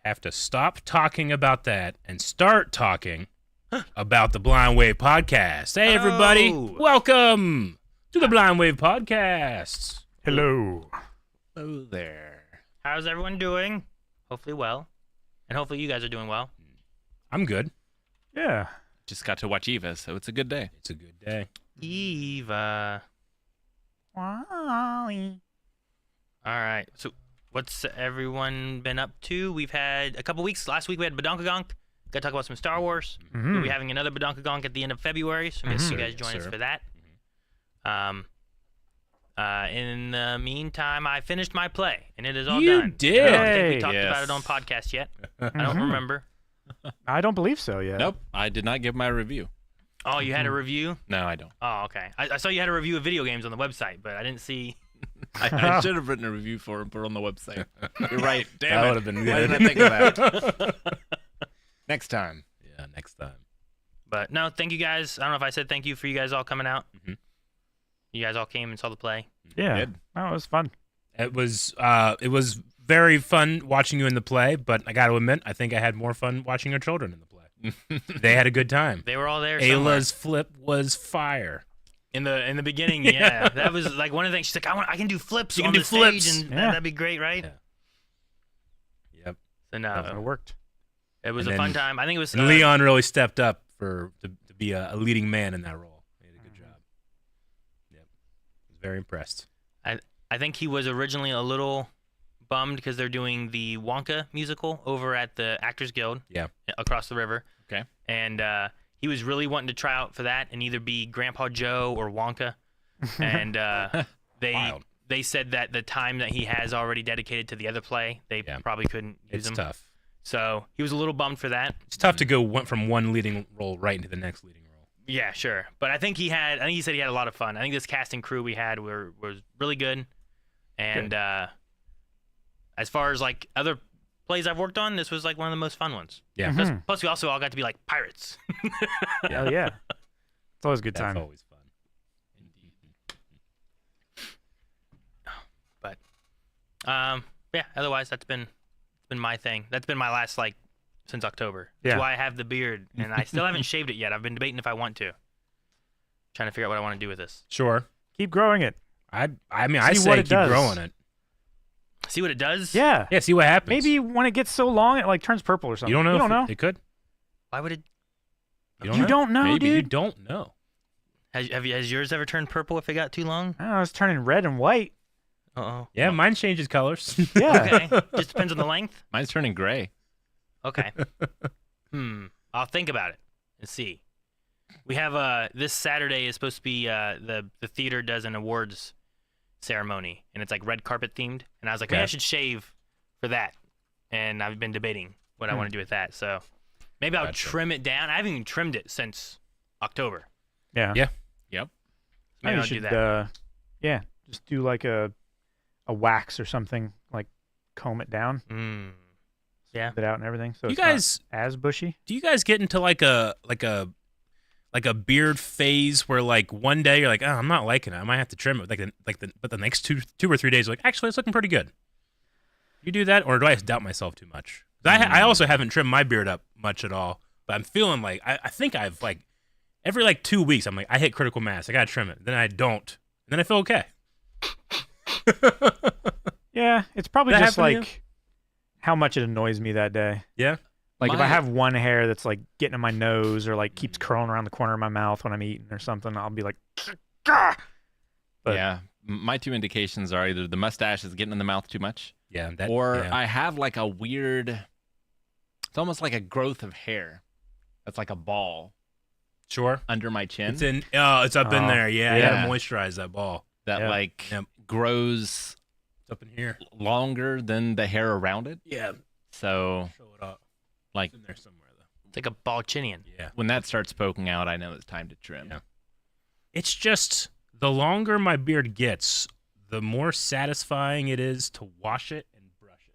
have to stop talking about that and start talking about the Blind Wave Podcast. Hey, everybody. Welcome to the Blind Wave Podcast. Hello. Hello there. How's everyone doing? Hopefully well. And hopefully you guys are doing well. I'm good. Yeah. Just got to watch Eva, so it's a good day. It's a good day. Eva. Wally. All right. So what's everyone been up to? We've had a couple weeks. Last week we had Badonkagonk. Got to talk about some Star Wars. Mm-hmm. We'll be having another Badonkagonk at the end of February, so I guess you guys join us for that. In the meantime, I finished my play, and it is all You done. did? I don't think we talked Yes. about it on podcast yet. I don't remember. I don't believe so yet. Nope, I did not give my review. Oh, you had a review? No, I don't. Oh, okay. I saw you had a review of video games on the website, but I didn't see. I should have written a review for him, but on the website. You're right. Damn That it. would have been Why good. didn't I think of that? Next time. Yeah, next time. But no, thank you guys. I don't know if I said thank you for you guys all coming out. Mhm. You guys all came and saw the play. Yeah. Good. Oh, it was fun. It was very fun watching you in the play, but I got to admit, I think I had more fun watching your children in the play. They had a good time. They were all there. somewhere. Ayla's flip was fire. in the beginning, yeah, that was like one of the things. She's like, I can do flips. You on can the do flips. stage, and Yeah. that'd be great, right? Yeah. Yep. And It worked. it was And a fun then- time. I think it was And Leon really stepped up to be a leading man in that role. He did a good job. Yep. I was very impressed. I think he was originally a little bummed because they're doing the Wonka musical over at the Actors Guild. Yeah. Across the river. Okay. And he was really wanting to try out for that and either be Grandpa Joe or Wonka. And Wild. they said that the time that he has already dedicated to the other play, they Yeah. probably couldn't use It's him. tough. So he was a little bummed for that. It's tough to go from one leading role right into the next leading role. Yeah, sure. But I think he said he had a lot of fun. I think this cast and crew we had was really good. And as far as like other plays I've worked on, this was like one of the most fun ones. Yeah. Mhm. Plus we also all got to be like pirates. Hell yeah. It's always a good That's time. always fun. But yeah, otherwise that's been my thing. That's been my last like since October. That's Yeah. why I have the beard and I still haven't shaved it yet. I've been debating if I want to. Trying to figure out what I want to do with this. Sure. Keep growing it. I mean, See I what say it keep does. growing it. See what it does? Yeah. Yeah, see what happens. Maybe when it gets so long, it like turns purple or something. You don't know. You don't know. It could. Why would it You don't know, Maybe you dude. don't know. has yours ever turned purple if it got too long? I don't know, it's turning red and white. Uh-oh. Yeah, mine changes colors. Yeah. Okay. Just depends on the length. Mine's turning gray. Okay. I'll think about it and see. We have this Saturday is supposed to be the theater does an awards ceremony and it's like red carpet themed and I was like, maybe I should shave for that. And I've been debating what I want to do with that. So maybe I'll Gotcha. trim it down. I haven't even trimmed it since October. Yeah. Yeah. Yep. Maybe you I'll should, do that. yeah. Just do like a wax or something, like comb it down, Yeah. it out and everything. So You it's guys, not as bushy. do you guys get into like a beard phase where like one day you're like, oh, I'm not liking it. I might have to trim it. But the next two or 3 days, you're like, actually, it's looking pretty good. You do that, or do I doubt myself too much? 'Cause I also haven't trimmed my beard up much at all, but I'm feeling like I think I've like every like 2 weeks I'm like I hit critical mass. I gotta trim it. Then I don't. And then I feel okay. Yeah, it's probably That just happen to like how much it annoys me that day. Yeah. Like if My- I have one hair that's like getting in my nose or like keeps curling around the corner of my mouth when I'm eating or something, I'll be like, "Gah!" But- yeah. My two indications are either the mustache is getting in the mouth too much, Yeah. or I have like a weird, it's almost like a growth of hair. That's like a ball sure. under my chin It's up in Oh, there. Yeah. I yeah. gotta moisturize that ball. that Yeah. like Yep. grows It's up in here. longer than the hair around it. Yeah. So Show it up. like It's in there somewhere though. It's like a Balchinian. Yeah. when that starts poking out, I know it's time to trim. Yeah. It's just the longer my beard gets, the more satisfying it is to wash it and brush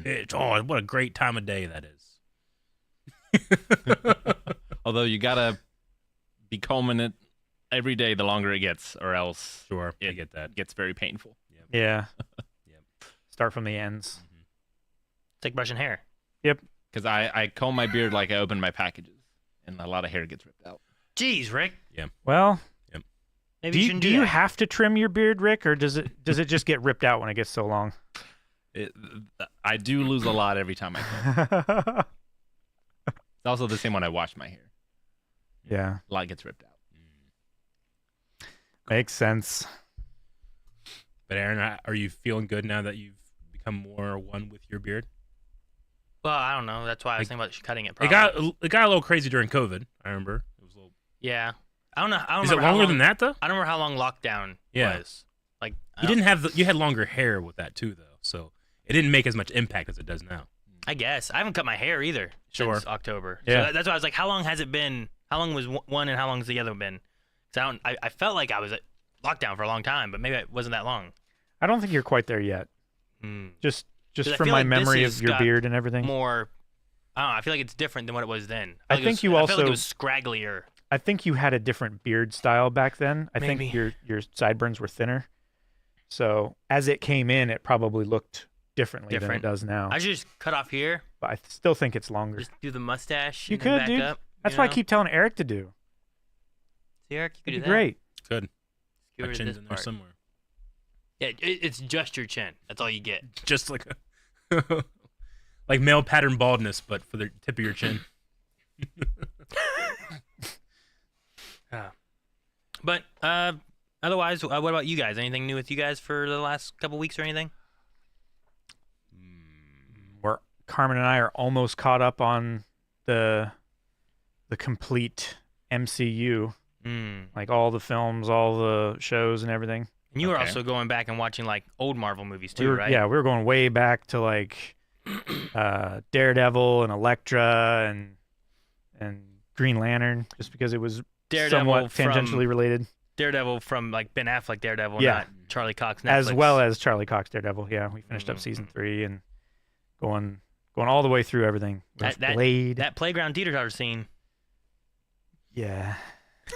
it. What a great time of day that is. Although you gotta be combing it every day the longer it gets, or else Sure, I it get that. gets very painful. Yeah. Yep. Start from the ends. It's like brushing hair. Yep. Because I comb my beard like I open my packages, and a lot of hair gets ripped out. Jeez, Rick. Well, Maybe you shouldn't do you that. have to trim your beard, Rick, or does it just get ripped out when it gets so long? I do lose a lot every time I comb. It's also the same when I wash my hair. Yeah, A lot gets ripped out. makes sense. But Aaron, are you feeling good now that you've become more one with your beard? Well, I don't know. That's why I was thinking about cutting it. It Probably. got a little crazy during COVID. I remember it was a little. Yeah. I don't know. I don't Is it remember how longer long, than that though? I don't remember how long lockdown Yeah. was. Like You didn't have you had longer hair with that too though, so it didn't make as much impact as it does now. I guess I haven't cut my hair either Sure. since October. Yeah. So that's why I was like, how long has it been? How long was one and how long has the other been? So I felt like I was at lockdown for a long time, but maybe it wasn't that long. I don't think you're quite there yet. Just 'Cause I from feel my like this memory has of your got beard and everything. More. I don't know. I feel like it's different than what it was then. I feel like think you I felt like also- it was scragglier. I think you had a different beard style back then. I Maybe. think your sideburns were thinner. So as it came in, it probably looked differently than it Different. does now. I should just cut off here, But I still think it's longer. just do the mustache. You and then could, back dude. Up, That's you what I know? keep telling Eric to do. See, Eric, you could It'd do be that. great. Good. Get My rid of chin's this in there part. somewhere. Yeah, it's just your chin. That's all you get. Just like a like male pattern baldness, but for the tip of your chin. But otherwise, what about you guys? Anything new with you guys for the last couple weeks or anything? Where Carmen and I are almost caught up on the complete MCU, like all the films, all the shows, and everything. And you were Okay. also going back and watching like old Marvel movies We too, were, right? Yeah, we were going way back to like Daredevil and Elektra and Green Lantern, just because it was Daredevil somewhat from tangentially related, Daredevil from like Ben Affleck Daredevil, Yeah. not Charlie Cox Netflix. as well as Charlie Cox Daredevil. Yeah, we finished up season 3 and going all the way through everything. With That- Blade. that playground theater tower scene. Yeah,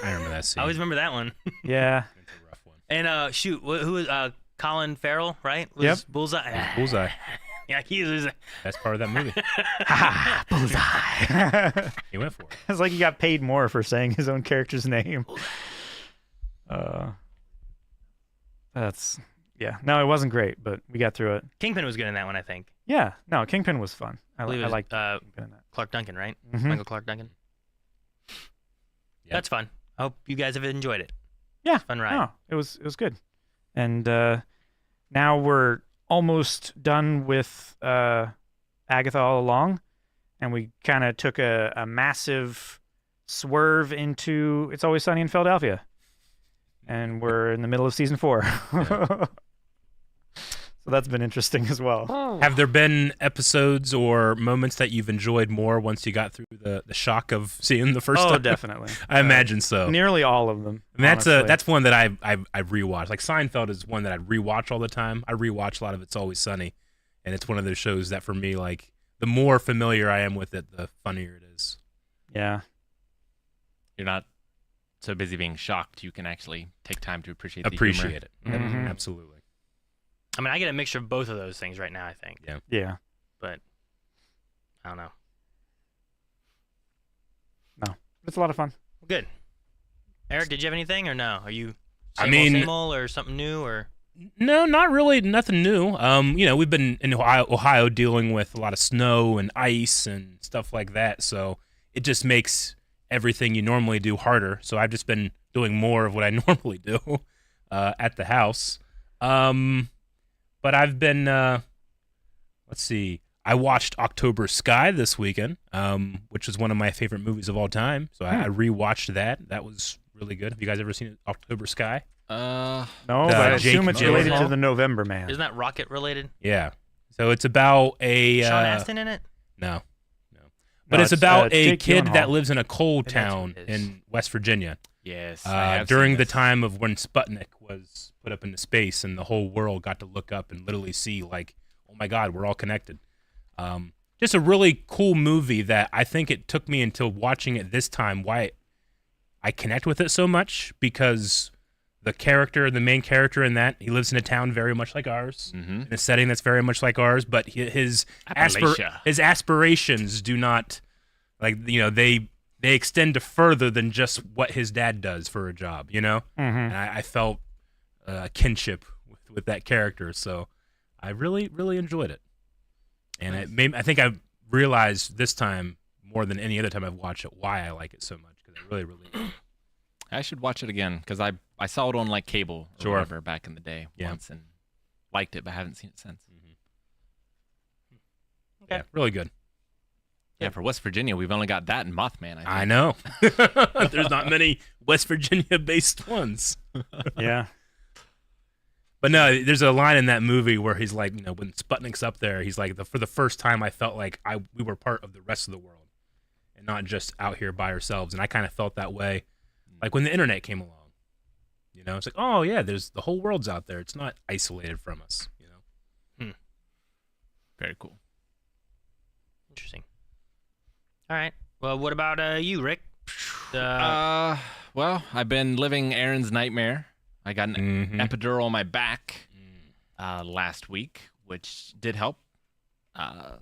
I remember that scene. I always remember that one. yeah. It's a rough one. And shoot, who was Colin Farrell, right? Was Yep. Bullseye. Bullseye. Yeah, he was. That's part of that movie. Ha! Bullseye. He went for it. It's like he got paid more for saying his own character's name. That's No, it wasn't great, but we got through it. Kingpin was good in that one, I think. Yeah, no, Kingpin was fun. I believe it was, liked Kingpin in that. Clark Duncan, right? Mhm. Michael Clark Duncan. Yeah. That's fun. I hope you guys have enjoyed it. Yeah, It's a fun ride. no, it was good. And now we're almost done with Agatha All Along, and we kind of took a massive swerve into It's Always Sunny in Philadelphia, and we're in the middle of season 4. So that's been interesting as well. Have there been episodes or moments that you've enjoyed more once you got through the shock of seeing the first Oh, time? definitely. I imagine so. Nearly all of them. And honestly. that's one that I've rewatched. Like Seinfeld is one that I rewatch all the time. I rewatch a lot of It's Always Sunny, and it's one of those shows that for me, like the more familiar I am with it, the funnier it is. Yeah. You're not so busy being shocked, you can actually take time to appreciate the humor. Appreciate it. Mhm. Absolutely. I mean, I get a mixture of both of those things right now, I think. Yeah. But I don't know. It's a lot of fun. Well, good. Eric, did you have anything or no? Are you I same mean- old, same old, or something new or? No, not really. Nothing new. We've been in Ohio dealing with a lot of snow and ice and stuff like that. So it just makes everything you normally do harder. So I've just been doing more of what I normally do at the house. But I've been, let's see. I watched October Sky this weekend, which was one of my favorite movies of all time. So I rewatched that. That was really good. Have you guys ever seen October Sky? No, but I Jake assume it's Gyllenhaal? related to the November Man. Isn't that rocket related? Yeah. So it's about a Sean Astin in it? no, but it's it's, about it's a Jake kid that Gyllenhaal. lives in a coal That's town what it is. in West Virginia. Yes. I have During seen the this. time of when Sputnik was put up into space, and the whole world got to look up and literally see, like, oh my God, we're all connected. Just a really cool movie that I think it took me until watching it this time why I connect with it so much, because the main character in that, he lives in a town very much like ours, Mm-hmm. in a setting that's very much like ours, but his Appalachia. his aspirations do not, they extend to further than just what his dad does for a job, Mhm. And I felt a kinship with that character, so I really, really enjoyed it. And I think I realized this time, more than any other time I've watched it, why I like it so much, because I really, really I should watch it again because I saw it on like cable or Sure. whatever back in the day Yeah. once and liked it, but haven't seen it since. Okay. yeah, really good. Yeah, for West Virginia, we've only got that and Mothman. I think. I know. There's not many West Virginia-based ones. Yeah. But no, there's a line in that movie where he's like, when Sputnik's up there, he's like, for the first time, I felt like we were part of the rest of the world and not just out here by ourselves. And I kind of felt that way, like when the internet came along. It's like, oh yeah, there's the whole world's out there. It's not isolated from us. Very cool. Interesting. All right. Well, what about you, Rick? Well, I've been living Aaron's nightmare. I got an Mhm. epidural on my back last week, which did help.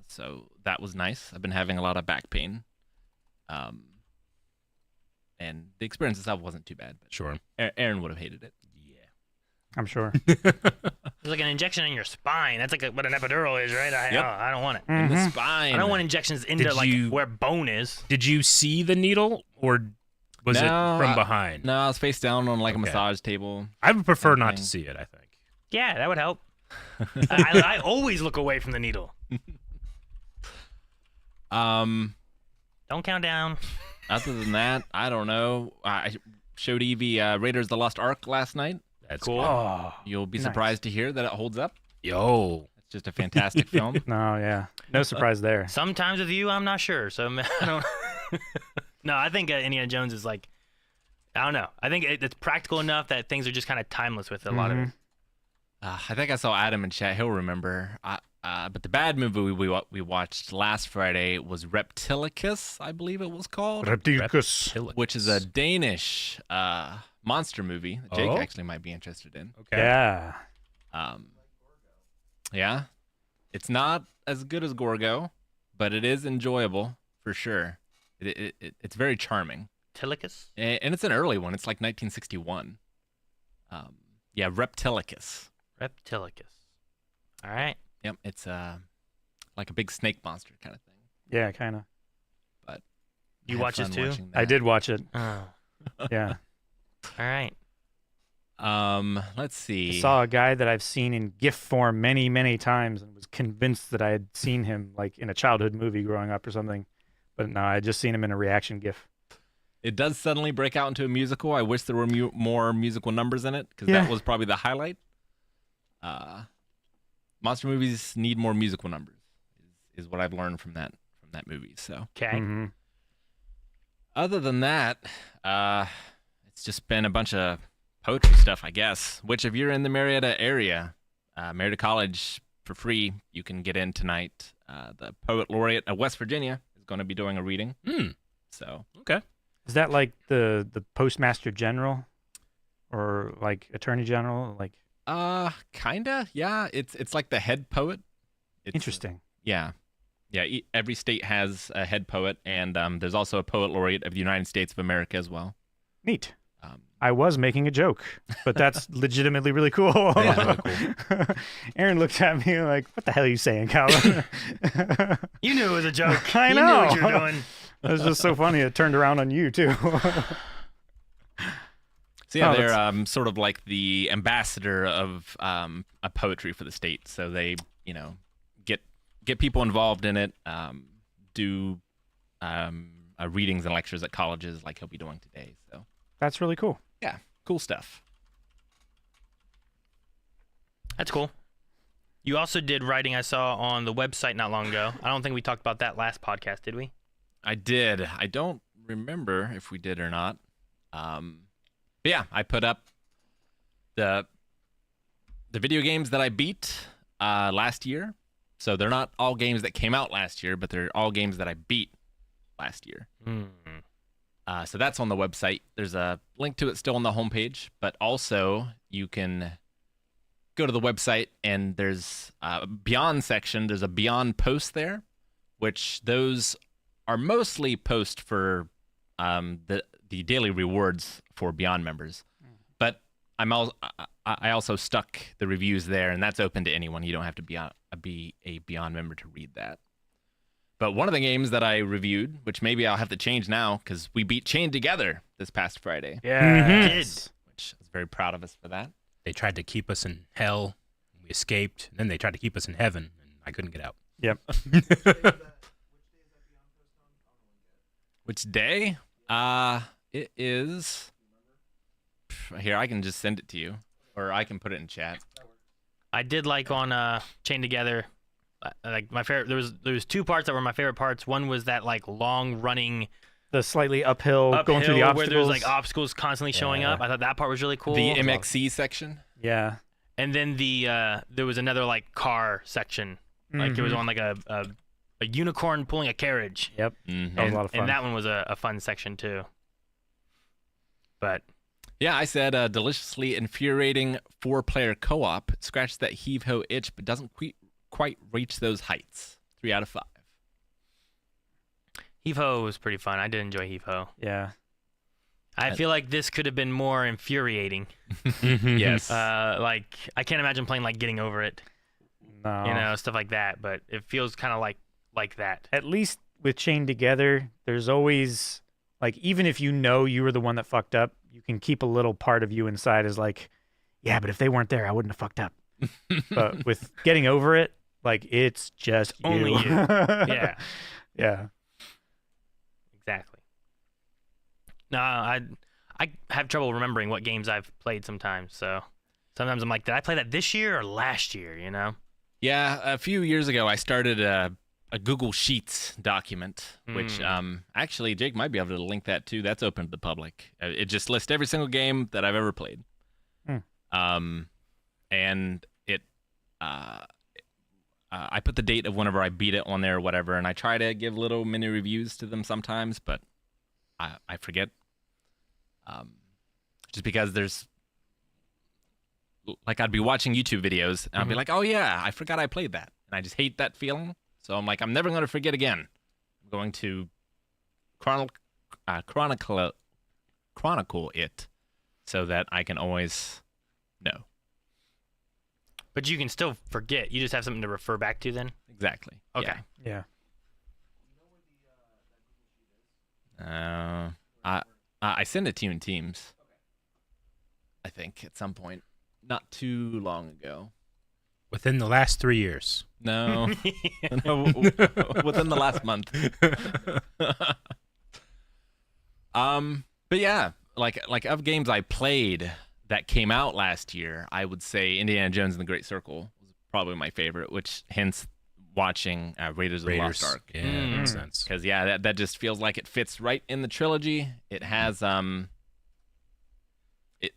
So that was nice. I've been having a lot of back pain. And the experience itself wasn't too bad. But Sure. Aaron would have hated it. I'm sure. There's like an injection in your spine. That's like what an epidural is, right? Yep. I don't want it. In the Mhm. spine. I don't want injections into Did like you- where bone is. Did you see the needle, or was it No, from behind? No, I was face down on like a Okay. massage table. I would prefer Same not thing. to see it, I think. Yeah, that would help. I always look away from the needle. Don't count down. Other than that, I don't know. I showed Evie Raiders of the Lost Ark last night. That's Cool. Oh. You'll be Nice. surprised to hear that it holds up. Yo. It's just a fantastic film. No, yeah. No surprise there. Sometimes with you, I'm not sure. So I don't. No, I think Indiana Jones is like, I don't know. I think it's practical enough that things are just kind of timeless with a lot of it. I think I saw Adam in chat. He'll remember. But the bad movie we watched last Friday was Reptilicus, I believe it was called, Reptilicus. which is a Danish monster movie that Jake Oh. actually might be interested in. Okay. Yeah. Yeah, it's not as good as Gorgo, but it is enjoyable for sure. It's very charming, Tilicus? and it's an early one. It's like 1961. Yeah, Reptilicus. Reptilicus. All right. Yep, it's like a big snake monster kind of thing. Yeah, kind of. But You I had watch this fun too? watching I that. did watch it. Oh. Yeah. All right. Let's I see. saw a guy that I've seen in GIF form many, many times and was convinced that I had seen him like in a childhood movie growing up or something. But no, I had just seen him in a reaction GIF. It does suddenly break out into a musical. I wish there were more musical numbers in it because Yeah. that was probably the highlight. Monster movies need more musical numbers, is what I've learned from that movie. So Okay. Mhm. other than that, it's just been a bunch of poetry stuff, I guess. Which if you're in the Marietta area, Marietta College for free, you can get in tonight. The poet laureate of West Virginia is going to be doing a reading. So Okay. Is that like the Postmaster General or like Attorney General? Like kinda, yeah. It's like the head poet. It's, interesting. Yeah. Every state has a head poet, and there's also a poet laureate of the United States of America as well. Neat. Um, I was making a joke, but that's legitimately really cool. Yeah, really Aaron looked at me like, "What the hell are you saying, Calvin?" You knew it was a joke. I You know. knew what you were doing. It was just so funny. It turned around on you too. So yeah, Oh, they're sort of like the ambassador of a poetry for the state. So they, get people involved in it. Do readings and lectures at colleges like he'll be doing today. So That's really cool. yeah, cool stuff. That's cool. You also did writing I saw on the website not long ago. I don't think we talked about that last podcast, did we? I did. I don't remember if we did or not. But yeah, I put up the video games that I beat last year. So they're not all games that came out last year, but they're all games that I beat last year. So that's on the website. There's a link to it still on the homepage, but also you can go to the website and there's a Beyond section. There's a Beyond post there, which those are mostly posts for the daily rewards for Beyond members. But I also stuck the reviews there, and that's open to anyone. You don't have to be a Beyond member to read that. But one of the games that I reviewed, which maybe I'll have to change now because we beat Chained Together this past Friday. Yes. Which I was very proud of us for that. They tried to keep us in hell. We escaped. And then they tried to keep us in heaven, and I couldn't get out. Yep. Which day? It is. Here, I can just send it to you, or I can put it in chat. I did like on Chained Together. Like my favorite, there was two parts that were my favorite parts. One was that like long running, The slightly uphill going through the obstacles. where there's like obstacles constantly showing Yeah. up. I thought that part was really cool. The MXC section. Yeah. And then there was another like car section. Like it was on like a unicorn pulling a carriage. Yep. Mhm. That was a lot of fun. And that one was a fun section too. But Yeah, I said deliciously infuriating 4-player co-op. Scratch that heave-ho itch, but doesn't quite reach those heights. 3 out of 5. Heave Ho was pretty fun. I did enjoy Heave Ho. Yeah. I feel like this could have been more infuriating. Yes. Like I can't imagine playing like Getting Over It, No. stuff like that. But it feels kind of like that. At least with Chained Together, there's always, like, even if you know you were the one that fucked up, you can keep a little part of you inside as like, yeah, but if they weren't there, I wouldn't have fucked up. But with Getting Over It, like, it's just Only you. Yeah. Yeah. Exactly. No, I have trouble remembering what games I've played sometimes. So sometimes I'm like, did I play that this year or last year? Yeah, a few years ago, I started a Google Sheets document, which actually Jake might be able to link that too. That's open to the public. It just lists every single game that I've ever played. And it, I put the date of whenever I beat it on there or whatever, and I try to give little mini reviews to them sometimes, but I forget. Just because there's, like, I'd be watching YouTube videos and I'd be like, oh yeah, I forgot I played that. And I just hate that feeling. So I'm like, I'm never going to forget again. I'm going to chronicle it so that I can always know. But you can still forget. You just have something to refer back to then? Exactly. Okay. Yeah. I sent it to you in Teams. I think at some point, not too long ago. Within the last 3 years. No, no, within the last month. But yeah, like of games I played that came out last year, I would say Indiana Jones and the Great Circle was probably my favorite. Which hence watching Raiders of the Lost Ark. Yeah, that makes sense. Because yeah, that just feels like it fits right in the trilogy. It has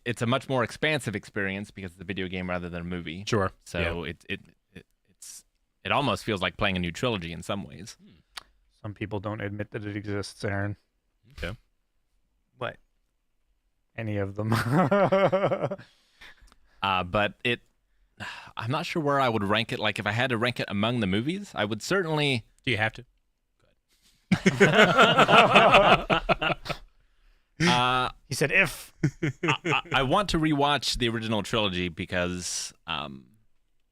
it's a much more expansive experience because it's a video game rather than a movie. Sure. So it almost feels like playing a new trilogy in some ways. Some people don't admit that it exists, Aaron. Okay. What? Any of them. But I'm not sure where I would rank it. Like if I had to rank it among the movies, I would certainly. Do you have to? He said if. I want to rewatch the original trilogy because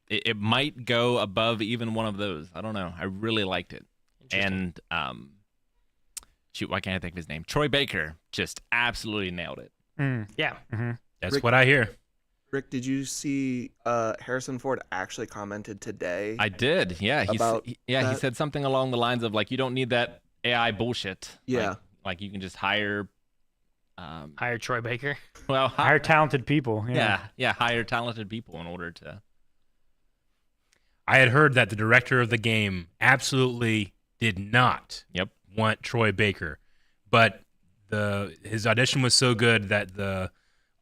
it might go above even one of those. I don't know. I really liked it. And shoot, why can't I think of his name? Troy Baker just absolutely nailed it. Yeah. Mm-hmm. That's Rick- what I hear. Rick, did you see Harrison Ford actually commented today? I did. Yeah. He that? said something along the lines of like, you don't need that AI bullshit. Yeah. Like you can just hire. Hire Troy Baker. Well, Hire talented people. yeah, hire talented people in order to. I had heard that the director of the game absolutely did not want Troy Baker, but his audition was so good that the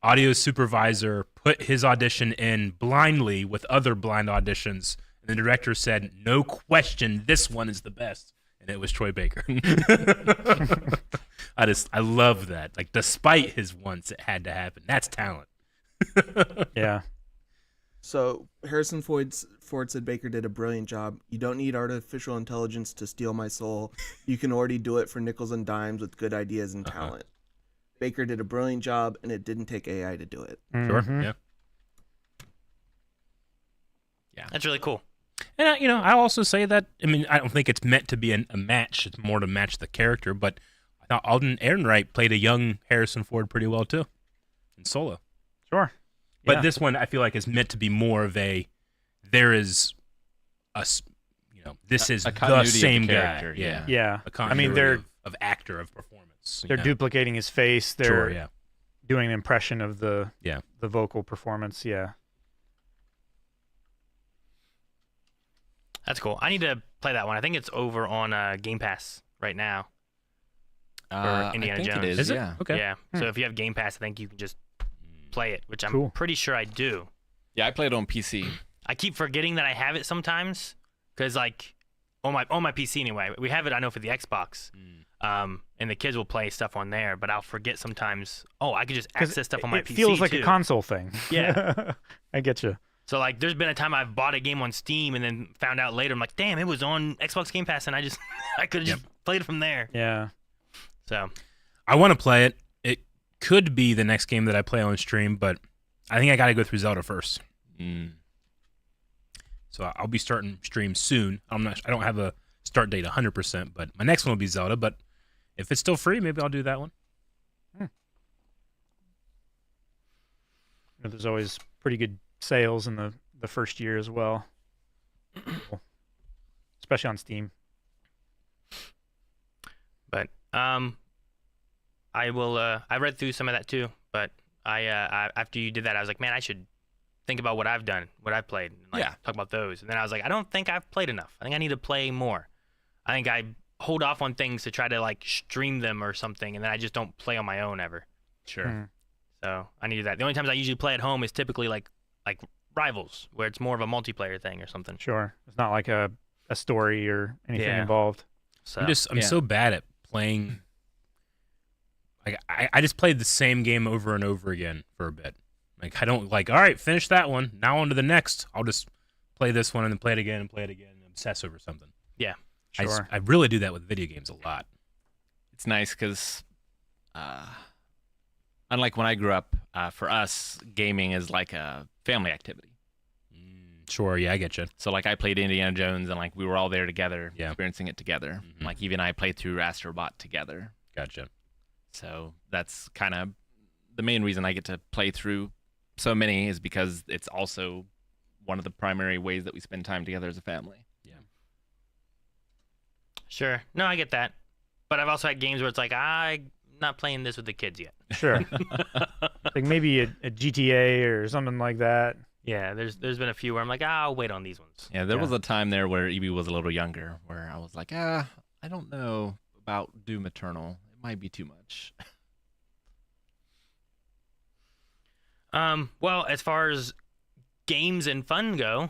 audio supervisor put his audition in blindly with other blind auditions, and the director said, no question, this one is the best, and it was Troy Baker. I love that. Like, despite his wants, it had to happen. That's talent. Yeah. So Harrison Ford said Baker did a brilliant job. You don't need artificial intelligence to steal my soul. You can already do it for nickels and dimes with good ideas and talent. Baker did a brilliant job, and it didn't take AI to do it. Sure. Mhm. Yeah. That's really cool. And I also say that. I mean, I don't think it's meant to be a match. It's more to match the character. But I thought Alden Ehrenreich played a young Harrison Ford pretty well too, in Solo. Sure. But Yeah. this one, I feel like, is meant to be more of a. There is this is a the continuity of the same character, guy. Yeah. Yeah. A I mean, continuity they're of actor of performance. they're duplicating his face. They're Sure. Yeah. doing an impression of the Yeah. the vocal performance. Yeah. That's cool. I need to play that one. I think it's over on Game Pass right now. Indiana I think Jones. it is. Is it? Yeah. Okay. Yeah. So if you have Game Pass, I think you can just play it, which I'm Cool. pretty sure I do. Yeah, I played on PC. I keep forgetting that I have it sometimes because, like, on my PC anyway. We have it, I know, for the Xbox. And the kids will play stuff on there, but I'll forget sometimes. Oh, I could just 'Cause access stuff on my it PC feels like too. a console thing. Yeah. I get you. So, like, there's been a time I've bought a game on Steam and then found out later, I'm like, damn, it was on Xbox Game Pass, and I could have just played it from there. Yeah. So, I want to play it. It could be the next game that I play on stream, but I think I got to go through Zelda first. So I'll be starting stream soon. I don't have a start date 100%, but my next one will be Zelda. But if it's still free, maybe I'll do that one. There's always pretty good sales in the first year as well, especially on Steam. but I will. I read through some of that too, but I after you did that, I was like, man, I should think about what I've done, what I've played, and talk about those. And then I was like, I don't think I've played enough. I think I need to play more. I think I hold off on things to try to like stream them or something, and then I just don't play on my own ever. Sure. So I need that. The only times I usually play at home is typically like Rivals, where it's more of a multiplayer thing or something. Sure. It's not like a story or anything Yeah. involved. So I'm so bad at playing. Like I just played the same game over and over again for a bit. Like I don't like. All right, finish that one. Now on to the next. I'll just play this one and then play it again and obsess over something. yeah, Sure. I really do that with video games a lot. It's nice because, unlike when I grew up, for us, gaming is like a family activity. Sure, yeah, I get you. So, like, I played Indiana Jones, and, like, we were all there together, Yeah. experiencing it together. Mhm. Like, even I played through Astrobot together. Gotcha. So that's kind of the main reason I get to play through so many is because it's also one of the primary ways that we spend time together as a family. sure. No, I get that. But I've also had games where it's like I'm not playing this with the kids yet. Sure. Like maybe a GTA or something like that. Yeah, there's been a few where I'm like, I'll wait on these ones. Yeah, there Yeah. was a time there where Evie was a little younger where I was like, I don't know about Doom Eternal. It might be too much. Well, as far as games and fun go,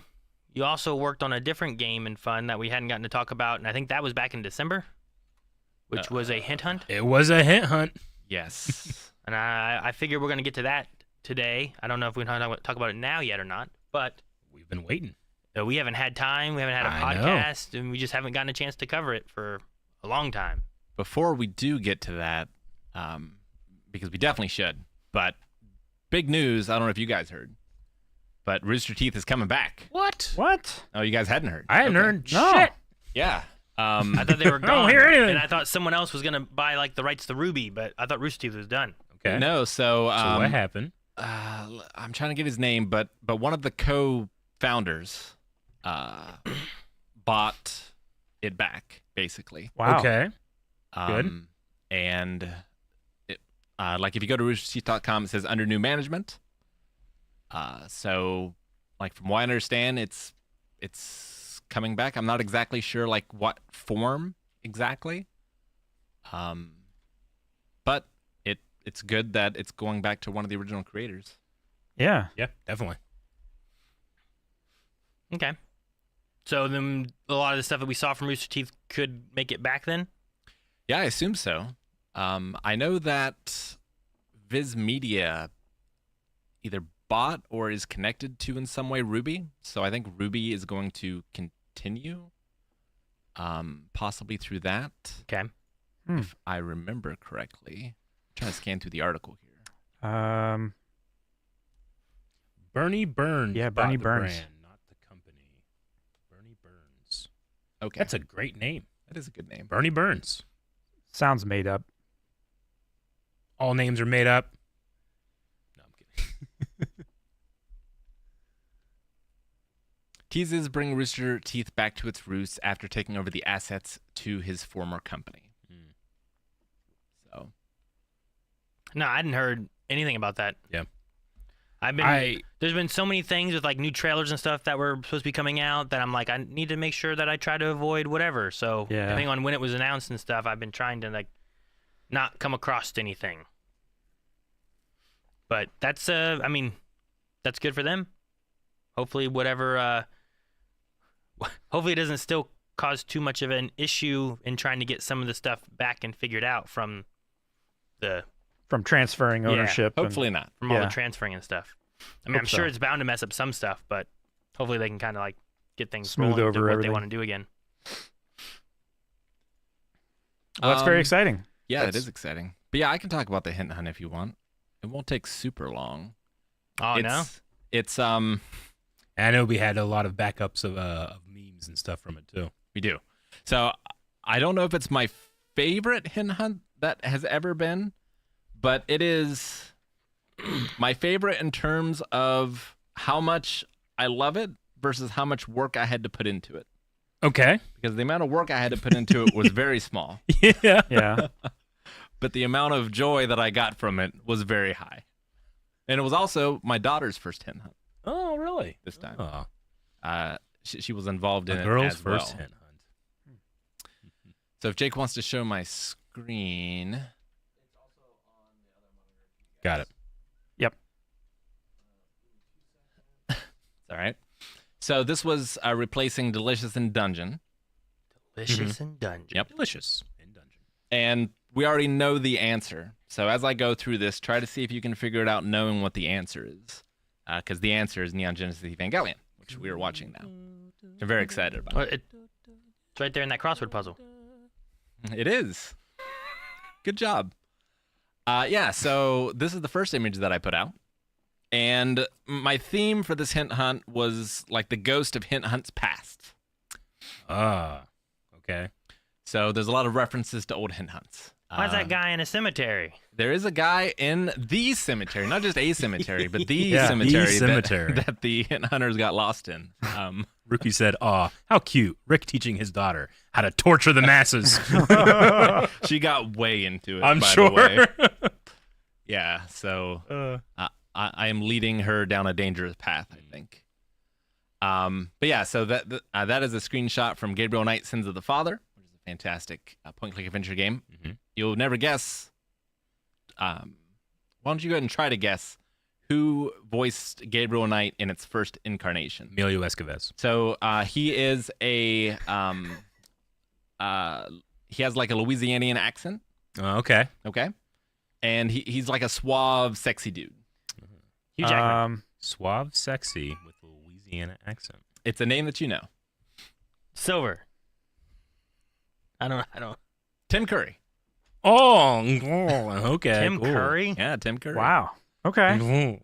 you also worked on a different game and fun that we hadn't gotten to talk about, and I think that was back in December, which was a hint hunt. It was a hint hunt. Yes. And I figure we're going to get to that today. I don't know if we can talk about it now yet or not, but We've been waiting. we haven't had time. We haven't had a I know. podcast, and we just haven't gotten a chance to cover it for a long time. Before we do get to that, because we definitely should, but big news, I don't know if you guys heard, but Rooster Teeth is coming back. What? What? Oh, you guys hadn't heard? I hadn't Okay. heard No. shit. Yeah. I thought they were I don't gone, hear anything. and I thought someone else was going to buy like the rights to Ruby, but I thought Rooster Teeth was done. Okay. No, so So what happened? I'm trying to get his name, but one of the co-founders bought it back, basically. Wow. Okay. Good. And it, like if you go to roosterteeth.com, it says under new management. So like from what I understand, it's coming back. I'm not exactly sure like what form exactly. But it's good that it's going back to one of the original creators. Yeah. Yeah, definitely. Okay. So then a lot of the stuff that we saw from Rooster Teeth could make it back then? Yeah, I assume so. I know that Viz Media either bought or is connected to in some way Ruby. So I think Ruby is going to continue, possibly through that. Okay. If I remember correctly. I'm trying to scan through the article here. Bernie Burns. Yeah, bought Bernie the Burns. brand, not the company. Bernie Burns. Okay. That's a great name. That is a good name. Bernie Burns. Sounds made up. All names are made up. No, I'm kidding. Teases bring Rooster Teeth back to its roots after taking over the assets to his former company. So, No, I hadn't heard anything about that. Yeah. There's been so many things with like new trailers and stuff that were supposed to be coming out that I'm like, I need to make sure that I try to avoid whatever. So Yeah. depending on when it was announced and stuff, I've been trying to like not come across anything. But that's I mean, that's good for them. Hopefully whatever hopefully it doesn't still cause too much of an issue in trying to get some of the stuff back and figured out from Transferring Yeah, ownership. and- hopefully not. all the Yeah. transferring and stuff. I mean, Hope I'm sure so. it's bound to mess up some stuff, but hopefully they can kind of like get things Smooth rolling to over what everything. they want to do again. Well, that's very Um, exciting. Yeah, That's- it is exciting. But yeah, I can talk about the hint hunt if you want. It won't take super long. Oh no, It's I know we had a lot of backups of memes and stuff from it too. we do. So I don't know if it's my favorite hint hunt that has ever been, but it is my favorite in terms of how much I love it versus how much work I had to put into it. Okay. Because the amount of work I had to put into it was very small, Yeah. Yeah. but the amount of joy that I got from it was very high. And it was also my daughter's first hint hunt Oh, really? this time. Oh, She was involved in a it girl's as first well. hint hunt. So if Jake wants to show my screen, Got it. it's all right. So this was replacing Delicious in Dungeon, delicious and dungeon. Yep. Delicious in dungeon. and we already know the answer. So as I go through this, try to see if you can figure it out knowing what the answer is, because the answer is Neon Genesis Evangelion, which we are watching now. I'm very excited about. Well, it's right there in that crossword puzzle. It is. Good job. Yeah, so this is the first image that I put out. And my theme for this hint hunt was like the ghost of hint hunts past. Okay. So there's a lot of references to old hint hunts. Why's that guy in a cemetery? There is a guy in the cemetery, not just a cemetery, but the Yeah, the cemetery, cemetery. That the hint hunters got lost in. Rookie said, "Aw, how cute! Rick teaching his daughter how to torture the masses." She got way into it. I'm by sure. The way. Yeah, so I am leading her down a dangerous path, I think. But yeah, so that is a screenshot from Gabriel Knight: Sins of the Father, which is a fantastic point-click adventure game. Mm-hmm. You'll never guess. Why don't you go ahead and try to guess who voiced Gabriel Knight in its first incarnation? Emilio Estevez. So he is a he has like a Louisianian accent. Okay. Okay. And he's like a suave, sexy dude. Hugh Jackman. Suave, sexy with a Louisiana accent. It's a name that you know. Silver. I don't. Tim Curry. Oh, okay. Tim cool. Curry. Yeah, Tim Curry. Wow. Okay.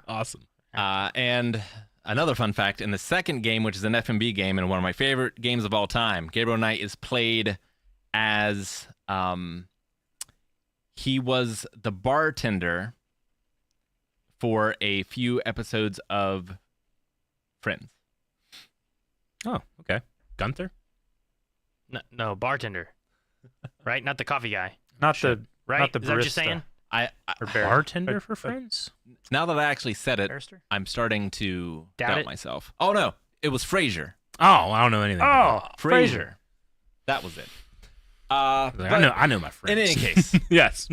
Awesome. And another fun fact, in the second game, which is an FMB game and one of my favorite games of all time, Gabriel Knight is played as he was the bartender for a few episodes of Friends. Oh, okay. Gunther? No, bartender. Right, not the coffee guy. Not the Right? Not the Is that what you're barista. saying? or bar- Bartender uh, for uh, Friends? Now that I actually said it, barrister? I'm starting to Doubt doubt it? myself. Oh no, it was Frasier. Oh, I don't know anything. Oh, Frasier. That was it. Like, But I know my friends. in any case, Yes.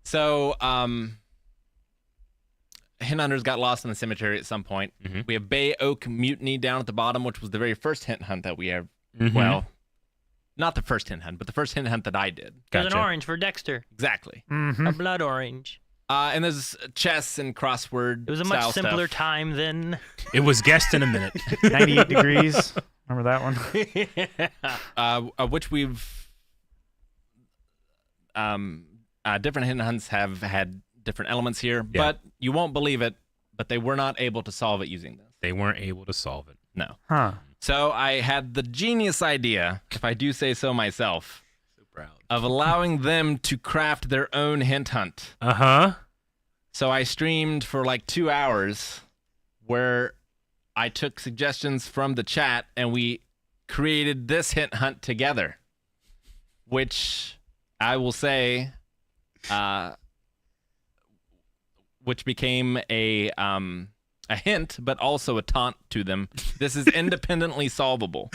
so Hint Hunters got lost in the cemetery at some point. Mhm. We have Bay Oak Mutiny down at the bottom, which was the very first hint hunt that we have. Mhm. Well, Not the first hint hunt, but the first hint hunt that I did. There's an Gotcha. orange for Dexter. Exactly. Mm-hmm. A blood orange. And there's chess and crossword. It was a much style simpler stuff. time than. It was guessed in a minute. 98 degrees. Remember that one? Which we've different hint hunts have had different elements here, Yeah. but you won't believe it, but they were not able to solve it using this. They weren't able to solve it. No. Huh. So I had the genius idea, if I do say so myself, So proud. of allowing them to craft their own hint hunt. Uh-huh. So I streamed for like 2 hours where I took suggestions from the chat and we created this hint hunt together, which I will say, which became a hint, but also a taunt to them. This is independently solvable.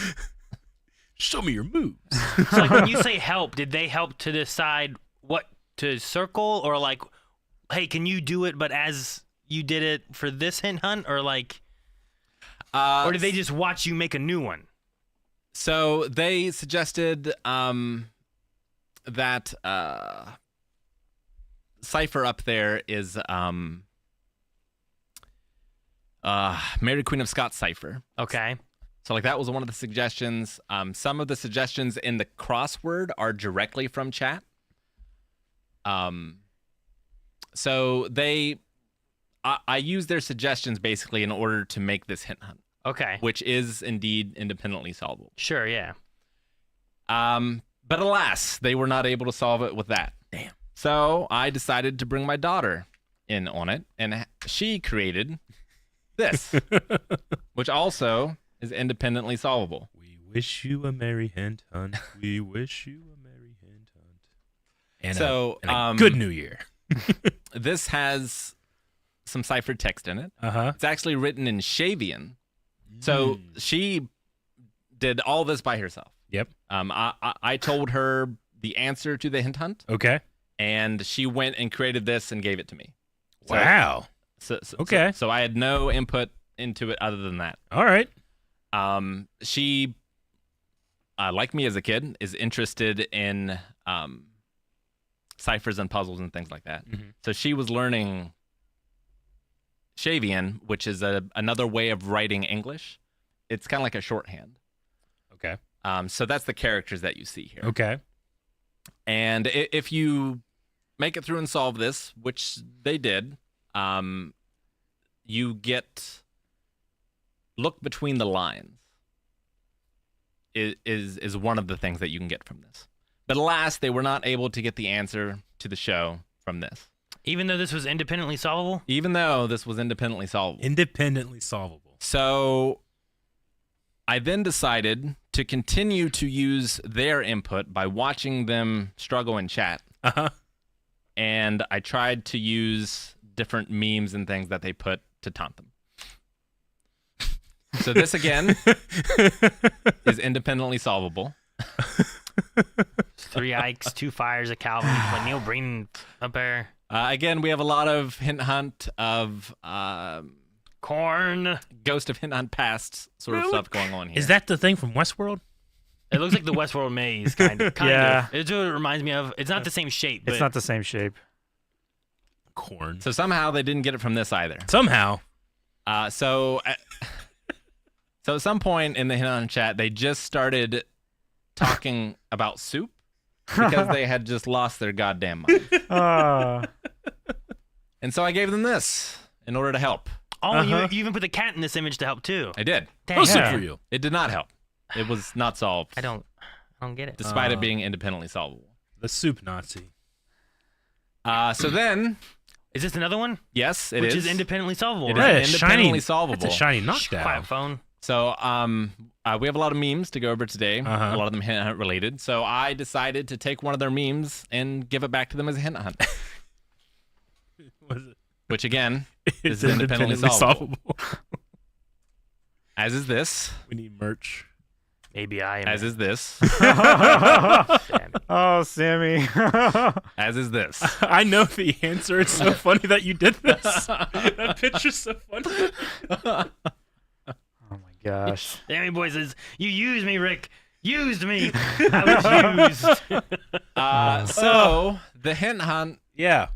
Show me your moves. So like when you say help, did they help to decide what to circle, or like, hey, can you do it? But as you did it for this hint hunt, or like, or did they just watch you make a new one? So they suggested that cipher up there is Mary Queen of Scots cipher. Okay. So like that was one of the suggestions. Some of the suggestions in the crossword are directly from chat. So I use their suggestions basically in order to make this hint hunt, Okay. which is indeed independently solvable. Sure. Yeah. But alas, they were not able to solve it with that. Damn. So I decided to bring my daughter in on it, and she created this, which also is independently solvable. We wish you a merry hint hunt. We wish you a merry hint hunt. And So, a good new year. This has some ciphered text in it. Uh-huh. It's actually written in Shavian. So she did all this by herself. Yep. I told her the answer to the hint hunt, Okay. and she went and created this and gave it to me. So- Wow. Okay. So I had no input into it other than that. All right. She, like me as a kid, is interested in ciphers and puzzles and things like that. Mhm. So she was learning Shavian, which is another way of writing English. It's kind of like a shorthand. Okay. So that's the characters that you see here. Okay. And if you make it through and solve this, which they did, you get look between the lines. Is one of the things that you can get from this. But alas, they were not able to get the answer to the show from this, Even though this was independently solvable. even though this was independently solvable. Independently solvable. So I then decided to continue to use their input by watching them struggle in chat. Uh-huh. And I tried to use different memes and things that they put to taunt them. So this again is independently solvable. 3 Ikes, 2 fires, a Calvin, like Neil Breen up there. Again, we have a lot of hint hunt of Corn. Ghost of Hint Hunt Past sort of stuff going on here. Is that the thing from Westworld? It looks like the Westworld maze, kind of. Yeah. It's what it reminds me of. It's not the same shape, but It's not the same shape. Corn. So somehow they didn't get it from this either. Somehow. So at some point in the Hint Hunt chat, they just started talking about soup because they had just lost their goddamn mind. And so I gave them this in order to help. oh, Uh-huh. you even put the cat in this image to help too. I did. Dang. No soup Yeah. for you. It did not help. It was not solved, I don't get it. despite it being independently solvable. The soup Nazi. So then, Is this another one? yes, it Which is is independently solvable, It is right? Yeah, independently shiny- solvable. That's a shiny Shh, knockdown. quiet phone. So we have a lot of memes to go over today, Uh-huh. a lot of them hint hunt related. So I decided to take one of their memes and give it back to them as a hint hunt, Was it? which again It's is independently solvable. As is this, We need merch. Maybe I am. as is this, Damn. Oh, Sammy. as is this. I know the answer. It's so funny that you did this. That picture's so funny. Oh my gosh. Sammy boy says, "You use me, Rick. Used me. I was used. So the hint hunt Yeah.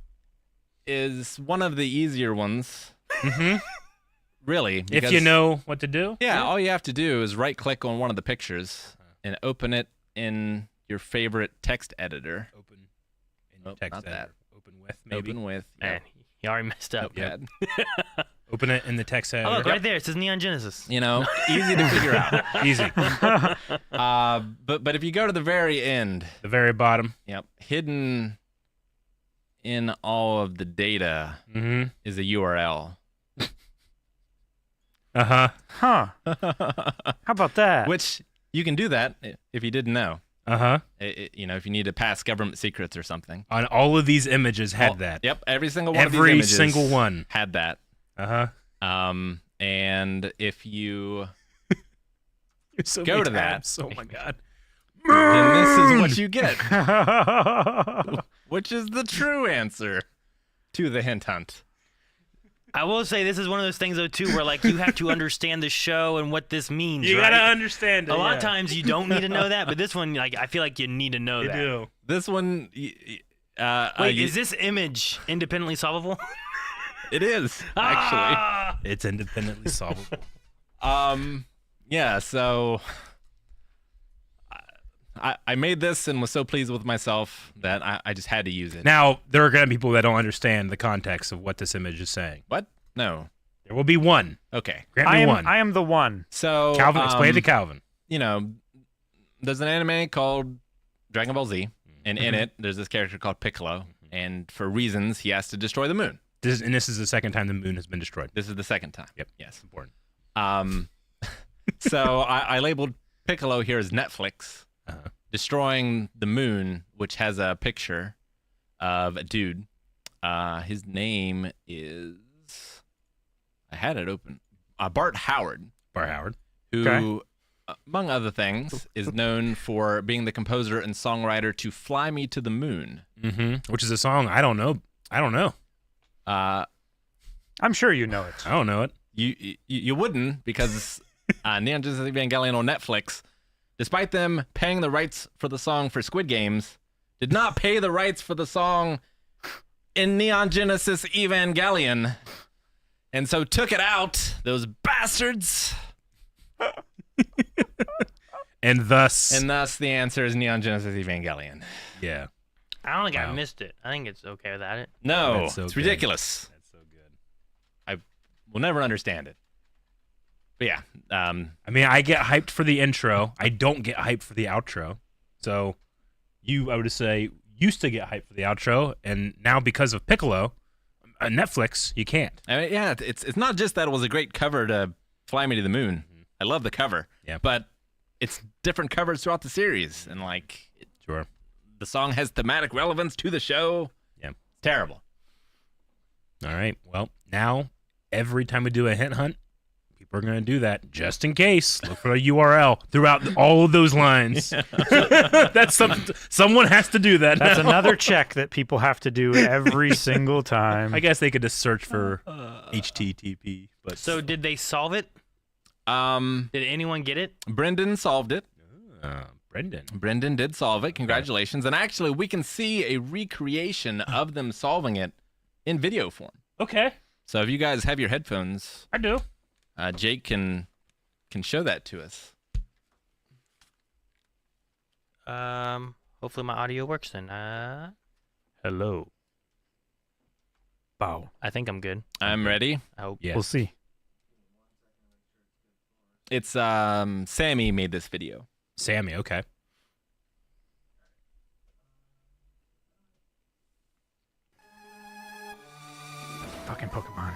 is one of the easier ones, Mm-hmm. really. If you because- know what to do. Yeah, all you have to do is right-click on one of the pictures and open it in your favorite text editor. Open in your Oh, text not editor. that. Open with, maybe. Open with Man, you already messed up. Notepad. Open it in the text Oh, editor. look, right there. It says Neon Genesis. You know, easy to figure out. Easy. But if you go to the very end, The very bottom. yep, hidden in all of the data Mm-hmm. is a URL. Uh-huh. Huh. How about that? Which you can do that if you didn't know. Uh-huh. You know, if you need to pass government secrets or something. On all of these images had All- that. Yep, every single one of these Every images single one. had that. Uh-huh. And if you You're so Go many to that. tabs. Oh my god. then this is what you get, which is the true answer to the hint hunt. I will say this is one of those things though too, where like you have to understand the show and what this means. You right? gotta understand it. A lot yeah. of times you don't need to know that, but this one, like, I feel like you need to know You that. do. This one, Wait, is this image independently solvable? it is actually. It's independently solvable. Yeah, so I made this and was so pleased with myself that I just had to use it. Now, there are gonna be people that don't understand the context of what this image is saying. What? No. There will be one. Okay. Grant me one. I am the one. So Calvin, explain it to Calvin. You know, there's an anime called Dragon Ball Z, and in it there's this character called Piccolo, and for reasons he has to destroy the moon. This is the second time the moon has been destroyed. This is the second time. Yep. Yes. Important. So I labeled Piccolo here as Netflix, Uh-huh. destroying the moon, which has a picture of a dude. His name is, I had it open, Bart Howard, Bar Howard. who, Okay. among other things, is known for being the composer and songwriter to "Fly Me to the Moon." Mm-hmm. Which is a song I don't know. I don't know. I'm sure you know it. I don't know it. You wouldn't, because Neon Genesis Evangelion on Netflix, despite them paying the rights for the song for Squid Games, did not pay the rights for the song in Neon Genesis Evangelion, and so took it out. Those bastards. And thus, And thus, the answer is Neon Genesis Evangelion. yeah, I don't think I Wow. missed it. I think it's okay without it. No, That's so it's good. ridiculous. that's so good. We'll never understand it. But yeah, I mean, I get hyped for the intro. I don't get hyped for the outro. So, I would say, used to get hyped for the outro, and now because of Piccolo, Netflix, you can't. I mean, yeah, it's not just that it was a great cover to "Fly Me to the Moon." I love the cover. Yeah. But it's different covers throughout the series, and like Sure. the song has thematic relevance to the show. Yeah. It's terrible. All right. Well, now every time we do a hint hunt, people are going to do that just in case. Look for a URL throughout all of those lines. That's something. Someone has to do that. That's now. another check that people have to do every single time. I guess they could just search for HTTP. But So did they solve it? Did anyone get it? Brendan solved it. Brendan. Brendan did solve it. Congratulations. And actually, we can see a recreation of them solving it in video form. Okay, So if you guys have your headphones, I do. Jake can show that to us. Hopefully my audio works then. Hello. Bow. I think I'm good. I'm ready. I hope. Yes. We'll see. It's Sammy made this video. Sammy. Okay. Fucking Pokemon.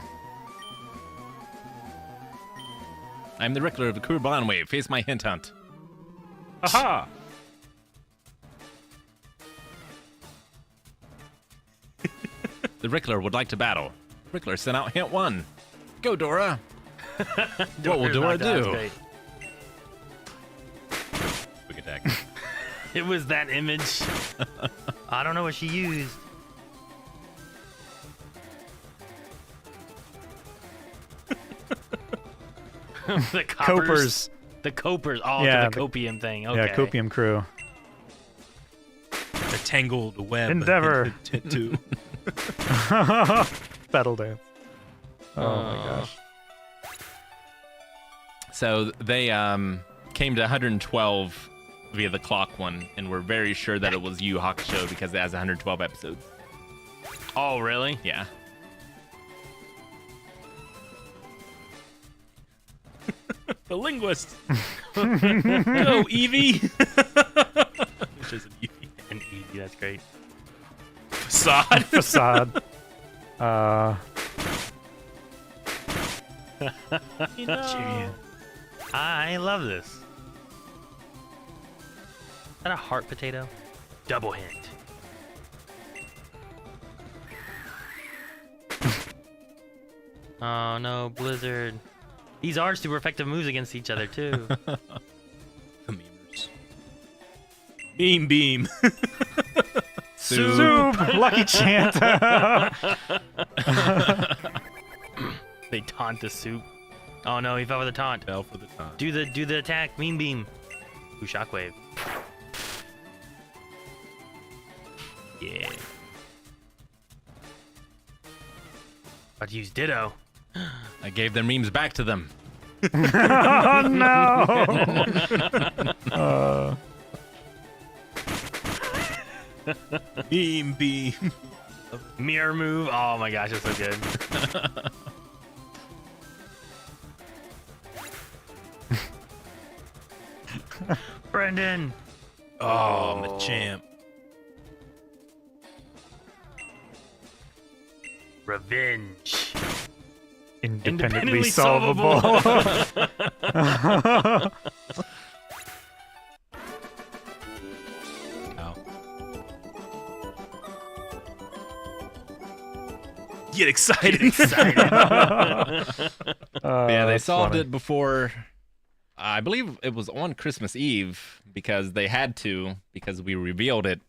I'm the Rickler of the Kurban Wave. Face my hint hunt. Aha. The Rickler would like to battle. Rickler sent out hint 1. Go, Dora. What will Dora That's do? great. Quick attack. It was that image. I don't know what she used. The coppers. Copers. The Copers. Oh, Yeah, to the copium thing. Okay. Yeah, Copium Crew. The tangled web. Endeavor. Tattoo. Battle dance. Oh my gosh. So they came to 112 via the clock one, and we're very sure that it was Yu Hakusho because it has 112 episodes. Oh, really? Yeah. The linguist. Go, Eevee. Which is an Eevee. An Eevee, that's great. Facade. Facade. You know. I love this. Is that a heart potato? Double hint. Oh no, Blizzard. These are super effective moves against each other too. The memers. Beam beam. Soup. Lucky Chant. They taunt the soup. Oh no, he fell for the taunt. Fell for the time. Do the attack. Mean beam. Ooh, shockwave. Yeah. About to use Ditto. I gave their memes back to them. Oh no. Beam beam. Mirror move. Oh my gosh, that's so good. Brendan. Oh, Machamp. Revenge. Independently solvable. Oh. Get excited. Yeah, they that's solved funny. it before. I believe it was on Christmas Eve because they had to because we revealed it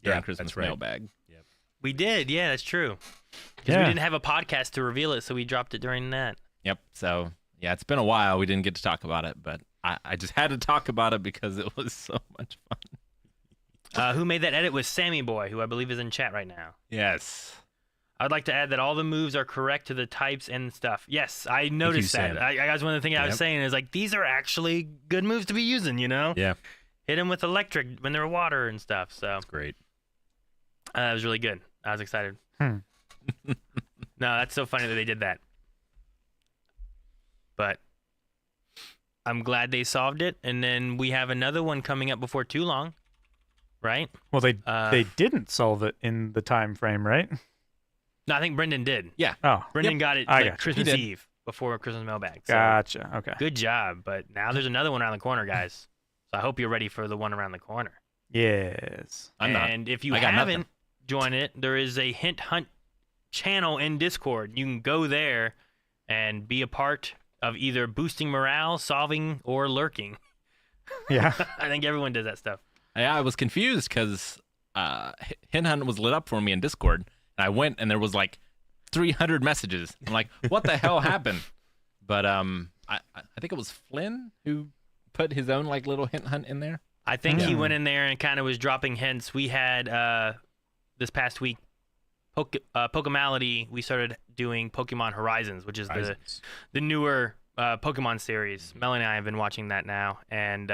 during Yeah, Christmas that's right. mailbag. We did, yeah, that's true. Because we didn't have a podcast to reveal it, so we dropped it during that. Yep. So yeah, it's been a while. We didn't get to talk about it, but I just had to talk about it because it was so much fun. Who made that edit was Sammy Boy, who I believe is in chat right now. Yes. I'd like to add that all the moves are correct to the types and stuff. Yes, I noticed that. Sam. I guys, one of the things I was Yep. saying is like these are actually good moves to be using. You know, Yeah, hit them with electric when they're water and stuff. So that's great. it was really good. I was excited. Hmm. No, that's so funny that they did that. But I'm glad they solved it, and then we have another one coming up before too long, right? Well, Uh, they didn't solve it in the time frame, right? No, I think Brendan did. Oh, Brendan got it I like gotcha. Christmas He did. Eve before Christmas mailbag. So gotcha. Okay. good job. But now there's another one around the corner, guys. So I hope you're ready for the one around the corner. Yes. I'm not. And if you I got haven't nothing. joined it, there is a Hint Hunt channel in Discord. You can go there and be a part of either boosting morale, solving, or lurking. Yeah. I think everyone does that stuff. Yeah, I was confused because Hint Hunt was lit up for me in Discord, and I went and there was like 300 messages. I'm like, what the hell happened? But I think it was Flynn who put his own like little Hint Hunt in there. I think he Yeah. went in there and kind of was dropping hints. We had this past week, Pokemality, we started doing Pokemon Horizons, which is Horizons. the newer Pokemon series. Melanie and I have been watching that now, and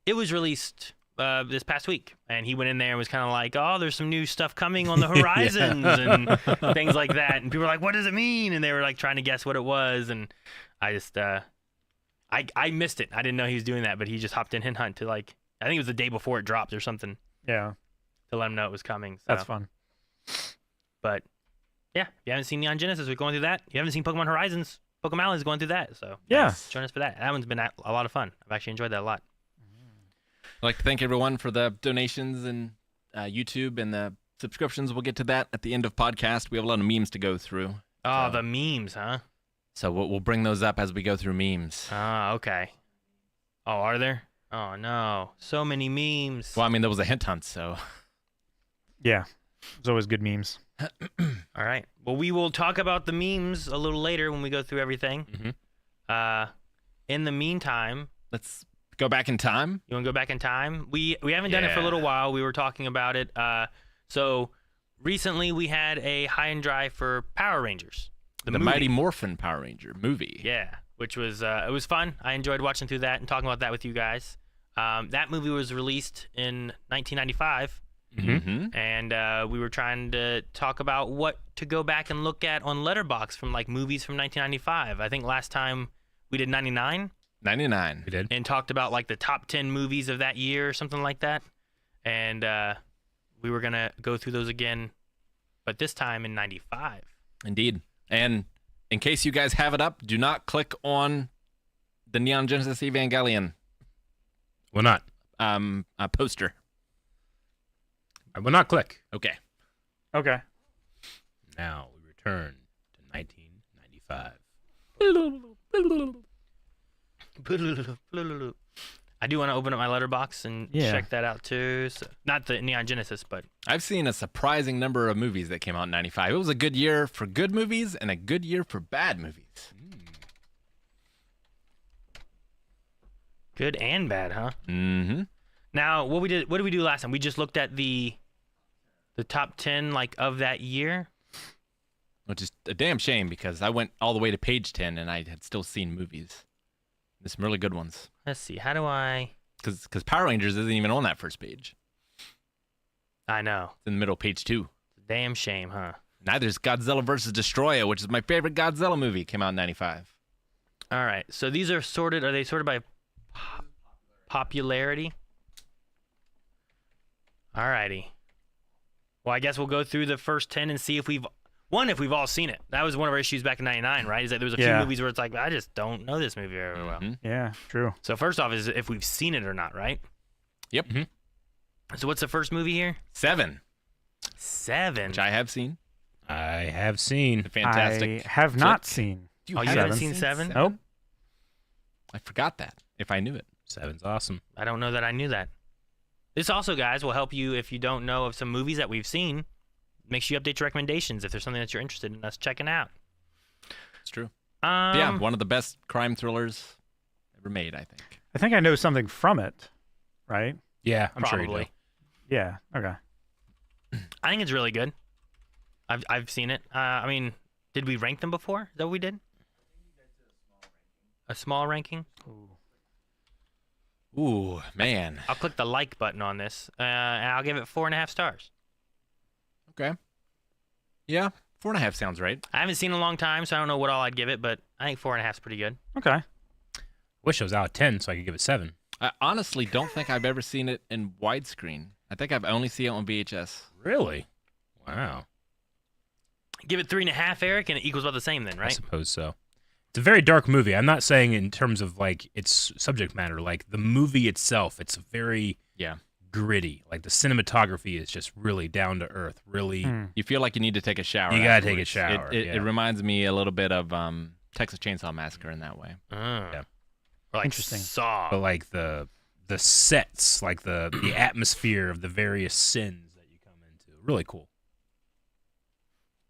it was released this past week. And he went in there and was kind of like, "Oh, there's some new stuff coming on the Horizons and things like that." And people were like, "What does it mean?" And they were like trying to guess what it was. And I just, I missed it. I didn't know he was doing that, but he just hopped in Hint Hunt to like, I think it was the day before it dropped or something, Yeah. to let him know it was coming. So. That's fun. But yeah, if you haven't seen Neon Genesis, we're going through that. If you haven't seen Pokemon Horizons, Pokemon is going through that. So Yeah. join us for that. That one's been a lot of fun. I've actually enjoyed that a lot. I'd like to thank everyone for the donations and YouTube and the subscriptions. We'll get to that at the end of podcast. We have a lot of memes to go through. Oh, So- the memes, huh? So we'll bring those up as we go through memes. Oh, okay. Oh, are there? Oh no, so many memes. Well, I mean, there was a Hint Hunt, so Yeah. There's always good memes. All right. Well, we will talk about the memes a little later when we go through everything. Mhm. In the meantime, Let's go back in time. You want to go back in time? We haven't done it for a little while. We were talking about it. So recently we had a high and dry for Power Rangers. The movie. Mighty Morphin Power Ranger movie. Yeah, which was it was fun. I enjoyed watching through that and talking about that with you guys. That movie was released in 1995. Mm-hmm. And we were trying to talk about what to go back and look at on Letterboxd from like movies from 1995. I think last time we did 99. 99. We did. And talked about like the top 10 movies of that year or something like that. And we were going to go through those again, but this time in 95. Indeed. And in case you guys have it up, do not click on the Neon Genesis Evangelion Will not. Poster. I will not click. Okay. Okay. Now we return to 1995. I do want to open up my letterbox and Yeah. check that out too. So, not the Neon Genesis, but I've seen a surprising number of movies that came out in 95. It was a good year for good movies and a good year for bad movies. good and bad, huh? Mm-hmm. Now, what did we do last time? We just looked at the top 10 like of that year. Which is a damn shame because I went all the way to page 10 and I had still seen movies. There's some really good ones. Let's see. How do I? Because Power Rangers isn't even on that first page. I know. It's in the middle of page 2. Damn shame, huh? Neither is Godzilla vs. Destroyer, which is my favorite Godzilla movie. Came out in 95. All right. So these are sorted. Are they sorted by popularity? All righty. Well, I guess we'll go through the first 10 and see if we've all seen it. That was one of our issues back in 99, right? Is that there was a few movies where it's like, I just don't know this movie very well. Mm-hmm. Yeah, true. So first off is if we've seen it or not, right? Yep. Mhm. So what's the first movie here? 7, 7. which I have seen. I have seen. Fantastic. I have not flick. seen. Oh, you haven't seen 7? Nope. I forgot that. If I knew it. 7's awesome. I don't know that I knew that. This also, guys, will help you if you don't know of some movies that we've seen. Make sure you update your recommendations if there's something that you're interested in us checking out. It's true. Yeah, Um, one of the best crime thrillers ever made, I think. I think I know something from it, right? Yeah, I'm sure you Probably. do. Yeah. Okay. I think it's really good. I've seen it. I mean, did we rank them before? Is that what we did? A small ranking? Ooh, man. I'll click the like button on this, and I'll give it 4.5 stars. Okay. Yeah, 4.5 sounds right. I haven't seen it in a long time, so I don't know what all I'd give it, but I think 4.5 is pretty good. Okay. Wish it was out of 10 so I could give it 7. I honestly don't think I've ever seen it in widescreen. I think I've only seen it on VHS. Really? Wow. Give it 3.5, Eric, and it equals about the same then, I right? suppose so. It's a very dark movie. I'm not saying in terms of like its subject matter, like the movie itself. It's very gritty. Like the cinematography is just really down to earth. Really, You feel like you need to take a shower. You gotta take a afterwards. shower, It yeah. reminds me a little bit of Texas Chainsaw Massacre in that way. Yeah. Or like Interesting. Saw. but like the sets, like the atmosphere of the various sins that you come into, really cool.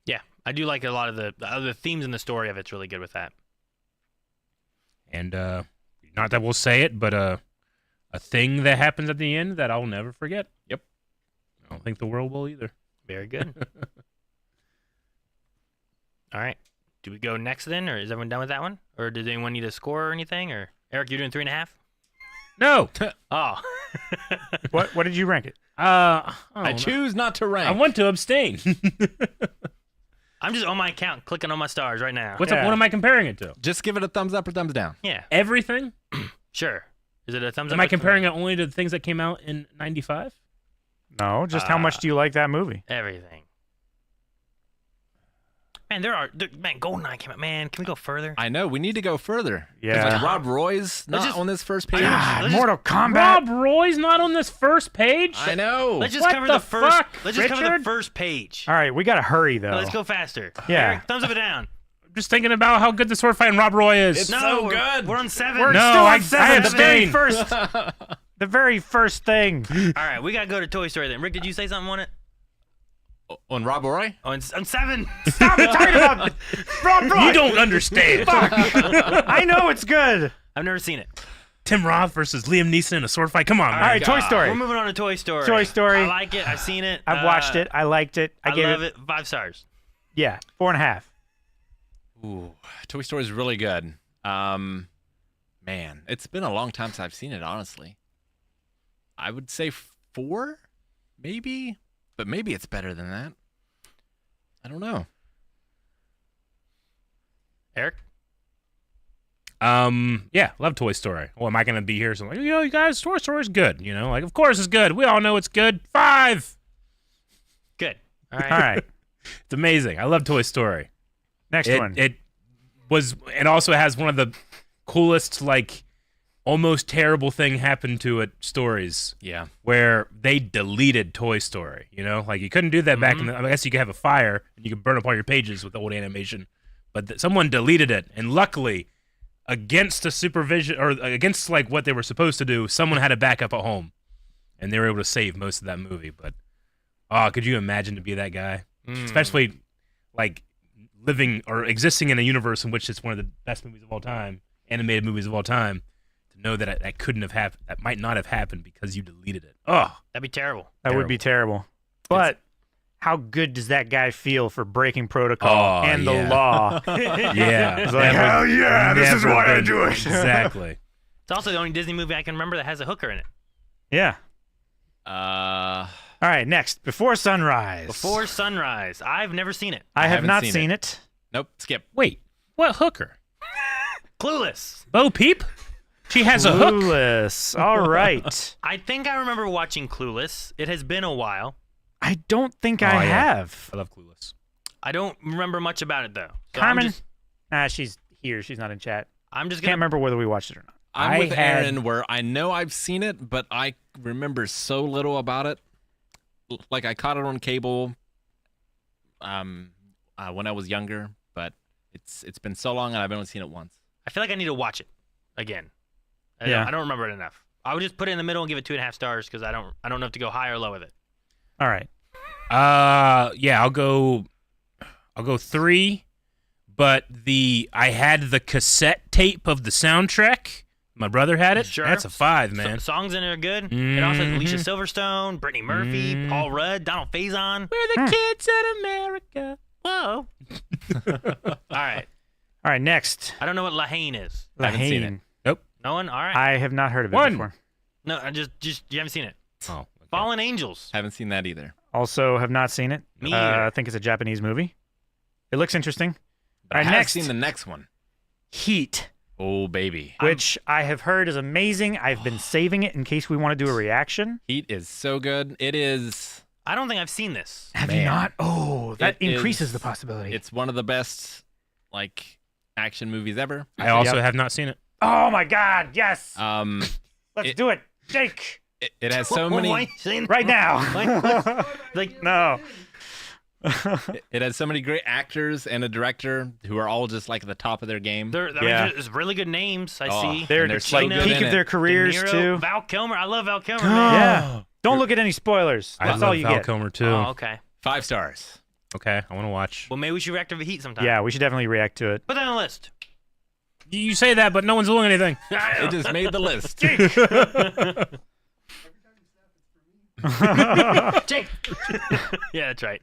Yeah, I do like a lot of the themes in the story of it's really good with that. And not that we'll say it, but a thing that happens at the end that I'll never forget. Yep. I don't think the world will either. Very good. All right. Do we go next then, or is everyone done with that one? Or does anyone need a score or anything? Or Eric, you're doing 3.5? No. Oh. What did you rank it? I choose not to rank. I want to abstain. I'm just on my account, clicking on my stars right now. What Yeah. am I comparing it to? Just give it a thumbs up or thumbs down. Yeah, Everything? sure. Is it a thumbs up? Am I comparing it only to the things that came out in 95? No, just how much do you like that movie? Everything. Man, GoldenEye came out. Man, can we go further? I know. We need to go further. 'Cause, Yeah. like, Rob Roy's not just- on this first page. God, let's Mortal Kombat. Rob Roy's not on this first page? I know. Let's just What cover the the first. fuck, Let's just cover the Richard? first page. All right, we gotta hurry though. Let's go faster. Yeah. Eric, thumbs up or down? I'm just thinking about how good the sword fighting Rob Roy is. It's No, so we're, good. We're on 7. We're No, still I- on seven. I the very abstain. first. The very first thing. All right, we gotta go to Toy Story then. Rick, did you say something on it? On Rob Roy? Oh, on 7. Stop talking about Rob Roy. You don't understand. I know it's good. I've never seen it. Tim Roth versus Liam Neeson in a sword fight. Come on, man. All right, Toy God. Story. We're moving on to Toy Story. Toy Story. I like it. I've seen it. I've watched it. I liked it. I gave love it. 5 stars. Yeah, 4.5. Ooh, Toy Story is really good. Man, it's been a long time since I've seen it, honestly. I would say 4, maybe, but maybe it's better than that. I don't know. Eric? Yeah, love Toy Story. Well, am I gonna be here? So I'm like, you guys, Toy Story's good. Like, of course it's good. We all know it's good. 5. Good. All right. All right. It's amazing. I love Toy Story. Next one. It also has one of the coolest, like, almost terrible thing happened to it stories. Yeah. Where they deleted Toy Story. Like you couldn't do that back in the. I guess you could have a fire and you could burn up all your pages with the old animation, but someone deleted it, and luckily, against the supervision or against like what they were supposed to do, someone had a backup at home, and they were able to save most of that movie. But could you imagine to be that guy? Especially like living or existing in a universe in which it's one of the best movies of all time, animated movies of all time, to know that that couldn't have happened, that might not have happened because you deleted it. Oh, That'd be terrible. That would be terrible. But how good does that guy feel for breaking protocol and the law? Yeah. It's like, hell yeah, this is why I do it. Exactly. It's also the only Disney movie I can remember that has a hooker in it. Yeah. All right, next. Before Sunrise. Before Sunrise. I've never seen it. I have haven't not seen seen it. Nope, skip. Wait, what hooker? Clueless. Bo Peep? She has a hook. Clueless. All right. I think I remember watching Clueless. It has been a while. I don't think I yeah. have. I love Clueless. I don't remember much about it, though. So Carmen? She's here. She's not in chat. I'm just Can't going to... remember whether we watched it or not. I'm with Aaron where I know I've seen it, but I remember so little about it. Like I caught it on cable when I was younger, but it's been so long and I've only seen it once. I feel like I need to watch it again. I Yeah. don't remember it enough. I would just put it in the middle and give it 2.5 stars because I don't know if to go high or low with it. All right. Yeah, I'll go 3, but I had the cassette tape of the soundtrack. My brother had it. Sure. That's a 5, man. Songs in it are good. It also has Alicia Silverstone, Brittany Murphy, Paul Rudd, Donald Faison. We're the kids of America. Whoa. All right. All right, next. I don't know what Lahane is. I haven't seen Lahane. Nope. No one? All right. I have not heard of it 1. before. No, I just you haven't seen it. Oh, okay. Fallen Angels. Haven't seen that either. Also have not seen it. Me either. I think it's a Japanese movie. It looks interesting. But All I right, have next. seen the next one. Heat, Oh, baby. which I have heard is amazing. I've been saving it in case we want to do a reaction. Heat is so good. It is. I don't think I've seen this. Have you Man. not? Oh, that It increases is- the possibility. It's one of the best like action movies ever. I also Yep. have not seen it. Oh my God! Yes. Let's it- do it, Jake. It has so many. Why saying- Right now. Like No. It has so many great actors and a director who are all just like at the top of their game. there's really good names. I Oh, see. They're and they're at so like good peak in of their it. careers De Niro, too. Val Kilmer. I love Val Kilmer. Man. Yeah. Don't look at any spoilers. I That's love all you Val get. Kilmer too. Oh, okay. 5 stars. Okay, I want to watch. Well, maybe we should react to Heat sometime. Yeah, we should definitely react to it. Put that on the list. You say that, but no one's doing anything. It just made the list. Jake. Yeah, that's right.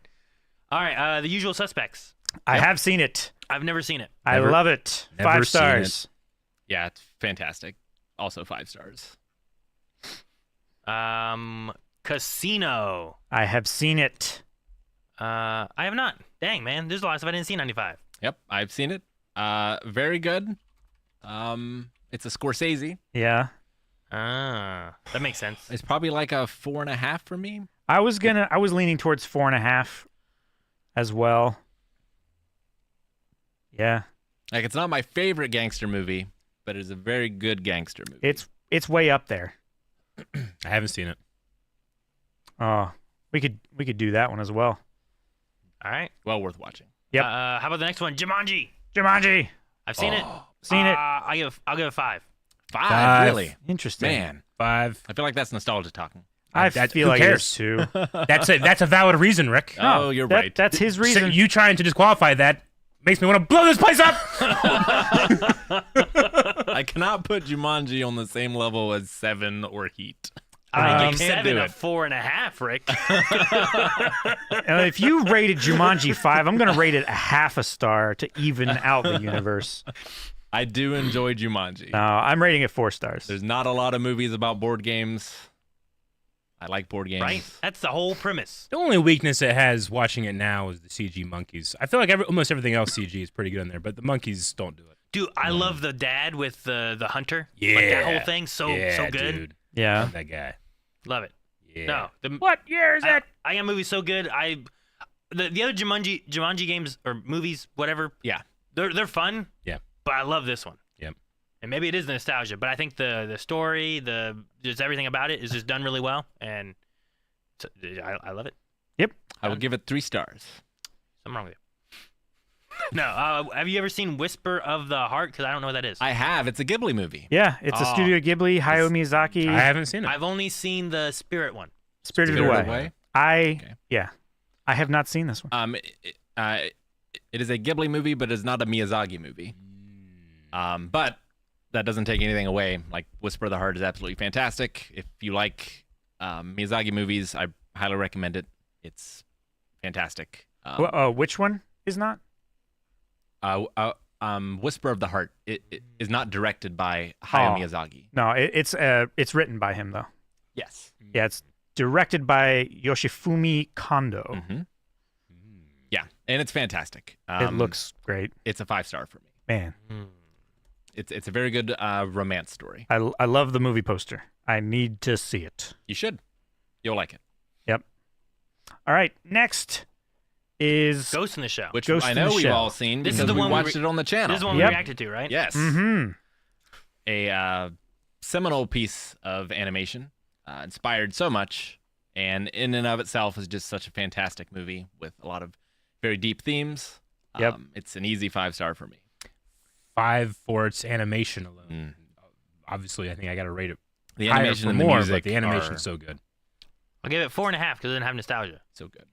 All right. The Usual Suspects. I have seen it. I've never seen it. I Never- love it. never 5 seen stars. Yeah, it's fantastic. Also 5 stars. Casino. I have seen it. I have not. Dang, man. There's a lot of stuff I didn't see 95. Yep, I've seen it. Very good. It's a Scorsese. Yeah. That makes sense. It's probably like a 4.5 for me. I was leaning towards 4.5 as well. Yeah. Like it's not my favorite gangster movie, but it's a very good gangster movie. It's way up there. I haven't seen it. Oh, we could do that one as well. All right. well worth watching. Yep. How about the next one? Jumanji. Jumanji. I've seen it. Seen it. I'll give it 5. 5, really? Interesting. Man, 5. I feel like that's nostalgia talking. I That- feel who like cares? it's 2. That's a valid reason, Rick. Oh, you're right. That's his reason. So you trying to disqualify that makes me want to blow this place up. I cannot put Jumanji on the same level as Seven or Heat. I give can't 7 do a it. 4.5, Rick. If you rated Jumanji 5, I'm going to rate it a half a star to even out the universe. I do enjoy Jumanji. No, I'm rating it 4 stars. There's not a lot of movies about board games. I like board games. Right? That's the whole premise. The only weakness it has watching it now is the CG monkeys. I feel like almost everything else CG is pretty good in there, but the monkeys don't do it. Dude, I love the dad with the hunter. Yeah. Like that whole thing, so good. Dude. Yeah. Love that guy. Love it. Yeah. No. What year is it? I got movies so good. The other Jumanji games or movies, whatever. Yeah. They're fun. Yeah. But I love this one. Yep. And maybe it is nostalgia, but I think the story, just everything about it is just done really well, and I love it. I would give it 3 stars. Something wrong with you. No. Have you ever seen Whisper of the Heart? Because I don't know what that is. I have. It's a Ghibli movie. Yeah, it's a Oh. Studio Ghibli, Hayao Miyazaki, I haven't seen it. I've only seen the Spirit one. Spirited Spirited Away. Away? I have not seen this one. It is a Ghibli movie, but it's not a Miyazaki movie. But that doesn't take anything away. Like Whisper of the Heart is absolutely fantastic. If you like Miyazaki movies, I highly recommend it. It's fantastic. Which one is not? Whisper of the Heart it is not directed by Hayao Oh. Miyazaki. No, it's written by him though. Yes. Yeah, it's directed by Yoshifumi Kondo. hmm Yeah, and it's fantastic. It looks great, It's a 5-star for me. man. It's a very good romance story. I love the movie poster. I need to see it. You should. You'll like it. Yep. All right, next is Ghost in the Shell. Which Ghost I in know the we've Shell. all seen This is because the we one we watched it on the channel. This is the one Yep. we reacted to, right? Yes. A seminal piece of animation, inspired so much, and in and of itself is just such a fantastic movie with a lot of very deep themes. Yep. It's an easy 5-star for me. 5 for its animation alone. Mm. Obviously, I think I got to rate it The higher animation for and the more, music but the animation's are so good. I'll give it 4.5 because it didn't have nostalgia. so good.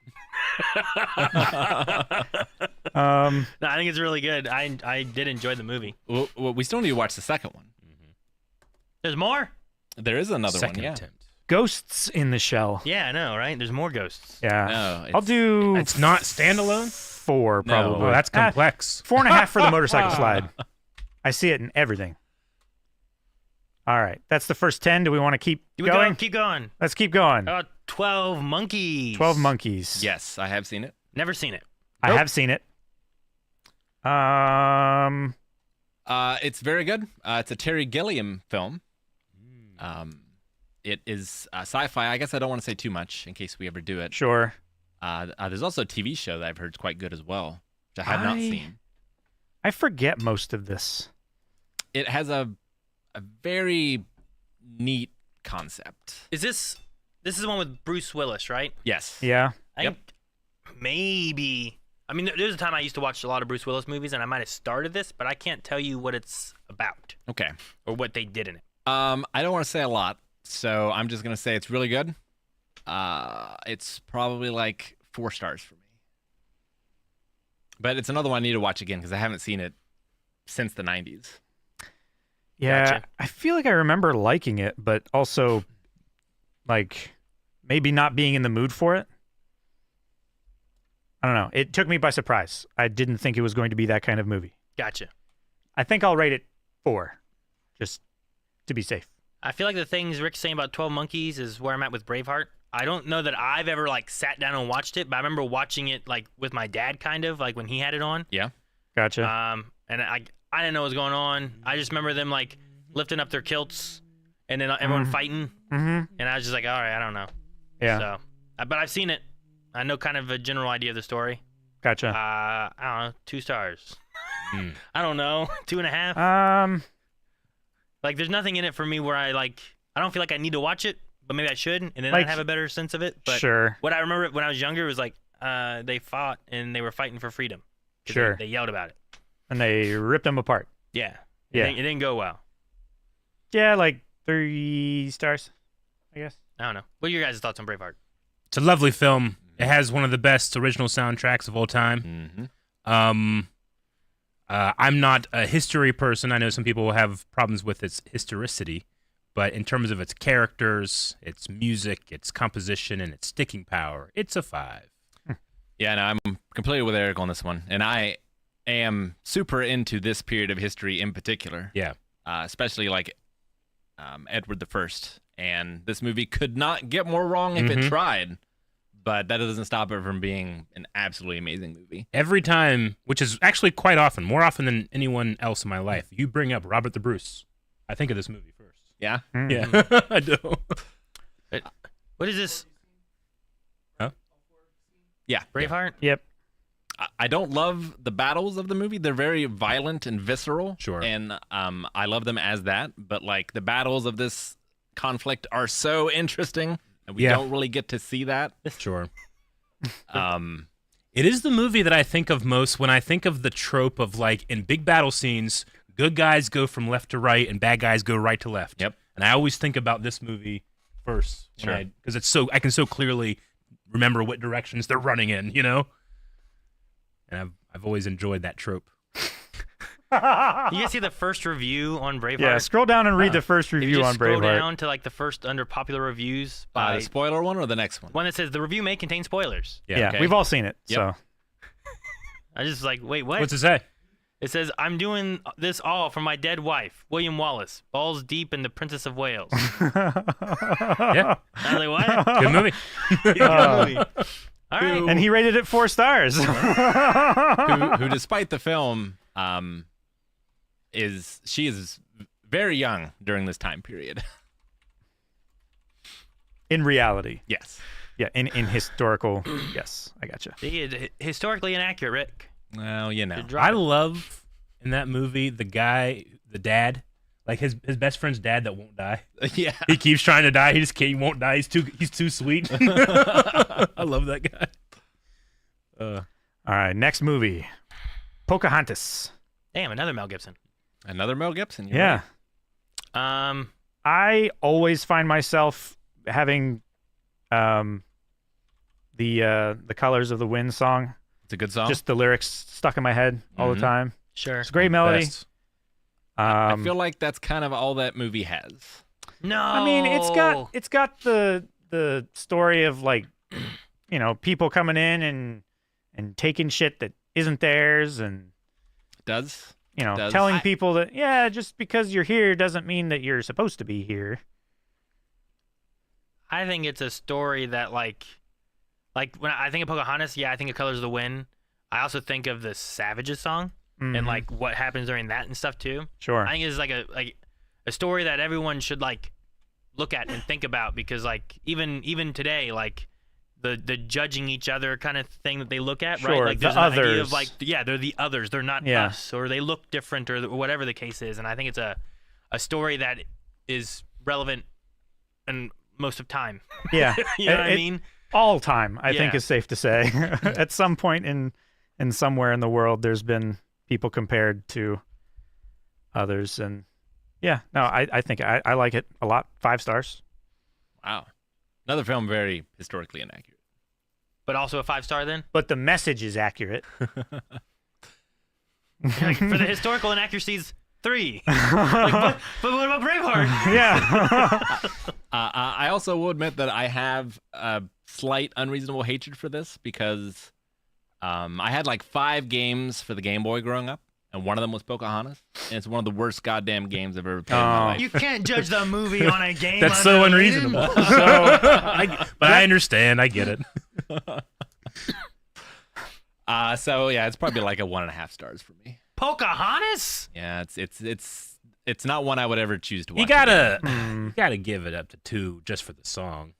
No, I think it's really good. I did enjoy the movie. Well, we still need to watch the second one. There's more? There is another Second one, yeah. attempt. Ghosts in the Shell. Yeah, I know, right? There's more ghosts. Yeah. No, I'll do. It's not standalone? 4 No. probably. Oh, that's complex. 4.5 for the motorcycle slide. I see it in everything. All right, that's the first 10. Do we want to keep Do we going? go? Keep going. Let's keep going. 12 Monkeys. 12 Monkeys. Yes, I have seen it. Never seen it. I Nope. have seen it. It's very good. It's a Terry Gilliam film. It is sci-fi. I guess I don't want to say too much in case we ever do it. Sure. There's also a TV show that I've heard is quite good as well, which I have not seen. I forget most of this. It has a very neat concept. Is this is the one with Bruce Willis, right? Yes. Yeah. I think maybe. I mean, there's a time I used to watch a lot of Bruce Willis movies, and I might have started this, but I can't tell you what it's about Okay. or what they did in it. I don't want to say a lot, so I'm just gonna say it's really good. It's probably like 4 stars for me. But it's another one I need to watch again because I haven't seen it since the 90s. Yeah. Gotcha. I feel like I remember liking it, but also like maybe not being in the mood for it. I don't know. It took me by surprise. I didn't think it was going to be that kind of movie. Gotcha. I think I'll rate it 4, just to be safe. I feel like the things Rick's saying about 12 Monkeys is where I'm at with Braveheart. I don't know that I've ever like sat down and watched it, but I remember watching it like with my dad, kind of like when he had it on. Yeah. Gotcha. And I didn't know what was going on. I just remember them like lifting up their kilts and then everyone fighting, Mm-hmm. and I was just like, all right, I don't know. Yeah. So, but I've seen it. I know kind of a general idea of the story. Gotcha. I don't know, 2 stars. Hmm. I don't know, 2.5. Like, there's nothing in it for me where I don't feel like I need to watch it, but maybe I should, and then Like, I'd have a better sense of it. But sure. what I remember when I was younger was like, they fought and they were fighting for freedom. 'Cause Sure. They yelled about it. And they ripped them apart. Yeah. Yeah. It didn't go well. Yeah, like 3 stars, I guess. I don't know. What are your guys' thoughts on Braveheart? It's a lovely film. It has one of the best original soundtracks of all time. Mm-hmm. I'm not a history person. I know some people have problems with its historicity, but in terms of its characters, its music, its composition, and its sticking power, it's a 5. Yeah, no, I'm completely with Eric on this one, and I am super into this period of history in particular. Yeah. Especially like Edward the First, and this movie could not get more wrong if it tried. But that doesn't stop it from being an absolutely amazing movie. Every time, which is actually quite often, more often than anyone else in my life, you bring up Robert the Bruce, I think of this movie first. Yeah? Yeah, I do. What is this? Huh? Yeah. Braveheart? Yep. I don't love the battles of the movie. They're very violent and visceral. Sure. And I love them as that. But like the battles of this conflict are so interesting, and we don't really get to see that. Sure. It is the movie that I think of most when I think of the trope of like in big battle scenes, good guys go from left to right and bad guys go right to left. Yep. And I always think about this movie first. Sure. Because it's so I can so clearly remember what directions they're running in, you know? And I've always enjoyed that trope. You guys see the first review on Braveheart? Yeah, scroll down and read the first If you review just on scroll Braveheart. down to like the first under popular reviews The by spoiler one or the next one? one that says the review may contain spoilers. Yeah, okay. we've all seen it. Yep. So I just like, wait, what? What's it say? It says, I'm doing this all for my dead wife, William Wallace, balls deep in the Princess of Wales. Yeah. I was like, what? Good movie. Good movie. All right. and he rated it 4 stars. who despite the film, she is very young during this time period. In reality. Yes. Yeah, in historical. Yes, I gotcha. See, historically inaccurate, Rick. Well, you know. Good drop I it. love in that movie the dad, like his best friend's dad that won't die. Yeah. He keeps trying to die. He just can't. He won't die. He's too sweet. I love that guy. All right, next movie, Pocahontas. Damn, another Mel Gibson. Another Mel Gibson. You're Yeah, right. I always find myself having the Colors of the Wind song, It's a good song. just the lyrics stuck in my head all the time. Sure. It's a great melody. Best. I feel like that's kind of all that movie has. No. I mean, it's got the story of like, you know, people coming in and taking shit that isn't theirs, and It does. you know, Does. telling people that just because you're here doesn't mean that you're supposed to be here. I think it's a story that like when I think of Pocahontas, I think of Colors of the Wind. I also think of the Savages song and Mhm. like what happens during that and stuff too. Sure. I think it's like a story that everyone should like look at and think about, because like even today, like the judging each other kind of thing that they look at, right? Sure, Like the there's an idea others. of like, they're the others, they're not Yeah. us, or they look different, or whatever the case is. And I think it's a story that is relevant and most of time. Yeah. You know what I mean? All time, I think Yeah. is safe to say. At some point in somewhere in the world, there's been people compared to others, and I think I like it a lot. 5 stars. Wow. Another film very historically inaccurate. But also a 5-star then? But the message is accurate. Like, for the historical inaccuracies, 3. Like, but what about Braveheart? Yeah. I also will admit that I have a slight unreasonable hatred for this because I had like 5 games for the Game Boy growing up, and one of them was Pocahontas, and it's one of the worst goddamn games I've ever played in my life. You can't judge the movie on a game. That's so unrelated. unreasonable. But I understand. I get it. So yeah, it's probably like a 1.5 stars for me. Pocahontas? Yeah, it's not one I would ever choose to watch. You again. gotta give it up to 2 just for the song,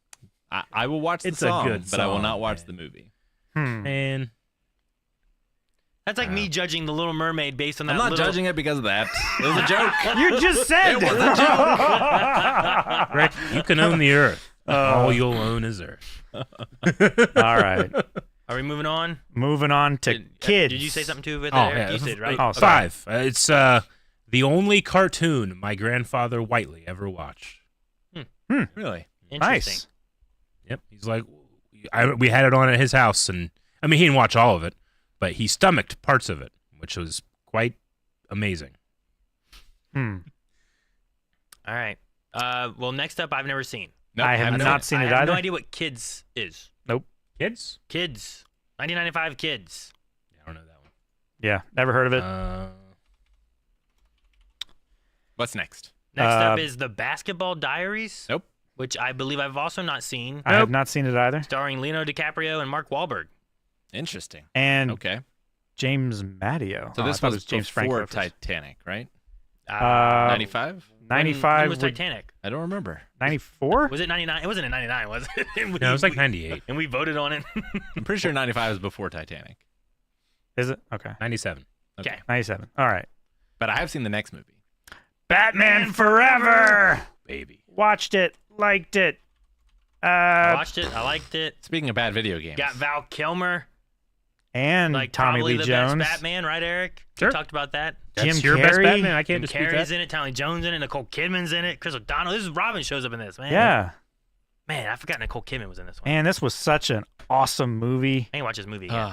I will watch the It's a song, good but I will song, not watch man. the movie. man. That's like me judging The Little Mermaid based on that I'm not little... judging it because of that. It was a joke. You just said. It was a joke. Rick, you can own the earth. All you'll own is earth. All right. Are we moving on? Moving on to kids. Did you say something too? With Oh, Eric? yeah. You did, right? Oh, sorry. 5. It's the only cartoon my grandfather Whiteley ever watched. Really? Interesting. Nice. Yep. He's like, we had it on at his house, and I mean, he didn't watch all of it, but he stomached parts of it, which was quite amazing. Hmm. All right. Well, next up, I've never seen. Nope, I have haven't not seen seen I it have either. no idea what Kids is. Kids? Kids. 1995 Kids. I don't know that one. Yeah, never heard of it. What's next? Next up Uh, is The Basketball Diaries. Nope. Which I believe I've also not seen. I have not seen it either. Starring Leonardo DiCaprio and Mark Wahlberg. Interesting. And Okay. James Matteo. So Oh, this I thought it was James before Franco. Titanic, right? 95? 95? When was Titanic? I don't remember. 94? Was it 99? It wasn't in 99, was it? No, it was like 98. And we voted on it. I'm pretty sure 95 was before Titanic. Is it? Okay. 97. Okay. 97. All right. But I have seen the next movie. Batman Forever. Baby. Watched it. Liked it. I watched it. I liked it. Speaking of bad video games. Got Val Kilmer. And Like Tommy probably Lee the Jones. best Batman, right, Eric? Sure. We talked about that. That's Jim your best Carrey. Batman. I can't Jim dispute Carrey's that. in it. Tommy Jones in it. Nicole Kidman's in it. Chris O'Donnell. This is Robin shows up in this, man. Yeah. Man, I forgot Nicole Kidman was in this one. Man, this was such an awesome movie. I can watch this movie again.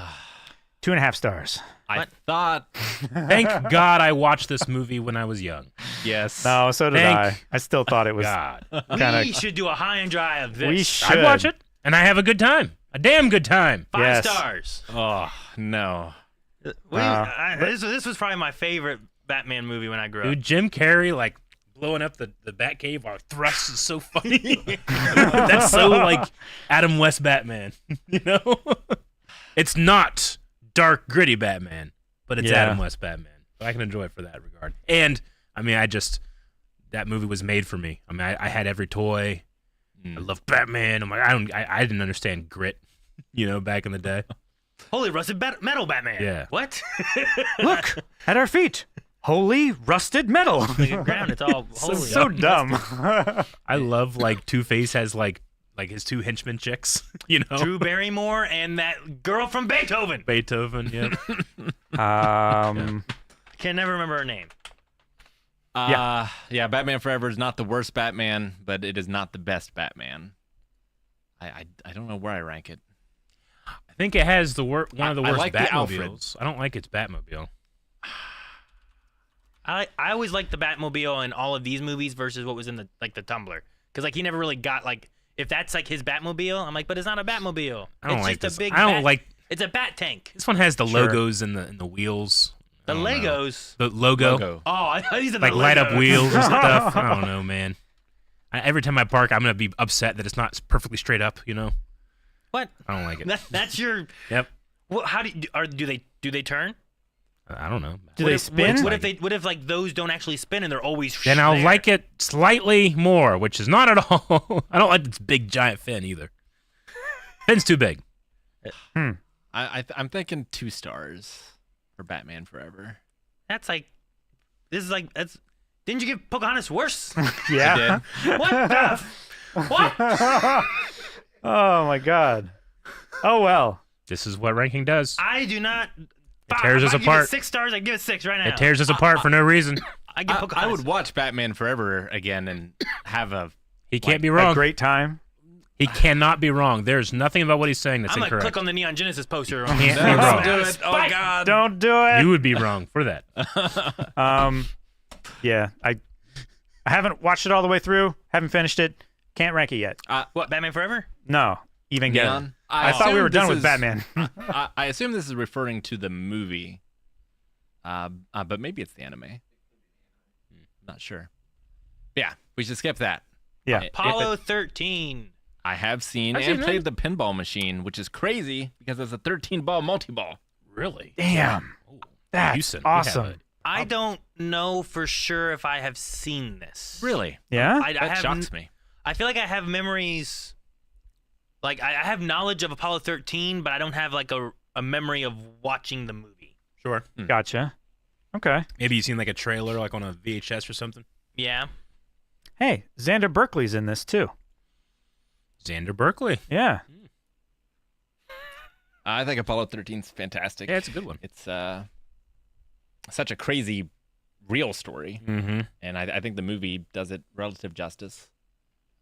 2.5 stars. I What? thought. Thank God I watched this movie when I was young. Yes. No, so did Thank I. I still thought it was God. kinda- We should do a high and dry of this. We should. I'd watch it, and I have a good time. A damn good time. 5 Yes. stars. Oh, no. This was probably my favorite Batman movie when I grew up. Dude, Jim Carrey, like, blowing up the Batcave while thrusts is so funny. That's so, like, Adam West Batman, you know? It's not dark, gritty Batman, but it's Yeah. Adam West Batman. So I can enjoy it for that regard. And, I mean, that movie was made for me. I mean, I had every toy. I love Batman. I'm like, I didn't understand grit, you know, back in the day. Holy rusted metal Batman. Yeah. What? Look at our feet. Holy rusted metal. The ground, it's all holy. so dumb. I love, like, Two-Face has, like his 2 henchmen chicks, you know? Drew Barrymore and that girl from Beethoven. Beethoven, yeah. Um, Can never remember her name. Yeah, Batman Forever is not the worst Batman, but it is not the best Batman. I don't know where I rank it. I think it has one of the I worst like the Alfred. Batmobiles. I don't like its Batmobile. I always liked the Batmobile in all of these movies versus what was in the Tumbler, because like he never really got like if that's like his Batmobile, I'm like, but it's not a Batmobile. I don't it's like just this. a big. I don't like It's a bat tank. this one. Has the Sure. logos and the wheels. The I don't know. Legos. The logo. Logo. Oh, I thought these are Like the light up Legos. wheels and stuff. I don't know, man. Every time I park, I'm gonna be upset that it's not perfectly straight up. You know, What? I don't like it. That's your. Yep. Well, how do they turn? I don't know. Do What they if- spin? What if like those don't actually spin and they're always? Then I'll there? like it slightly more, which is not at all. I don't like this big giant fin either. Fin's too big. I'm thinking 2 stars for Batman Forever. That's like. This is like that's. Didn't you give Pocahontas worse? yeah. What the? What? Oh my God. Oh well. This is what ranking does. I do not. tears us If I give apart. it 6 stars. I give it 6 right now. It tears us apart for no reason. I give I Pocahontas. would watch Batman Forever again and have a. He can't Like, be A wrong. great time. He cannot be wrong. There's nothing about what he's saying that's I'm gonna incorrect. click on the Neon Genesis poster. Can't be No, wrong. don't do it. Oh God. Don't do it. You would be wrong for that. Yeah. I haven't watched it all the way through. Haven't finished it. Can't rank it yet. What? Batman Forever? No. Even Neon? I thought we assume were done this with is- Batman. I assume this is referring to the movie, but maybe it's the anime. Not sure. Yeah, we should skip that. Yeah. Apollo 13. I have seen I've and seen played the pinball machine, which is crazy because it's a 13-ball multi-ball. Really? Damn. That's Houston, we have awesome. it. I don't know for sure if I have seen this. Really? Yeah? I That have, shocks me. I feel like I have memories. Like I have knowledge of Apollo 13, but I don't have like a memory of watching the movie. Sure. Gotcha. Okay. Maybe you've seen like a trailer like on a VHS or something. Yeah. Hey, Xander Berkeley's in this too. Xander Berkeley. Yeah. I think Apollo 13 is fantastic. Yeah, it's a good one. It's such a crazy, real story, Mm-hmm. and I think the movie does it relative justice.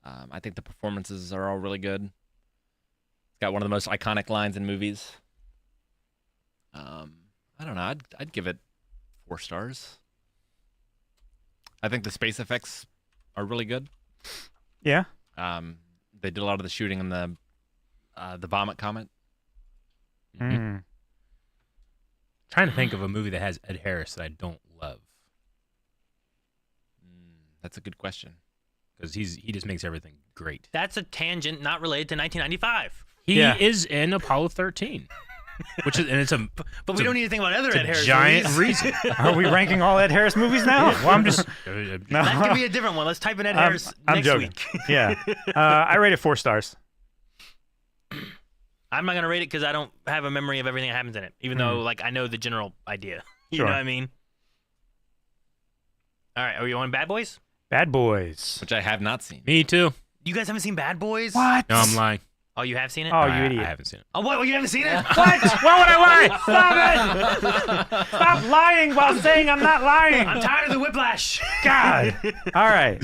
I think the performances are all really good. It's got one of the most iconic lines in movies. I don't know. I'd give it 4 stars. I think the space effects are really good. Yeah. They did a lot of the shooting in the vomit comet. Mm. Trying to think of a movie that has Ed Harris that I don't love That's a good question. because he just makes everything great. That's a tangent not related to 1995. He Yeah. is in Apollo 13, which is and it's a But we don't need to think about other it's Ed a Harris giant movies. reason. Are we ranking all Ed Harris movies now? Well, I'm just No. That could be a different one. Let's type in Ed Harris I'm next joking. week. Yeah. I rate it 4 stars. I'm not gonna rate it because I don't have a memory of everything that happens in it, even though like I know the general idea. You Sure. know what I mean? All right, are we on Bad Boys? Bad Boys. Which I have not seen. me too. You guys haven't seen Bad Boys? What? No, I'm lying. Oh, you have seen it? Oh, you I idiot. haven't seen it. Oh, what? You haven't seen it? What? Why would I lie? Stop it! Stop lying while saying I'm not lying. I'm tired of the whiplash. God. All right.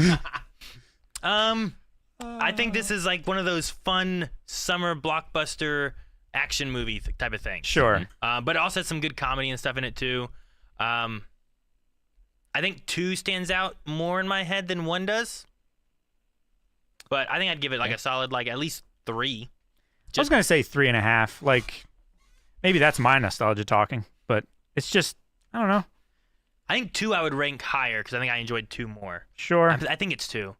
I think this is like one of those fun summer blockbuster action movie type of thing. Sure. But it also has some good comedy and stuff in it too. I think 2 stands out more in my head than 1 does. But I think I'd give it like a solid, like at least 3. I was gonna say 3.5. Like, maybe that's my nostalgia talking, but it's just I don't know. I think 2 I would rank higher because I think I enjoyed 2 more. Sure. I think it's 2.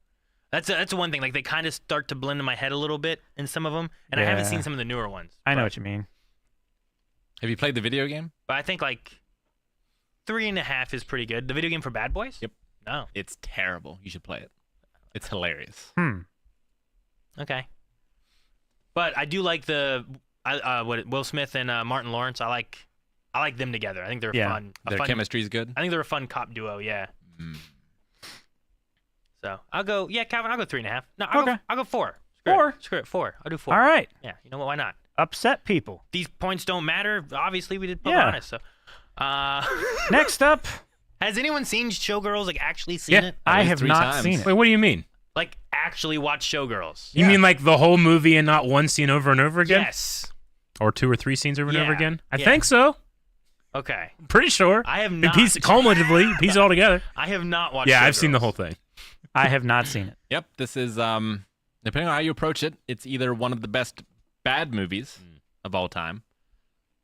That's one thing. Like they kind of start to blend in my head a little bit in some of them, and I haven't Yeah. seen some of the newer ones. I know but- what you mean. Have you played the video game? But I think like 3.5 is pretty good. The video game for Bad Boys? Yep. No. It's terrible. You should play it. It's hilarious. Okay. But I do like the Will Smith and Martin Lawrence. I like them together. I think they're Yeah. fun. Their chemistry is good. I think they're a fun cop duo. Yeah. Mm. So I'll go. Yeah, Calvin. I'll go 3.5. No, Okay. I'll go 4. Screw it. 4. I'll do 4. All right. Yeah. You know what? Why not? Upset people. These points don't matter. Obviously, we did Yeah. Pocahontas. So, Next up, has anyone seen Showgirls? Like actually seen Yeah. it? I least have 3 not times. seen it. Wait, what do you mean? Like actually watch Showgirls? You mean like the whole movie and not one scene over and over again? Yes. Or 2 or 3 scenes over and over Yeah. again? I Yeah. think so. Okay. I'm pretty sure. I have And not. cumulatively, piece it all together. I have not watched. Yeah, I've seen the Showgirls. whole thing. I have not seen it. Yep, this is depending on how you approach it, it's either one of the best bad movies of all time,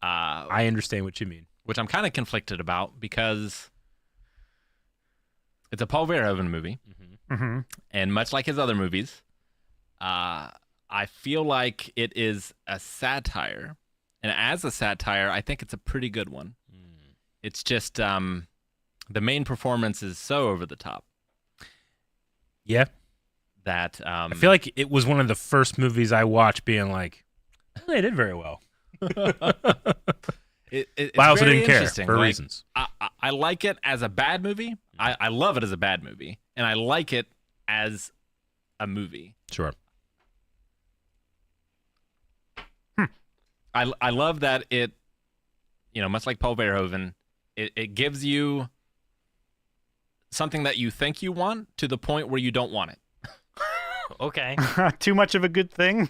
I understand what you mean. which I'm kind of conflicted about because it's a Paul Verhoeven movie, Mm-hmm. and much like his other movies, I feel like it is a satire, and as a satire, I think it's a pretty good one. It's just the main performance is so over the top Yeah. that I feel like it was one of the first movies I watched being like, oh, they did very well. it's But I also very didn't care interesting. for Like, reasons. I like it as a bad movie. I love it as a bad movie, and I like it as a movie. Sure. I love that it, much like Paul Verhoeven, it gives you something that you think you want to the point where you don't want it. Okay. Too much of a good thing.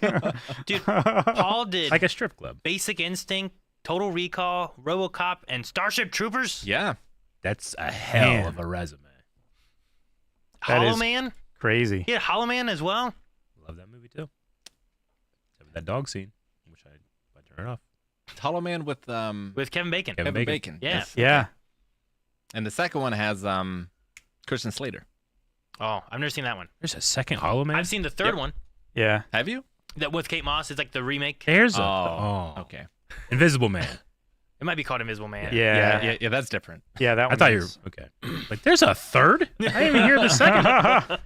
Dude, Paul did Like a strip club. Basic Instinct, Total Recall, RoboCop, and Starship Troopers. Yeah. That's a hell Man. of a resume. That Hollow is- Man. Crazy. He had Hollow Man as well. Love that movie too. Except for that dog scene, which I turn it off. It's Hollow Man with With Kevin Bacon. Kevin Kevin Bacon. Bacon. Yeah. Yes. Yeah. And the second one has Christian Slater. Oh, I've never seen that one. There's a second Hollow Man. I've seen the third Yep. one. Yeah. Have you? That with Kate Moss. It's like the remake. There's a Okay. Invisible Man. It might be called Invisible Man. Yeah. Yeah, that's different. Yeah, that one. I thought you were is. okay. Like, there's a third? I didn't even hear the second. All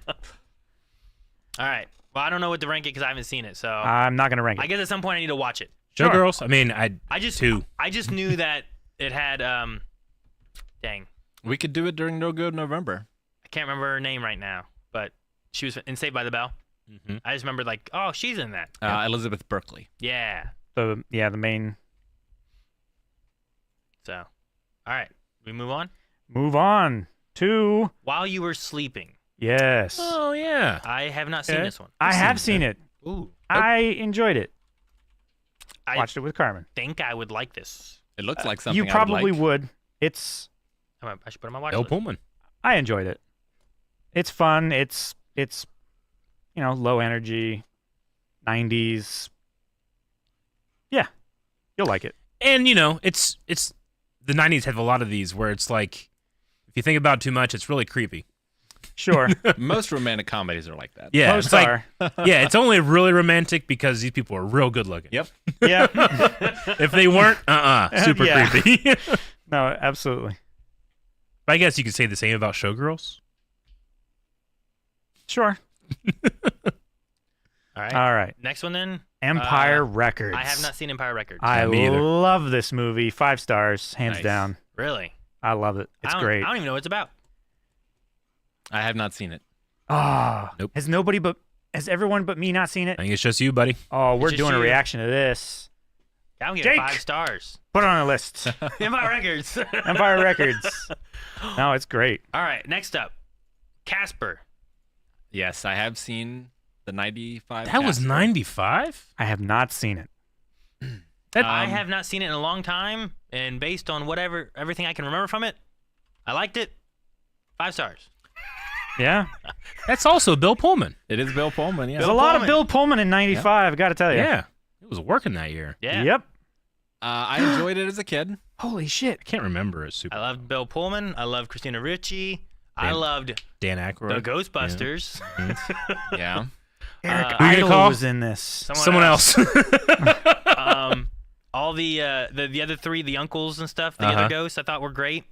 right. Well, I don't know what to rank it because I haven't seen it. So I'm not gonna rank I it. guess at some point I need to watch it. Sure. Showgirls? I mean, I just 2. I just knew that it had dang. We could do it during No Good November. I can't remember her name right now, but she was in Saved by the Bell. Mm-hmm. I just remember like, oh, she's in that. Elizabeth Berkley. Yeah. The main. So, all right, we move on. Move on to While you were sleeping, yes. Oh, yeah. I have not seen Okay. this one. I have seen seen it. Ooh, I enjoyed it. I Watched it with Carmen. think I would like this. It looks like something You I would probably like. would. It's I should put it on my watch Bill list. Pullman. I enjoyed it. It's fun. It's low energy, 90s. Yeah, you'll like it. And it's the 90s have a lot of these where it's like if you think about it too much, it's really creepy. Sure. Most romantic comedies are like that. Yeah, Most it's like are. yeah, it's only really romantic because these people are real good looking. Yep. Yeah. If they weren't, super Yeah. creepy. No, absolutely. But I guess you could say the same about Showgirls. Sure. All right. All right. Next one then. Empire Records. I have not seen Empire Records. I Me either. love this movie. 5 stars, hands Nice. down. Really? I love it. It's great. I don't even know what it's about. I have not seen it. Ah, Nope. Has everyone but me not seen it? I think it's just you, buddy. Oh, we're just doing a you. reaction to this. I'm giving Jake! 5 stars. Put it on a list. Empire Records. Empire Records. No, it's great. All right. Next up, Casper. Yes, I have seen the 95. That was Casper. 95? I have not seen it. I have not seen it in a long time, and based on everything I can remember from it, I liked it. 5 stars. Yeah. That's also Bill Pullman. It is Bill Pullman, yeah. There's a lot of Bill Pullman in 95, I got to tell you. Yeah. It was working that year. Yeah. Yep. I enjoyed it as a kid. Holy shit. I can't remember it super. I loved Bill Pullman. I loved Christina Ricci. I Dan- loved Dan the Aykroyd. Ghostbusters. Yeah. Eric Who you gonna Idle call? was in this. Someone else. All the other 3, the uncles and stuff, the other ghosts, I thought were great.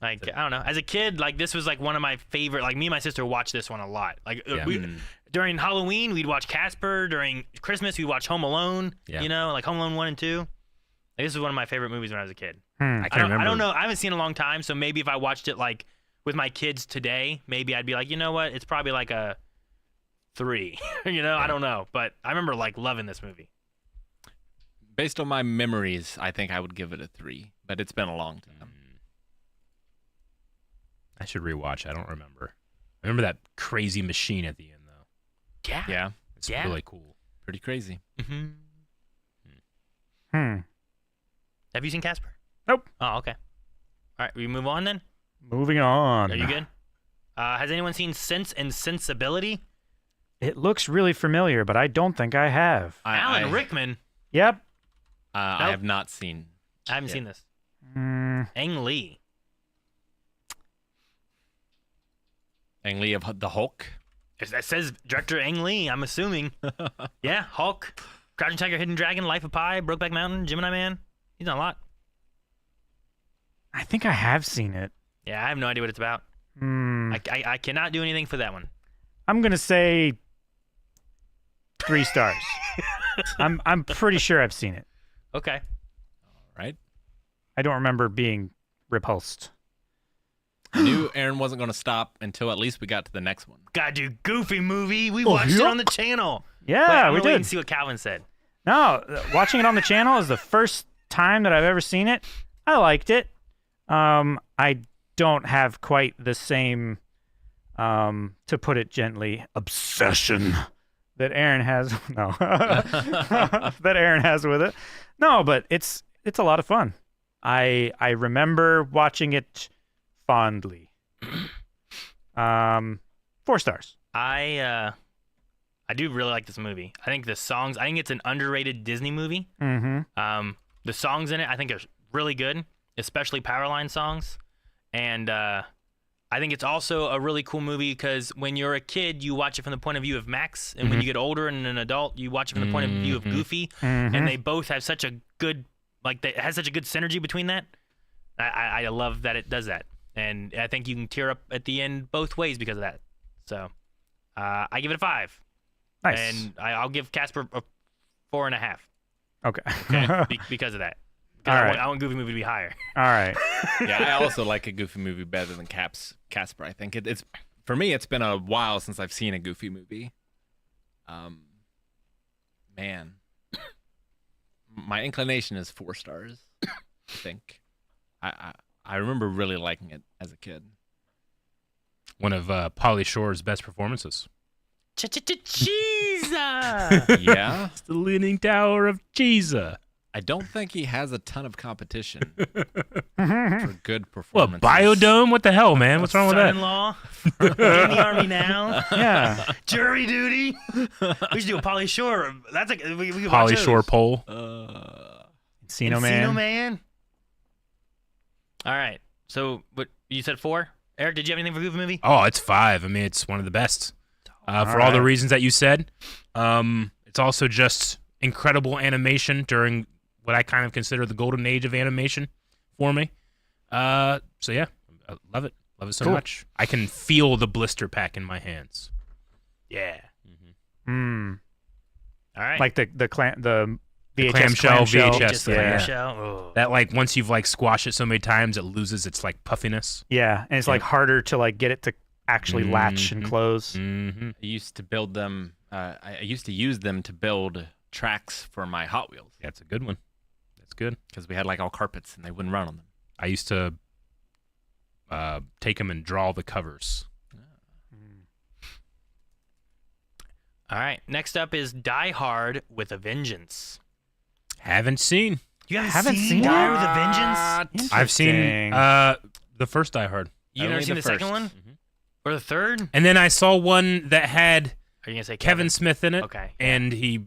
Like, I don't know. As a kid, like, this was like one of my favorite. Like, me and my sister watched this one a lot. Like, Yeah. during Halloween, we'd watch Casper. During Christmas, we'd watch Home Alone. Yeah. Like Home Alone 1 and 2. Like, this was one of my favorite movies when I was a kid. I can't remember. I don't know. I haven't seen it in a long time, so maybe if I watched it like with my kids today, maybe I'd be like, you know what? It's probably like a 3. I don't know, but I remember like loving this movie. Based on my memories, I think I would give it a 3, but it's been a long time. I should rewatch. I don't remember. I remember that crazy machine at the end, though. Yeah. Yeah, It's Yeah. really cool. pretty crazy. Mm-hmm. Have you seen Casper? Nope. Oh, okay. All right, we move on then. Moving on. Are you good? Has anyone seen Sense and Sensibility? It looks really familiar, but I don't think I have. Alan Rickman. Yep. I Nope. have not seen. I haven't Yeah. seen this. Mm, Ang Lee. Ang Lee of the Hulk. That says director Ang Lee, I'm assuming. Yeah, Hulk, Crouching Tiger, Hidden Dragon, Life of Pi, Brokeback Mountain, Gemini Man. He's done a lot. I think I have seen it. Yeah, I have no idea what it's about. Hmm. I cannot do anything for that one. I'm gonna say 3 stars. I'm pretty sure I've seen it. Okay. Right. I don't remember being repulsed. I knew Aaron wasn't going to stop until at least we got to the next one. Gotta do Goofy movie. We watched it yeah? on the channel. Yeah, Wait, I'm we gonna wait and did. see what Calvin said. No, watching it on the channel is the first time that I've ever seen it. I liked it. I don't have quite the same, to put it gently, obsession that Aaron has. No, that Aaron has with it. No, but it's a lot of fun. I remember watching it fondly. 4 stars. I do really like this movie. I think the songs. I think it's an underrated Disney movie. Mm-hmm. The songs in it, I think, are really good, especially Powerline songs. And I think it's also a really cool movie because when you're a kid, you watch it from the point of view of Max, and when you get older and an adult, you watch it from the point of view of Goofy. And they both have such a good, it has such a good synergy between that. I love that it does that, and I think you can tear up at the end both ways because of that. So I give it a 5. Nice. And I'll give Casper a 4.5. Okay. Okay, because of that. All right. I want Goofy movie to be higher. All right. Yeah, I also like a Goofy movie better than Casper. I think it's for me. It's been a while since I've seen a Goofy movie. Man, my inclination is 4 stars. I think. I remember really liking it as a kid. One of Pauly Shore's best performances. Cheese! Yeah, It's the Leaning Tower of Jesus. I don't think he has a ton of competition for good What, performances. Biodome? What the hell, man? What's wrong with that? Son-in-law in the army now. Yeah. Jury duty. We should do a Pauly Shore. That's like we could watch Polly those. Shore Pole. Encino Encino Man. Man. All right. So, what you said 4? Eric, did you have anything for Goofy movie? Oh, it's 5. I mean, it's one of the best. For all the right. reasons that you said. It's also just incredible animation during what I kind of consider the golden age of animation for me. So yeah, I love it. Love it so Cool. much. I can feel the blister pack in my hands. Yeah. Mm. All right. Like the VHS clamshell VHS just the thing, yeah. clamshell. Oh. That like once you've like squashed it so many times, it loses its like puffiness. Yeah, and it's like harder to like get it to actually latch and close. Mm-hmm. I used to build them. I used to use them to build tracks for my Hot Wheels That's a good one. That's good. because we had like all carpets and they wouldn't run on them. I used to take them and draw the covers. All right. Next up is Die Hard with a Vengeance. Haven't seen. You Haven't seen seen Die it? Hard with a Vengeance? I've seen Interesting. the first Die Hard. You never Only seen the the second first. one or the third? And then I saw one that had Are you gonna say Kevin Smith in it. Okay. And he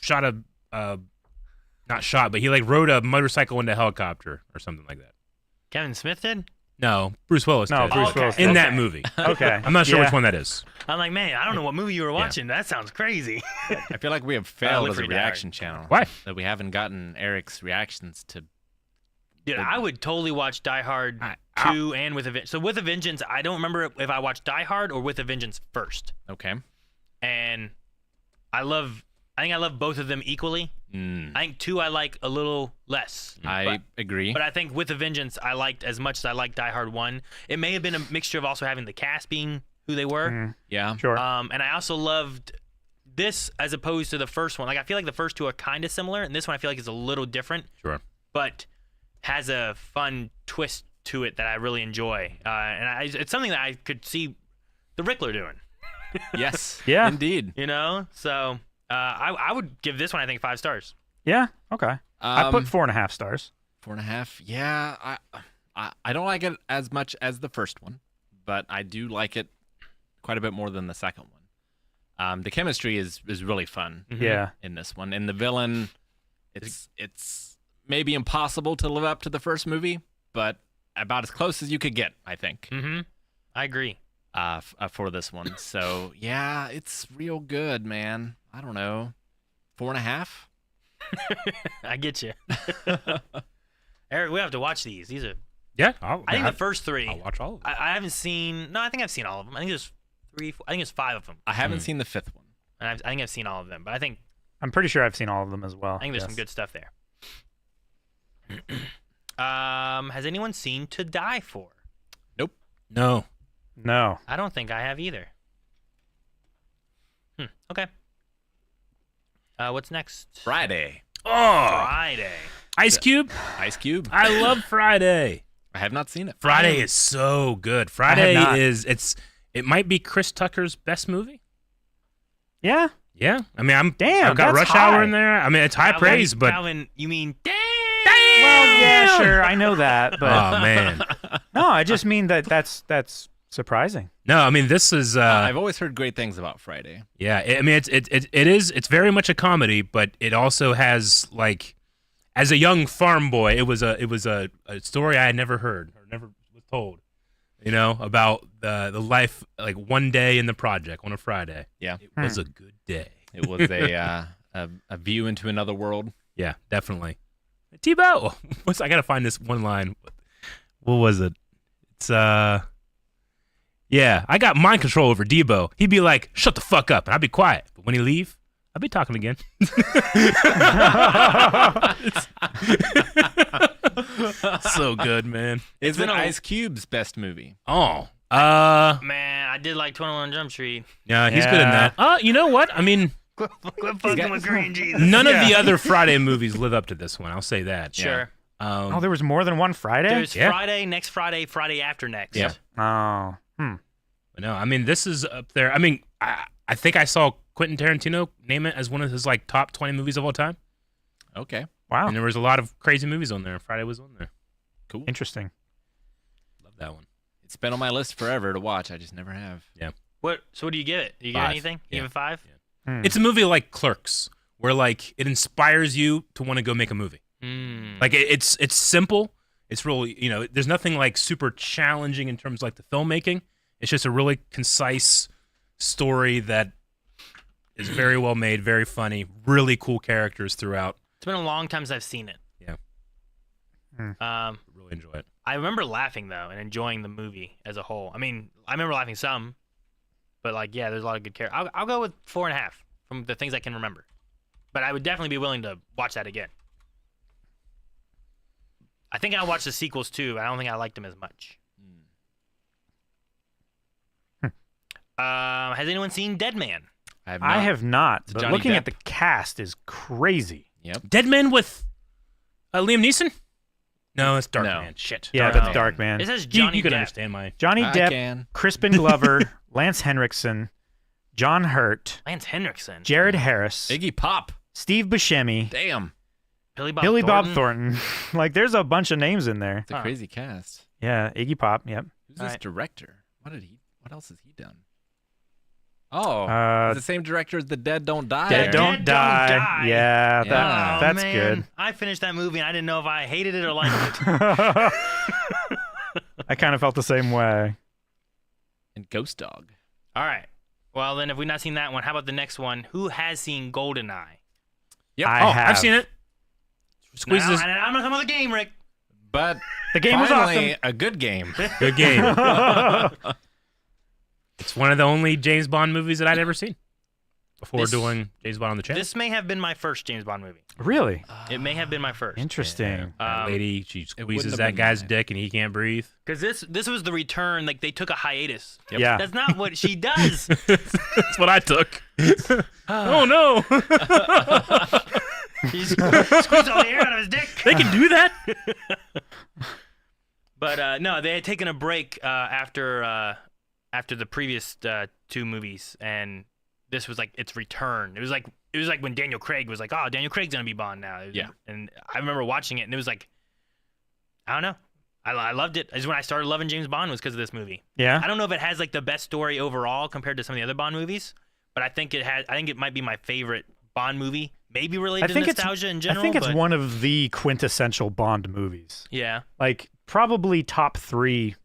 shot not shot, but he like rode a motorcycle into a helicopter or something like that. Kevin Smith did? No, Bruce Willis No, did. Bruce Okay. Willis. in that Okay. movie. Okay. I'm not sure Yeah. which one that is. I'm like, man, I don't know what movie you were watching. That sounds crazy. I feel like we have failed Live as a Free Die Hard. reaction channel. Why? That we haven't gotten Eric's reactions to. Dude, I would totally watch Die Hard I- 2 and With a Vengeance. So With a Vengeance, I don't remember if I watched Die Hard or With a Vengeance first. Okay. And I think I love both of them equally. Mm, I think 2 I like a little less. I agree. But I think With a Vengeance I liked as much as I liked Die Hard 1. It may have been a mixture of also having the cast being who they were. Mm, Yeah. sure. And I also loved this as opposed to the first one. Like I feel like the first 2 are kind of similar, and this one I feel like is a little different, Sure. but has a fun twist to it that I really enjoy. It's something that I could see the Rickler doing. Yes. Yeah. Indeed. You know, so I would give this one I think 5 stars. Yeah. Okay. I put 4.5 stars. 4.5. Yeah. I don't like it as much as the first one, but I do like it quite a bit more than the second one. The chemistry is really fun Yeah. in this one, and the villain, it's maybe impossible to live up to the first movie, but about as close as you could get, I think, I agree. for this one. So yeah, it's real good, man. I don't know, 4.5. I get you. Eric, we have to watch these. These are. Yeah. I think the first 3. I'll watch all of them. I haven't seen. No, I think I've seen all of them. I think there's 3. 4, I think there's 5 of them, I haven't seen the fifth one. and I think I've seen all of them. But I think I'm pretty sure I've seen all of them as well. there's Yes. some good stuff there. Has anyone seen To Die For? No. No. I don't think I have either. Okay. What's next? Friday. Oh, Friday. Ice Cube. Ice Cube. I love Friday. I have not seen it. Friday is so good. Friday not. it might be Chris Tucker's best movie. Yeah. Yeah. I mean, Damn, I've got that's Rush Hour high. in there. I mean, it's high Calvin, praise, but Calvin, you mean damn? Well, yeah, sure. I know that, but oh man. no, I just mean that's surprising. No, I mean this is I've always heard great things about Friday. yeah, I mean it's very much a comedy, but it also has like as a young farm boy, it was a story I had never heard or never was told. You know, about the life like one day in the project on a Friday. Yeah. It was a good day. It was a view into another world. Yeah, definitely. Tebow. I gotta find this one line. What was it? It's yeah, I got mind control over Debo. He'd be like, "Shut the fuck up," and I'd be quiet. But when he leave, I'd be talking again. So good, man. Is been it a- Ice Cube's best movie? Oh, Man, I did like 21 Jump Street. yeah, he's good in Yeah. that. You know what? I mean, Quit fucking with green Jesus. none of the other Friday movies live up to this one. I'll say that. Sure. Oh, there was more than one Friday? There's Yeah. Friday, next Friday, Friday after next. Yeah. Oh. But no, I mean this is up there. I mean, I think I saw Quentin Tarantino name it as one of his like top 20 movies of all time. Okay. Wow. And there was a lot of crazy movies on there. Friday was on there. Cool. Interesting. Love that one. It's been on my list forever to watch. I just never have. So what do you give it? Do you give 5. it anything? You Yeah. give it 5? Hmm. It's a movie like Clerks, where like it inspires you to want to go make a movie. Like it's simple. It's really, there's nothing like super challenging in terms of like the filmmaking. It's just a really concise story that is very well made, very funny, really cool characters throughout. It's been a long time since I've seen it. Yeah. Really enjoy it. I remember laughing though and enjoying the movie as a whole. I mean, I remember laughing some, but like, yeah, there's a lot of good characters. I'll go with 4.5 from the things I can remember. But I would definitely be willing to watch that again. I think I'll watch the sequels too. But I don't think I liked them as much. Has anyone seen Dead Man? I have not, but Johnny looking Depp. at the cast is crazy. Yep. Dead Man with Liam Neeson? No, it's Dark No. Man. Shit. Yeah, Dark that's Man. Dark Man. It says You Johnny can Depp. understand my... Johnny I Depp, can. Crispin Glover, Lance Henriksen, John Hurt, Lance Henriksen. Jared Harris, Iggy Pop. Steve Buscemi, Damn. Billy Bob Thornton. Like, there's a bunch of names in there. It's a crazy cast. Yeah, Iggy Pop. Yep. Who's this Alright. director? What else has he done? Oh, Uh, the same director as The Dead Don't Die. Dead Dead Don't Don't Die. Die. Yeah, Yeah. that's man. good. I finished that movie and I didn't know if I hated it or liked it. I kind of felt the same way. And Ghost Dog. All right. Well, then if we've not seen that one, how about the next one? Who has seen GoldenEye? Yep. I Oh, have. I've seen it. Squeeze Now, this. and I'm going to come with a game, Rick. But The game was finally, awesome. a good game. Good game. It's one of the only James Bond movies that I'd ever seen before This- doing James Bond on the channel. This may have been my first James Bond movie. Really It may have been my first. interesting. That lady, she wouldn't squeezes have that been guy's mine. dick and he can't breathe. Because this was the return. Like, they took a hiatus. Yeah. That's not what she does. That's what I took. Oh no! He squeezed all the air out of his dick. They can do that? But no, they had taken a break after the previous 2 movies, and this was like its return. It was like when Daniel Craig was like, "Oh, Daniel Craig's gonna be Bond now." Yeah. And I remember watching it, and it was like, I don't know, I loved it. Is when I started loving James Bond was because of this movie. Yeah. I don't know if it has like the best story overall compared to some of the other Bond movies, but I think it has. I think it might be my favorite Bond movie. Maybe related to nostalgia in general. I think it's but, one of the quintessential Bond movies. Yeah. Like, probably top 3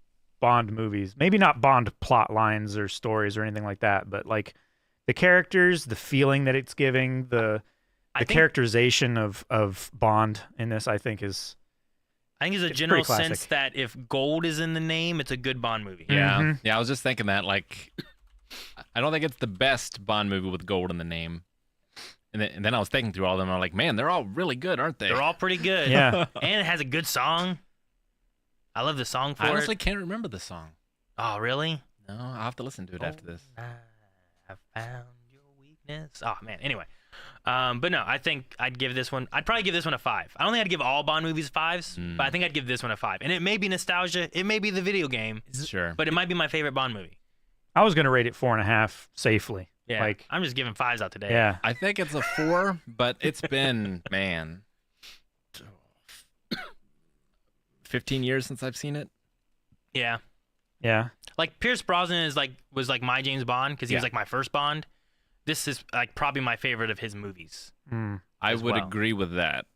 Bond movies. Maybe not Bond plot lines or stories or anything like that, but like the characters, the feeling that it's giving, the think- characterization of Bond in this, I think is I think there's a It's general pretty sense classic. that if gold is in the name, it's a good Bond movie. Yeah. Mhm. Yeah, I was just thinking that. Like, I don't think it's the best Bond movie with gold in the name. And then I was thinking through all of them, and I'm like, man, they're all really good, aren't they? They're all pretty good. Yeah. And it has a good song. I love the song for I honestly it. can't remember the song. Oh, really? No, I'll have to listen to it after this. I found your weakness. Oh, man. Anyway. But no, I think I'd probably give this one a 5. I don't think I'd give all Bond movies 5s, but I think I'd give this one a 5. And it may be nostalgia. It may be the video game, Sure. but it might be my favorite Bond movie. I was gonna rate it 4.5 safely. Yeah. Like, I'm just giving 5s out today. yeah. I think it's a 4, but it's been, man, 15 years since I've seen it. Yeah. Yeah. Like Pierce Brosnan was like my James Bond because he was Yeah. like my first Bond. This is like probably my favorite of his movies. Mm. I As would well. agree with that.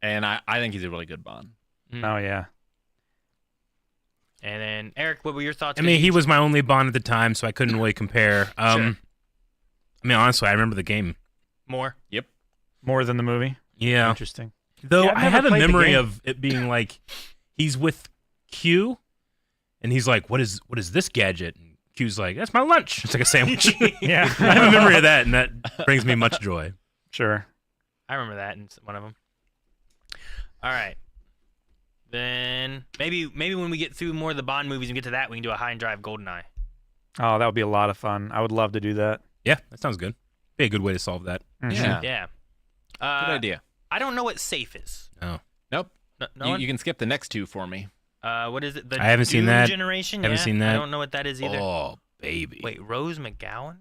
And I think he's a really good Bond. Oh yeah. And then Eric, what were your thoughts? I mean, he was my only Bond at the time, so I couldn't really compare. I mean, honestly, I remember the game. more. More than the movie. Yeah. Interesting. Though Yeah, I've I never have a played the memory game. of it being like he's with Q and he's like, What is this gadget? And Q's like, That's my lunch. It's like a sandwich. Yeah. I have a memory of that, and that brings me much joy. Sure. I remember that in one of them. All right. Then maybe when we get through more of the Bond movies and get to that, we can do a high and drive GoldenEye. Oh, that would be a lot of fun. I would love to do that. Yeah, that sounds good. Be a good way to solve that. Mhm. Yeah. Yeah. Good idea. I don't know what safe is. Oh. Nope. No You, one? you can skip the next 2 for me. What is it? The I haven't seen Doom that. Generation? Haven't Yeah? seen that. I don't know what that is either. Oh, baby. Wait, Rose McGowan?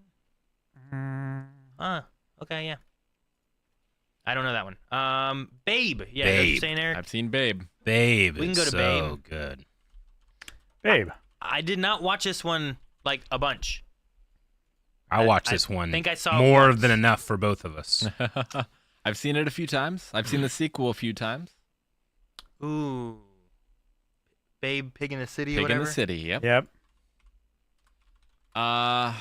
Mm. Okay, yeah. I don't know that one. Babe. Yeah, Babe. you're saying Eric. I've seen Babe. Babe. We can is go to so Babe. good. Babe. I did not watch this one like a bunch. I watched this one think I saw it more once. than enough for both of us. I've seen it a few times. I've seen the sequel a few times. Ooh. Babe, Pig in the City or Pig in whatever. the City. Yep. Yep. I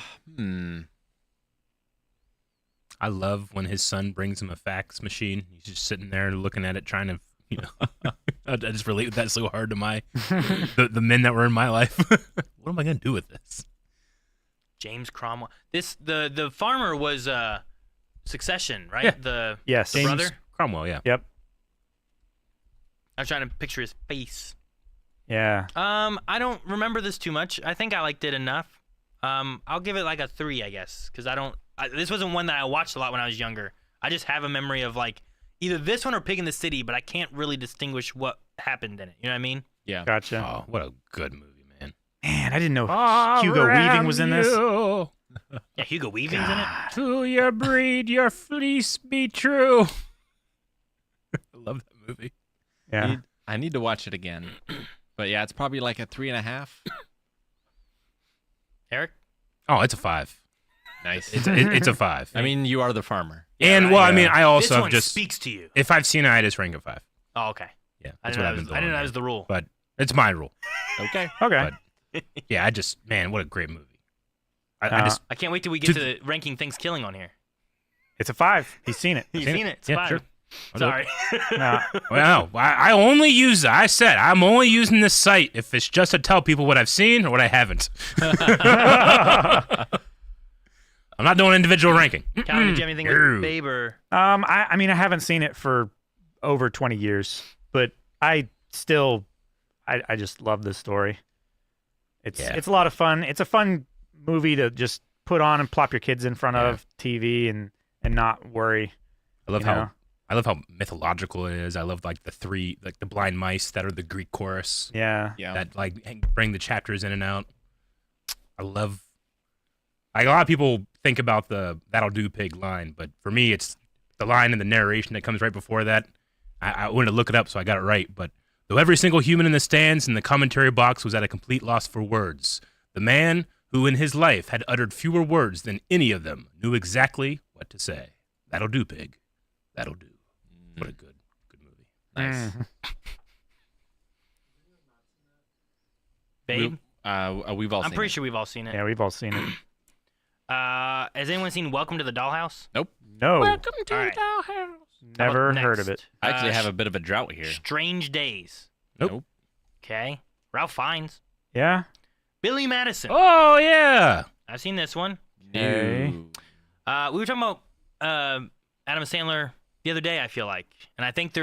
love when his son brings him a fax machine. He's just sitting there looking at it, trying to, I just relate with that so hard to the men that were in my life. What am I gonna do with this? James Cromwell. The farmer was Succession, right? Yeah. Yes. The brother? Cromwell, yeah. Yep. I was trying to picture his face. Yeah. I don't remember this too much. I think I liked it enough. I'll give it like a 3, I guess, because this wasn't one that I watched a lot when I was younger. I just have a memory of like either this one or Pig in the City, but I can't really distinguish what happened in it. You know what I mean? Yeah. Gotcha. Oh, what a good movie, man. Man, I didn't know Hugo Weaving was in this. Yeah, Hugo Weaving's in it. To your breed, your fleece be true. I love that movie. Yeah. I need to watch it again. But yeah, it's probably like a 3.5. Eric? Oh, it's a 5. Nice. It's a 5. I mean, you are the farmer. and right. well, I mean, I This also have one just speaks to you. if I've seen it, I just rank it 5. Oh, okay. Yeah, I that's didn't what know I've that been was, doing. I didn't know that was the rule. But it's my rule. Okay. Okay. But yeah, man, what a great movie. I just I can't wait till we get to ranking things killing on here. It's a 5. He's seen it. You've seen it? It's Yeah, 5. sure. Sorry. No. Well, I only use. I said I'm only using this site if it's just to tell people what I've seen or what I haven't. I'm not doing individual ranking. Calvin, did you have anything No. with Babe or? I mean, I haven't seen it for over 20 years, but I still, I just love this story. It's a lot of fun. It's a fun movie to just put on and plop your kids in front of TV and not worry. I love you know? I love how mythological it is. I love like the blind mice that are the Greek chorus Yeah. Yeah. that like bring the chapters in and out. I love. Like a lot of people think about the "that'll do, pig" line, but for me, it's the line in the narration that comes right before that. I wanted to look it up, so I got it right. But though every single human in the stands in the commentary box was at a complete loss for words, the man who in his life had uttered fewer words than any of them knew exactly what to say. That'll do, pig. That'll do. What a good movie. Nice. Babe? We've all I'm seen pretty it. sure we've all seen it. Yeah, we've all seen it. Has anyone seen Welcome to the Dollhouse? No. Welcome to All right. Dollhouse. How Never about heard of next? it. I actually have a bit of a drought here. Strange Days. Nope. Okay. Ralph Fiennes. Yeah. Billy Madison. Oh yeah. I've seen this one. Okay. No. We were talking about Adam Sandler the other day, I feel like. And I think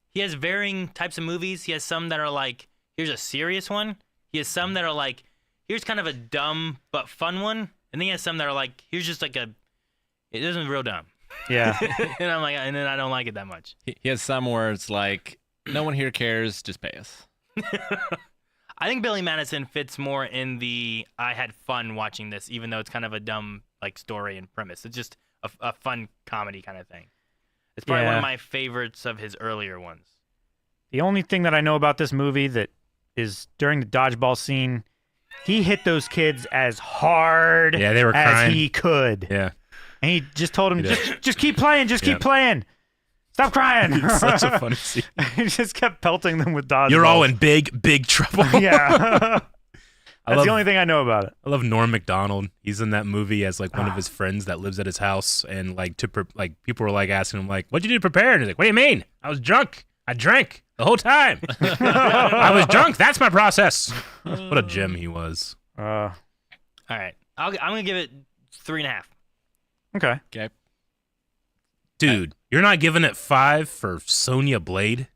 he has varying types of movies. He has some that are like, here's a serious one. He has some that are like, here's kind of a dumb but fun one. And then he has some that are like, here's just like it isn't real dumb. Yeah. And I'm like, and then I don't like it that much. He has some where it's like, no one here cares, just pay us. I think Billy Madison fits more in the I had fun watching this, even though it's kind of a dumb like story and premise. It's just a fun comedy kind of thing. It's probably one Yeah. of my favorites of his earlier ones. The only thing that I know about this movie that is during the dodgeball scene, he hit those kids as hard Yeah, they were as crying. he could. Yeah. And he just told him, He did. just keep playing, just Yeah. keep playing. Stop crying. It's such a funny scene. He just kept pelting them with dodgeballs. You're all in big trouble. Yeah. That's love- the only thing I know about it. I love Norm Macdonald. He's in that movie as like one of his friends that lives at his house, and like people were like asking him like, "What'd you do to prepare?" And he's like, "What do you mean? I was drunk. I drank the whole time. I was drunk. That's my process." What a gem he was. All right, I'm gonna give it 3.5. Okay. Okay. Dude, you're not giving it 5 for Sonya Blade?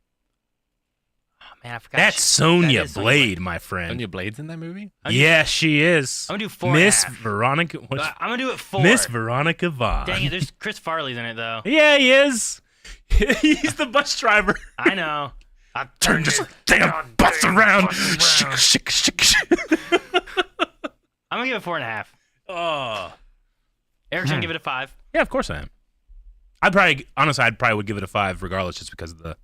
Oh man, I forgot. That's Sonya That is Sonya Blade, my friend. Sonya Blade's in that movie? Yeah, she is. I'm gonna do 4.5. Miss Veronica. What's, I'm gonna do it 4. Miss Veronica Vaughn. Dang it, there's Chris Farley's in it though. Yeah, he is. He's the bus driver. I know. I Turn just damn bus around. Shik, shik, shik. I'm gonna give it 4.5. Oh. Eric's gonna give it a 5. Yeah, of course I am. I'd probably would give it a 5 regardless, just because of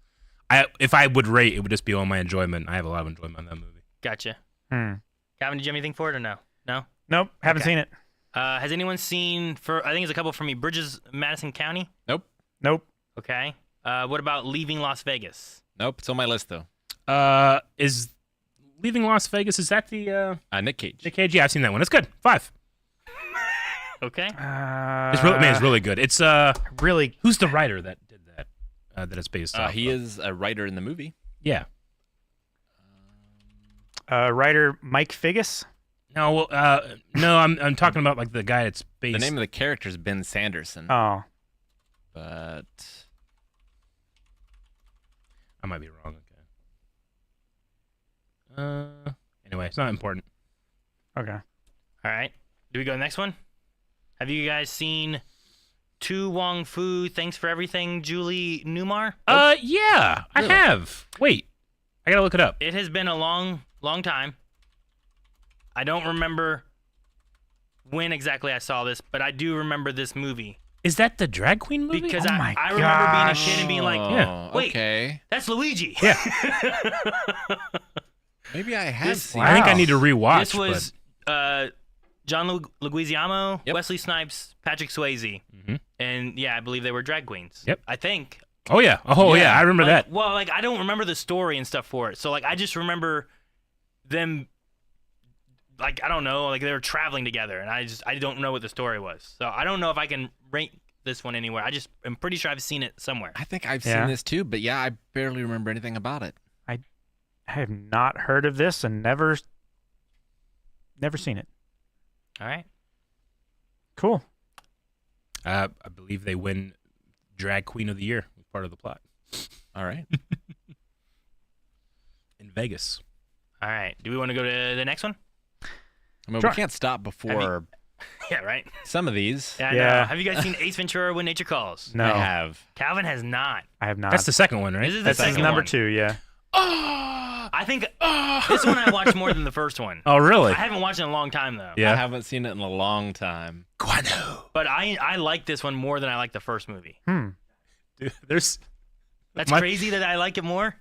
if I would rate, it would just be on my enjoyment. I have a lot of enjoyment on that movie. Gotcha. Hmm. Calvin, did you have anything for it or no? No? Nope, haven't Okay. seen it. Has anyone seen, I think it's a couple from me, Bridges, Madison County? Nope. Nope. Okay. What about Leaving Las Vegas? Nope. It's on my list though. Is Leaving Las Vegas? Is that the Nick Cage. Nick Cage? Yeah, I've seen that one. It's good. 5. Okay. It's really good. It's really. who's the writer that did that? That it's based off. He of? is a writer in the movie. Yeah. Writer Mike Figgis. No, no, I'm talking about like the guy that's based. The name of the character is Ben Sanderson. Oh, But I might be wrong. Okay. Anyway, it's not important. okay. All right. Do we go to the next one? Have you guys seen Tu Wong Fu, Thanks for Everything, Julie Newmar? Yeah, Really? I have. Wait, I gotta look it up. It has been a long time. I don't remember when exactly I saw this, but I do remember this movie. Is that the drag queen movie? Because Oh I my remember being a gosh. kid and being like, Yeah. wait. Okay. that's Luigi. Yeah. Maybe I have This- seen. I think I Wow. need to rewatch. This was John Leguizamo, Yep. Wesley Snipes, Patrick Swayze. Mhm. And yeah, I believe they were drag queens. Yep. I think. Oh yeah. Oh yeah. Yeah. I remember Like, that. well, like I don't remember the story and stuff for it. So like I just remember them like I don't know, like they were traveling together and I don't know what the story was. So I don't know if I can rank this one anywhere. I'm pretty sure I've seen it somewhere. I think I've Yeah. seen this too, but yeah, I barely remember anything about it. I have not heard of this and never seen it. All right. Cool. I believe they win drag queen of the year. Part of the plot All right. in Vegas. All right. Do we want to go to the next one? I mean, Sure. we can't stop before Yeah, right. some of these. Yeah. I Yeah. know. Have you guys seen Ace Ventura: When Nature Calls? No, I have. Calvin has not. I have not. That's the second one, right? This is the That's second number one. 2. Yeah. I think this one I watched more than the first one. Oh really? I haven't watched it in a long time though. I Yeah. haven't seen it in a long time. Guano. But I like this one more than I like the first movie. Dude, there's. That's My- crazy that I like it more.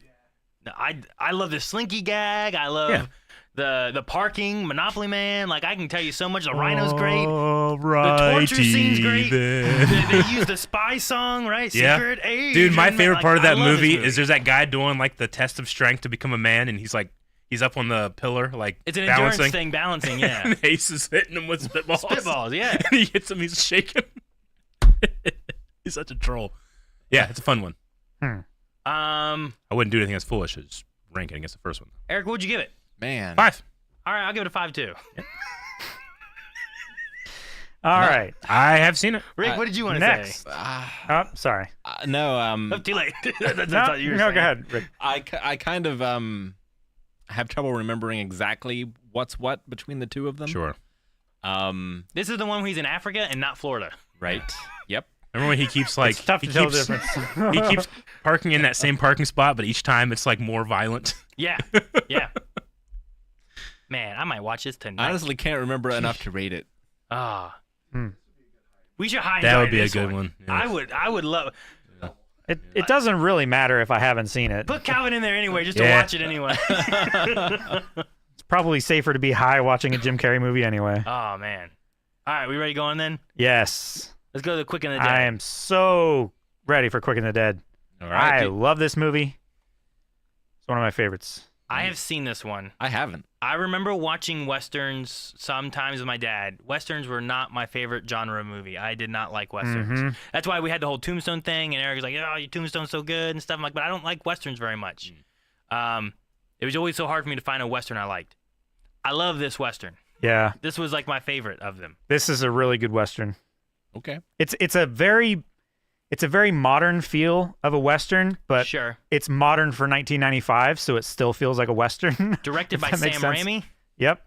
No, I love the Slinky gag. I love Yeah. the parking, Monopoly Man. Like I can tell you so much. The Rhino's great. All The right. torture scene's great. then. they use the spy song, right? Yeah. Secret Agent. Dude, my favorite Like, part of I that love this movie is there's that guy doing like the test of strength to become a man, and he's up on the pillar, like It's an balancing. endurance thing, balancing. Yeah. And Ace is hitting him with spitballs. Spitballs. Yeah. And he hits him, he's shaking. He's such a troll. Yeah, it's a fun one. I wouldn't do anything as foolish as rank it against the first one. Eric, what'd you give it? Man. 5. All right, I'll give it a 5 too. All right. I have seen it. Rick, what did you want to Next. say? Oh, sorry. No. Oh, too late. That's No, what you were no, saying. go ahead, Rick. I kind of have trouble remembering exactly what's what between the two of them. Sure. This is the one where he's in Africa and not Florida. Right. Yep. Remember when he keeps like It's tough he to tell the keeps, difference. he keeps parking in that same parking spot, but each time it's like more violent. Yeah. Yeah. Man, I might watch this tonight. I honestly can't remember enough to rate it. Ah. Hmm. We should high That enjoy would be a this good one. Yeah. I would love It doesn't really matter if I haven't seen it. put Calvin in there anyway, just to Yeah. watch it anyway. It's probably safer to be high watching a Jim Carrey movie anyway. Oh man. All right, we ready to go on then? Yes. Let's go to the quick and the dead. I am so ready for Quick and the Dead. All I right. love this movie. It's one of my favorites. I have seen this one. I haven't. I remember watching westerns sometimes with my dad. Westerns were not my favorite genre of movie. I did not like westerns. Mhm. That's why we had the whole Tombstone thing, and Eric was like, "Oh, your Tombstone's so good" and stuff. I'm like, but I don't like westerns very much. It was always so hard for me to find a western I liked. I love this western. Yeah, This was like my favorite of them. this is a really good Western. Okay. It's a very modern feel of a Western, but Sure. it's modern for 1995, so it still feels like a Western. Directed if by that Sam makes sense. Raimi. Yep.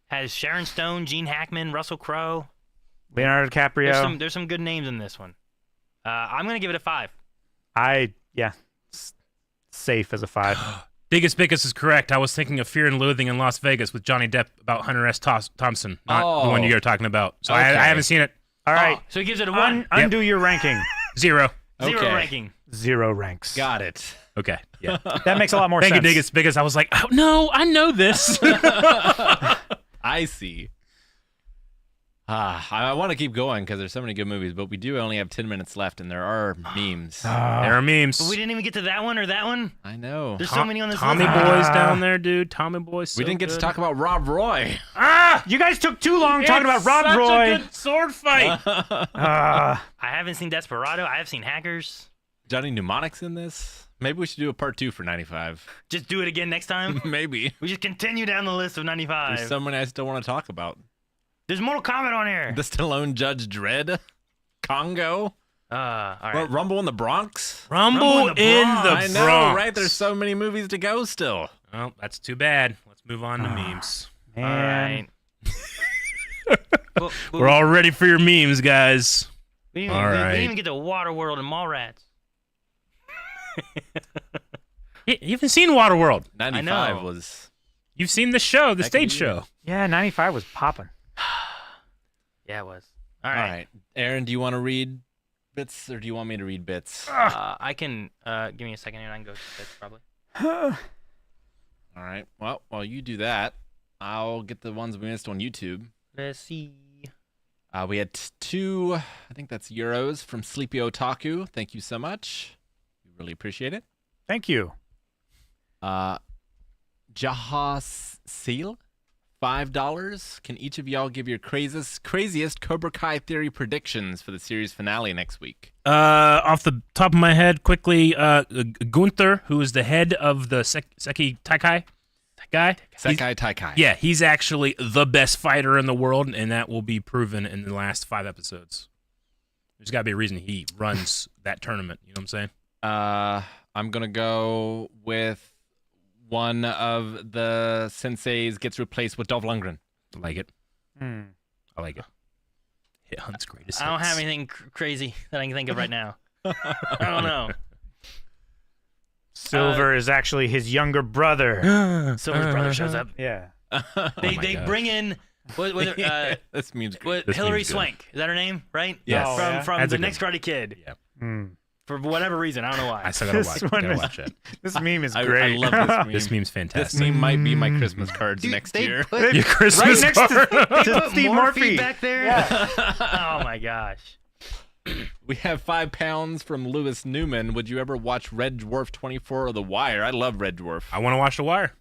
Has Sharon Stone, Gene Hackman, Russell Crowe. Leonardo DiCaprio. There's some good names in this one. I'm gonna give it a 5. Safe as a 5. Biggest Bickus is correct. I was thinking of Fear and Loathing in Las Vegas with Johnny Depp about Hunter S. Thompson, not the one Oh. you're talking about. So Okay. I haven't seen it. All right. So he gives it a 1. Undo your ranking. 0. Zero Okay. ranking. 0 ranks. Got it. Okay. Yeah. That makes a lot more Thank sense. you, Diggus, because I was like, oh, no, I know this. I see. I want to keep going because there's so many good movies, but we do only have 10 minutes left, and there are memes. There are memes. But we didn't even get to that one or that one. I know. There's so many on this Tommy list. Boy's down there, dude. Tommy Boy's so We didn't get to good. talk about Rob Roy. You guys took too long talking about It's Rob such Roy. a good sword fight. I haven't seen Desperado. I have seen Hackers. Johnny Mnemonic's in this. Maybe we should do a part 2 for 95. Just do it again next time. Maybe. We just continue down the list of 95. There's so many I still want to talk about. There's Mortal Kombat on here. The Stallone Judge Dredd. Congo. All right. Rumble in the Bronx. Rumble in the I know, Bronx. right? There's so many movies to go still. Well, that's too bad. Let's move on to memes. All Man. right. Well, We're all ready for your memes, guys. we all we right. didn't even get to Waterworld and Mallrats. You haven't seen Waterworld. 95 know. was... You've seen the show, the Heck of a stage year. show. Yeah, 95 was popping. Yeah, it was. All All right. right. Aaron, do you want to read bits or do you want me to read bits? I can give me a second here and I can go to this probably. All right. Well, while you do that, I'll get the ones we missed on YouTube. Let's see. We had 2, I think that's euros from Sleepy Otaku. Thank you so much. We really appreciate it. Thank you. Jahas Seal, $5. Can each of y'all give your craziest Cobra Kai theory predictions for the series finale next week? Off the top of my head, quickly, Gunther, who is the head of the Seki Taikai guy. Sekai Taikai. Yeah, he's actually the best fighter in the world, and that will be proven in the last 5 episodes. There's got to be a reason he runs that tournament. You know what I'm saying? I'm going to go with one of the senseis gets replaced with Dolph Lundgren. I like it. Hmm. I like it. Hit Hunt's greatest I don't hits. have anything crazy that I can think of right now. I don't know. Silver is actually his younger brother. Silver's brother shows up. Yeah. They my gosh. bring in This meme's great. This Hillary meme's good. Swank. Is that her name? Right? Yes. Oh, From yeah. from That's the a good Next Karate Kid. Yeah. Hmm. For whatever reason, I don't know why. I still gotta This watch, one gotta is- watch it. This meme is I great. love this meme. This meme's This fantastic. meme might be my Christmas cards Dude, next they year. put Your Christmas next to- card. to put Steve Morphe Murphy. back there. Oh my gosh. We have £5 from Lewis Newman. Would you ever watch Red Dwarf 24 or The Wire? I love Red Dwarf. I want to watch The Wire.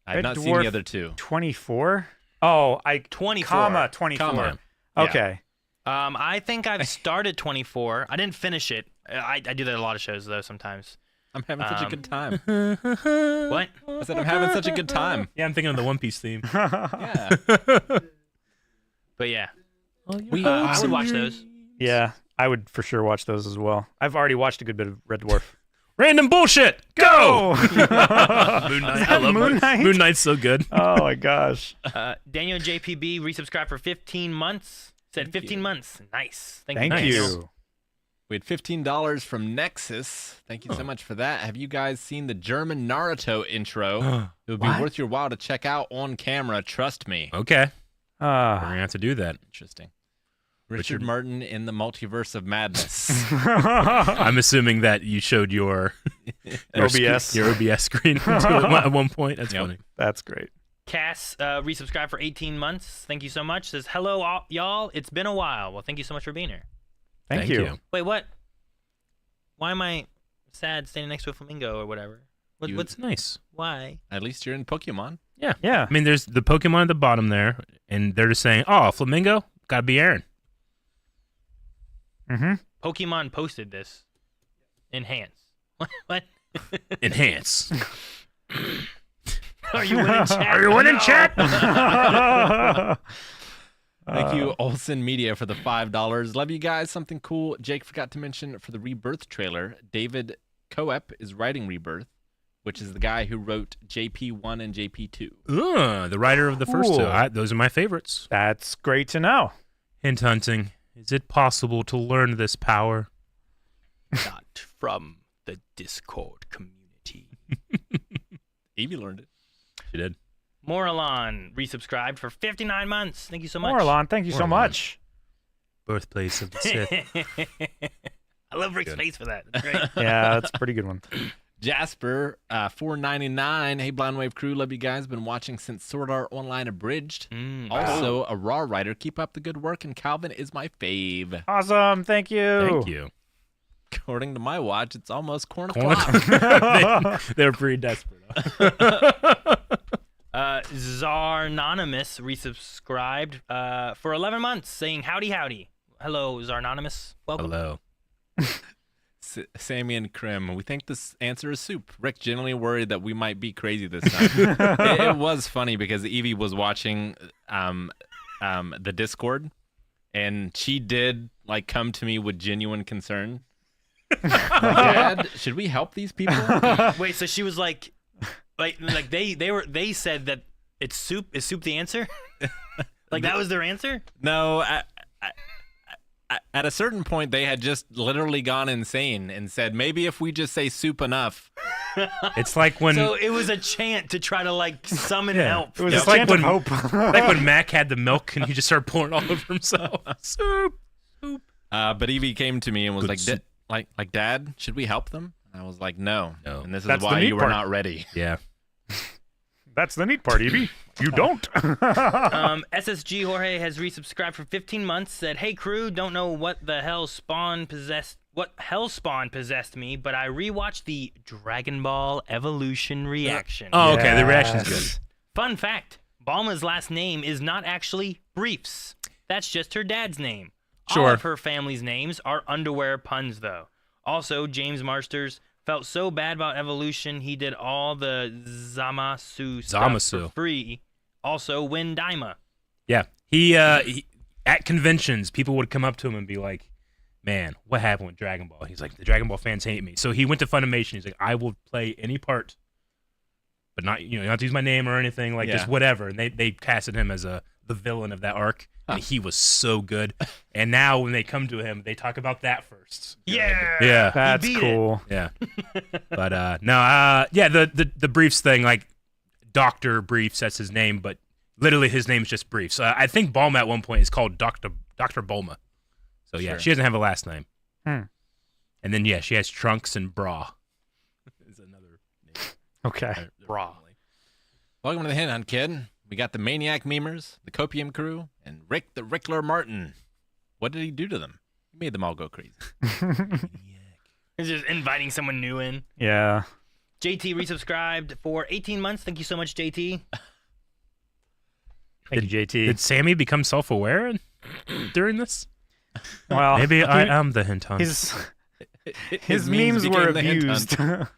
I've Red not seen Dwarf- the other 2. 24? Oh, 24. comma 24. Comma. Okay. I think I've started 24. I didn't finish it. I do that at a lot of shows though sometimes. I'm having such a good time. What? I said I'm having such a good time. Yeah, I'm thinking of the One Piece theme. Yeah. But yeah, I I would watch those. Yeah, I would for sure watch those as well. I've already watched a good bit of Red Dwarf. Random bullshit. Go. Is Moon Knight. I love Moon Knight? Moon Knight's so good. Oh my gosh. Daniel JPB resubscribed for 15 months. Said Thank 15 you. monks. Nice. Thank Daniel. you. We had $15 from Nexus. Thank you so much for that. Have you guys seen the German Naruto intro? It would be What? worth your while to check out on camera. Trust me. Okay, we're Ah. gonna have to do that. Interesting. Richard Martin in the Multiverse of Madness. I'm assuming that you showed your OBS. your OBS screen to at one point. That's Yep. funny. That's great. Cass resubscribed for 18 months. Thank you so much. Says, hello, y'all. It's been a while. Well, thank you so much for being here. Thank you. Wait, what? Why am I sad standing next to a flamingo or whatever? You- What's Nice. why? At least you're in Pokemon. Yeah. Yeah. I mean, there's the Pokemon at the bottom there, and they're just saying, "Oh, flamingo, gotta be Aaron." Mm-hmm. Pokemon posted this. Enhance. What? Enhance. Are you winning chat? Are you winning No. chat? Thank you, Olsen Media, for the $5. Love you guys. Something cool Jake forgot to mention for the Rebirth trailer. David Coep is writing Rebirth, which is the guy who wrote JP1 and JP2. The writer of the first two. Cool. Those are my favorites. That's great to know. Hint hunting. Is it possible to learn this power? Not from the Discord community. Evie learned it. She did. Moralon resubscribed for 59 months. Thank you so much. Morlon, thank you so Morlon. much. Birthplace of the Sith. I love Rick's Good. face for that. That's great. Yeah, that's a pretty good one. Jasper, $4.99. Hey, Blind Wave crew, love you guys. Been watching since Sword Art Online Abridged. Also, a Raw writer. Keep up the good work, and Calvin is my fave. Awesome. Thank you. Thank you. According to my watch, it's almost corn Corn o'clock. They're pretty desperate. Huh? Zarnonymous resubscribed for 11 months, saying howdy howdy. Hello, Zarnonymous. Welcome. Hello. Sammy and Krim, we think this answer is soup. Rick genuinely worried that we might be crazy this time. it was funny because Evie was watching the Discord, and she did like come to me with genuine concern. Dad, should we help these people? Wait, so she was like they said that it's soup. Is soup the answer? Like that was their answer? No, at a certain point, they had just literally gone insane and said, maybe if we just say soup enough. It's like when So it was a chant to try to like summon help. It was It's a like chant when of hope. like when Mac had the milk and he just started pouring all over himself. Soup. But Evie came to me and was Good like, soup. Dad, should we help them? And I was like, no. No. And this is That's the why neat you were part. not ready. Yeah. That's the neat part, Evie. You don't. SSG Jorge has resubscribed for 15 months. Said, "Hey crew, don't know what hellspawn possessed me, but I rewatched the Dragon Ball Evolution reaction. Oh, okay. The reaction's good. Yes. Fun fact: Balma's last name is not actually Briefs. That's just her dad's name. All Sure. of her family's names are underwear puns, though. Also, James Marsters felt so bad about Evolution, he did all the Zamasu stuff Zamasu. for free. Also, win Daima. Yeah. He at conventions, people would come up to him and be like, "Man, what happened with Dragon Ball?" He's like, "The Dragon Ball fans hate me." So he went to Funimation. He's like, "I will play any part, but not not to use my name or anything. Like just Yeah. whatever." And they casted him as the villain of that arc, and he was so good. And now when they come to him, they talk about that first. Yeah. Yeah. That's beat it. cool. Yeah. But yeah, the Briefs thing, like Dr. Briefs, that's his name, but literally his name's just Briefs. I think Bulma at one point is called Dr. Bulma. So yeah, Sure. she doesn't have a last name. Hmm. And then yeah, she has Trunks and Bra. Is another name. Okay. Bra. Welcome to the Hint Hunt, kid. We got the Maniac Memers, the Copium crew, and Rick the Rickler Martin. What did he do to them? He made them all go crazy. He's just inviting someone new in. Yeah. JT resubscribed for 18 months. Thank you so much, JT. Thank you, JT. Did Sammy become self-aware during this? Well, Maybe I am the hint hunt. His memes were became the Hint Hunt. abused.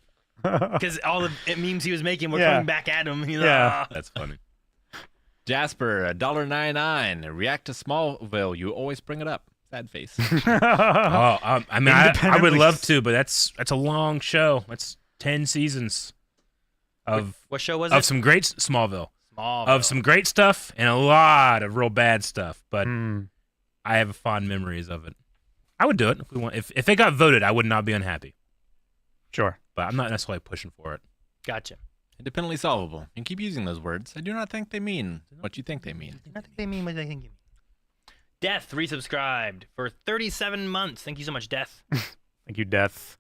Because all the memes he was making were Yeah. coming back at him. He's like, Yeah. "Ah." That's funny. Jasper, $1.99. React to Smallville. You always bring it up. Sad face. I mean, I would Independently love to, but that's a long show. That's 10 seasons of What show was of it? some great Smallville. Smallville. Of some great stuff and a lot of real bad stuff, but Hmm. I have fond memories of it. I would do it if we want. If it got voted, I would not be unhappy, Sure. but I'm not necessarily pushing for it. Gotcha. Independently solvable. And keep using those words. I do not think they mean what you think they mean. Not that they mean what they think. Death resubscribed for 37 months. Thank you so much, Death. Thank you, Death.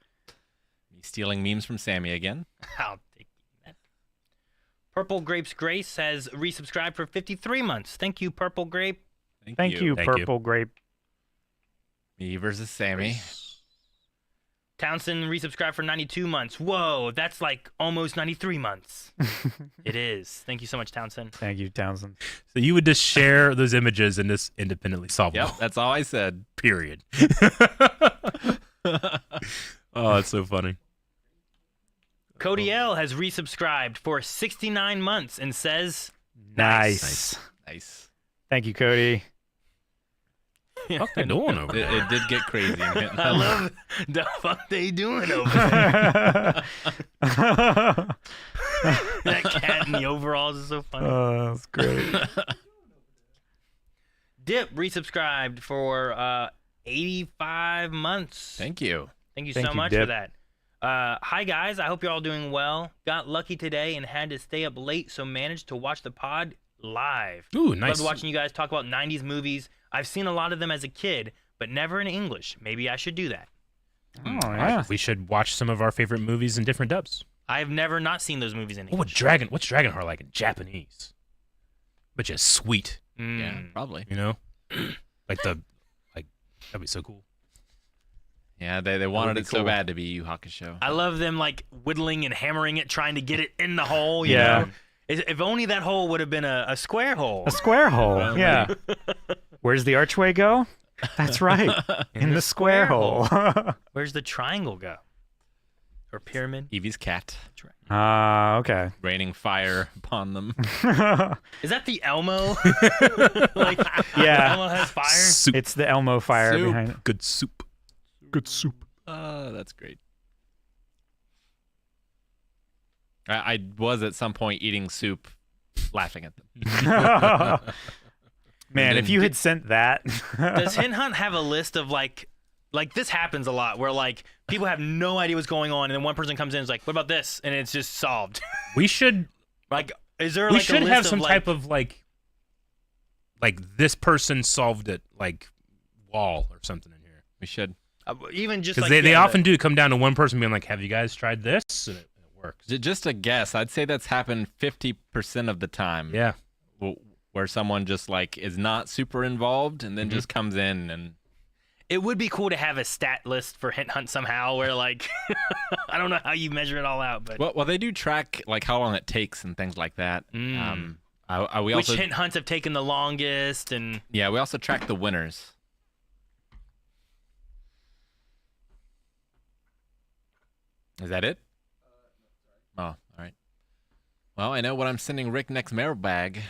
He's stealing memes from Sammy again. I'll take that. Purple Grapes Grace has resubscribed for 53 months. Thank you, Purple Grape. Thank you, Thank you. Purple Grape. Me versus Sammy. Townsend resubscribed for 92 months. Whoa, that's like almost 93 months. It is. Thank you so much, Townsend. Thank you, Townsend. So you would just share those images in this independently solvable. Yep, that's all I said. Period. Oh, it's so funny. Cody L has resubscribed for 69 months and says, Nice. Nice. Thank you, Cody. What they doing over there? It did get crazy. I love the fuck they doing over there. That cat in the overalls is so funny. Oh, that's great. Dip resubscribed for 85 months. Thank you. Thank you Thank so you, much for Dip. that. Hi guys, I hope you're all doing well. Got lucky today and had to stay up late, so managed to watch the pod live. Ooh, nice. Loved watching you guys talk about 90s movies. I've seen a lot of them as a kid, but never in English. Maybe I should do that. Oh yeah. We should watch some of our favorite movies in different dubs. I've never not seen those movies in English. What's Dragonheart like in Japanese? But just sweet, Yeah, probably. you know? That'd be so cool. Yeah, they wanted it so bad to be Yu Hakusho. I love them like whittling and hammering it, trying to get it in the hole. You Yeah. know? If only that hole would have been a square hole. A square hole. Yeah. Where's the archway go? That's right. In the square hole. Where's the triangle go? Or pyramid? Eevee's cat, Okay. raining fire upon them. Is that the Elmo? Like, Yeah. Elmo has fire? Soup. It's the Elmo fire Soup. behind it. Good soup. Good soup. That's great. I was at some point eating soup, laughing at them. Man, if you had sent that. Does Hint Hunt have a list of like this happens a lot where like people have no idea what's going on and then one person comes in and is like, what about this? And it's just solved. We should Like, is there we like should a list have some of, type of like this person solved it like wall or something in here. We should. even just Because like they often do come down to one person being like, have you guys tried this? And it works. Just a guess. I'd say that's happened 50% of the time. Yeah. Where someone just like is not super involved and then just comes in and. It would be cool to have a stat list for Hint Hunt somehow, where like I don't know how you measure it all out, but Well, they do track like how long it takes and things like that. We which also Hint Hunts have taken the longest, and we also track the winners. Is that it? Oh, all right. Well, I know what I'm sending Rick next mailbag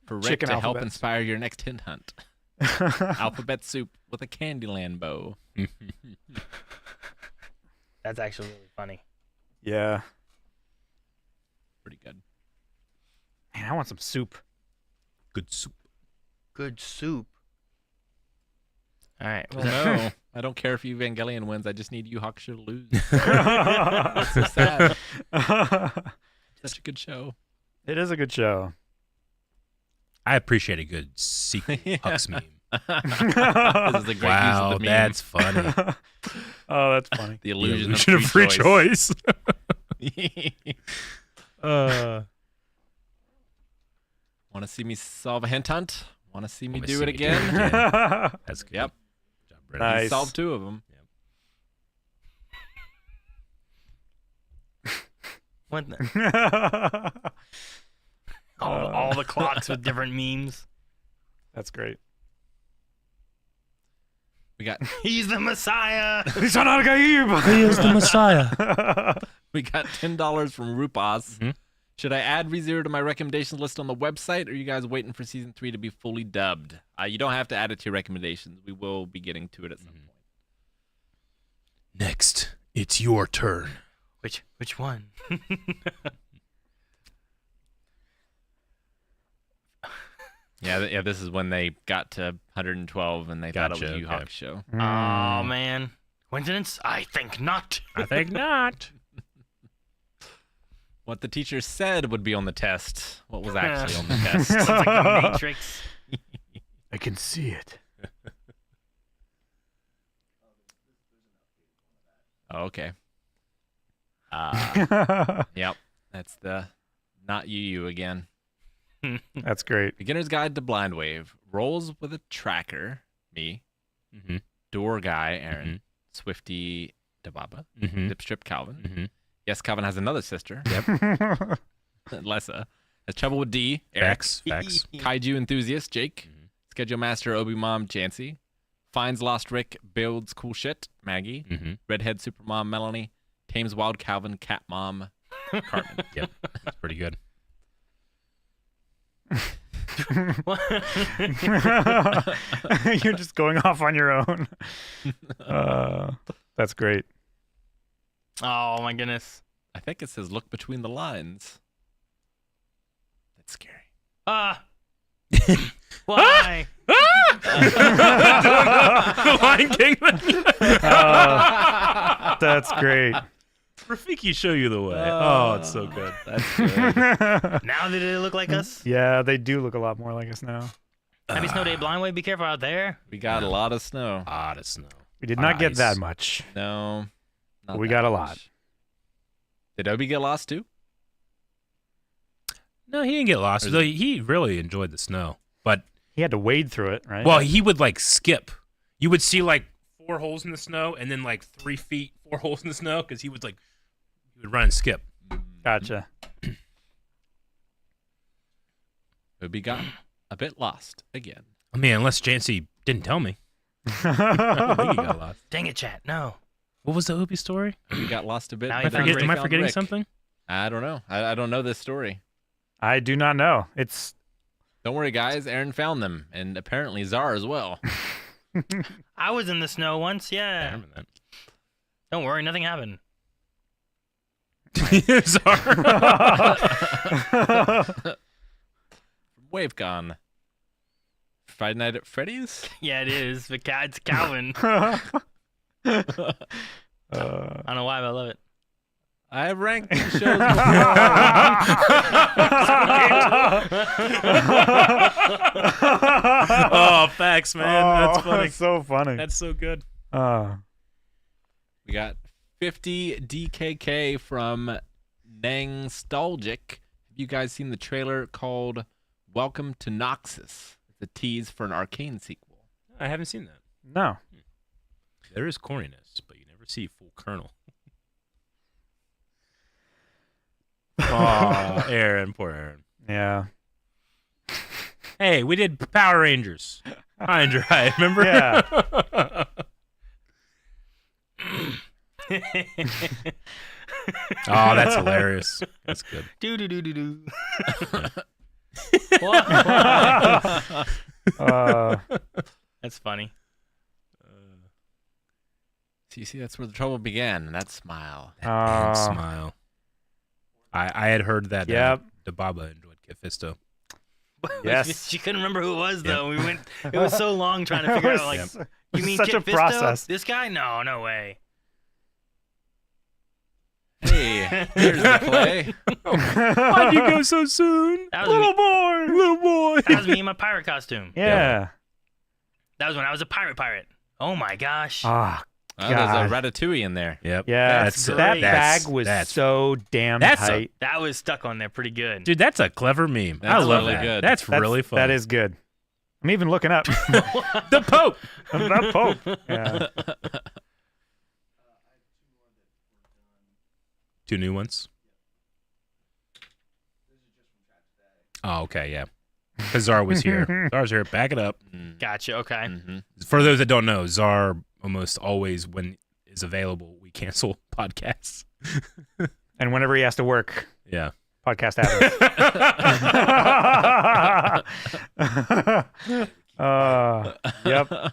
for Rick Chicken to help alphabets. inspire your next Hint Hunt. Alphabet soup with a Candyland bow. that's actually really funny. Yeah. Pretty good. Man, I want some soup. Good soup. Good soup. All right. Well, no, I don't care if Evangelion wins. I just need Yu Hakusho to lose. That's so sad. Such a good show. It is a good show. I appreciate a good sequel Hux meme. This is a great Wow, use of the meme. that's funny. Oh, that's funny. The The illusion, of free choice. Want to see me solve a hint hunt? Want to see me Wanna do see it me do it again? again. That's good. Yep. Good job, Brennan. Nice. Solved 2 of them. What the- all the clocks with different memes. That's great. We got He's the Messiah. He is the Messiah. we got $10 from Rupas. Mhm. Should I add ReZero to my recommendations list on the website, or are you guys waiting for season 3 to be fully dubbed? You don't have to add it to your recommendations. We will be getting to it at some point. Next, it's your turn. Which one? Yeah, this is when they got to 112 and they thought it was Gotcha, Yu okay. Hakusho. Oh man, coincidence? I think not. I think not. What the teacher said would be on the test. What was actually on the test? It's like the Matrix. I can see it. Oh, okay. Yep. That's the not you again. That's great. Beginner's Guide to Blind Wave. Rolls with a tracker. Me. Mm-hmm. Door guy, Aaron. Swifty, Dababa. Mm-hmm. Dipstrip, Calvin. Mm-hmm. Yes, Calvin has another sister. Yep. Lessa. Has trouble with D. Eric. Facts. Kaiju enthusiast, Jake. Mhm. Schedule master, Obi Mom, Jancy. Finds lost Rick, builds cool shit, Maggie. Mm-hmm. Redhead supermom, Melanie. Tames wild Calvin, cat mom, Carmen. Yep. That's pretty good. You're just going off on your own. That's great. Oh my goodness. I think it says look between the lines. That's scary. Why? The Lion King. That's great. Rafiki show you the way. Oh, it's so good. That's good. Now that they look like us? Yeah, they do look a lot more like us now. Happy Snow Day, Blind Way. Be careful out there. We got a lot of snow. Ah, the snow. We did not get Nice. that much. No. not We that got a much. lot. Did Obi get lost too? No, he didn't get lost. Or is Though it- he really enjoyed the snow. But He had to wade through it, right? well, he would like skip. You would see like 4 holes in the snow, and then like 3 feet, 4 holes in the snow, because he would run and skip. Gotcha. Obi got a bit lost again. I mean, unless Jancy didn't tell me. I think he got lost. Dang it, chat. No. What was the Obi story? Obi got lost a bit. Now Am he I, found Rick. am I Found forgetting Rick. something? I don't know. I don't know this story. I do not know. It's Don't worry, guys. Aaron found them, and apparently Czar as well. I was in the snow once. I Yeah. remember that. Don't worry, nothing happened. Czar. WaveCon. Friday Night at Freddy's? Yeah, it is. But it's Calvin. uh, I don't know why, but I love it. I have ranked these shows before. Oh, facts, man. That's funny. That's so funny. That's so good. We got 50 DKK from Nangstalgic. Have you guys seen the trailer called Welcome to Noxus? It's a tease for an Arcane sequel. I haven't seen that. no. There is corniness, but you never see full kernel. Oh, Aaron, poor Aaron. Yeah. Hey, we did Power Rangers. High and dry, remember? Yeah. Oh, that's hilarious. That's good. Do do do do do. That's funny. So you see, that's where the trouble began. That smile. That smile. I had heard that Yep. Dababa enjoyed Kephisto. Yes. She couldn't remember who it was though. We went. It was so long trying to figure out. Like, you mean such Kit a Fisto? process. This guy? No, no way. Hey, here's the play. Why'd you go so soon? That was me. Little boy. That was me in my pirate costume. Yeah. That was when I was a pirate. Oh my gosh. Ah, Oh, there's God. a Ratatouille in there. Yep. yeah. That's great. that that's- bag was that's- so damn that's a- tight. That was stuck on there pretty good. Dude, that's a clever meme. I That's love really that. good. That's really fun. That is good. I'm even looking up. the Pope. That Pope. Yeah. 2 new ones. Oh, okay, yeah. Because Czar was here. Czar's here. Back it up. Gotcha. Okay. Mm-hmm. For those that don't know, Czar almost always, when is available, we cancel podcasts. And whenever he has to work, Yeah. podcast happens. Yep.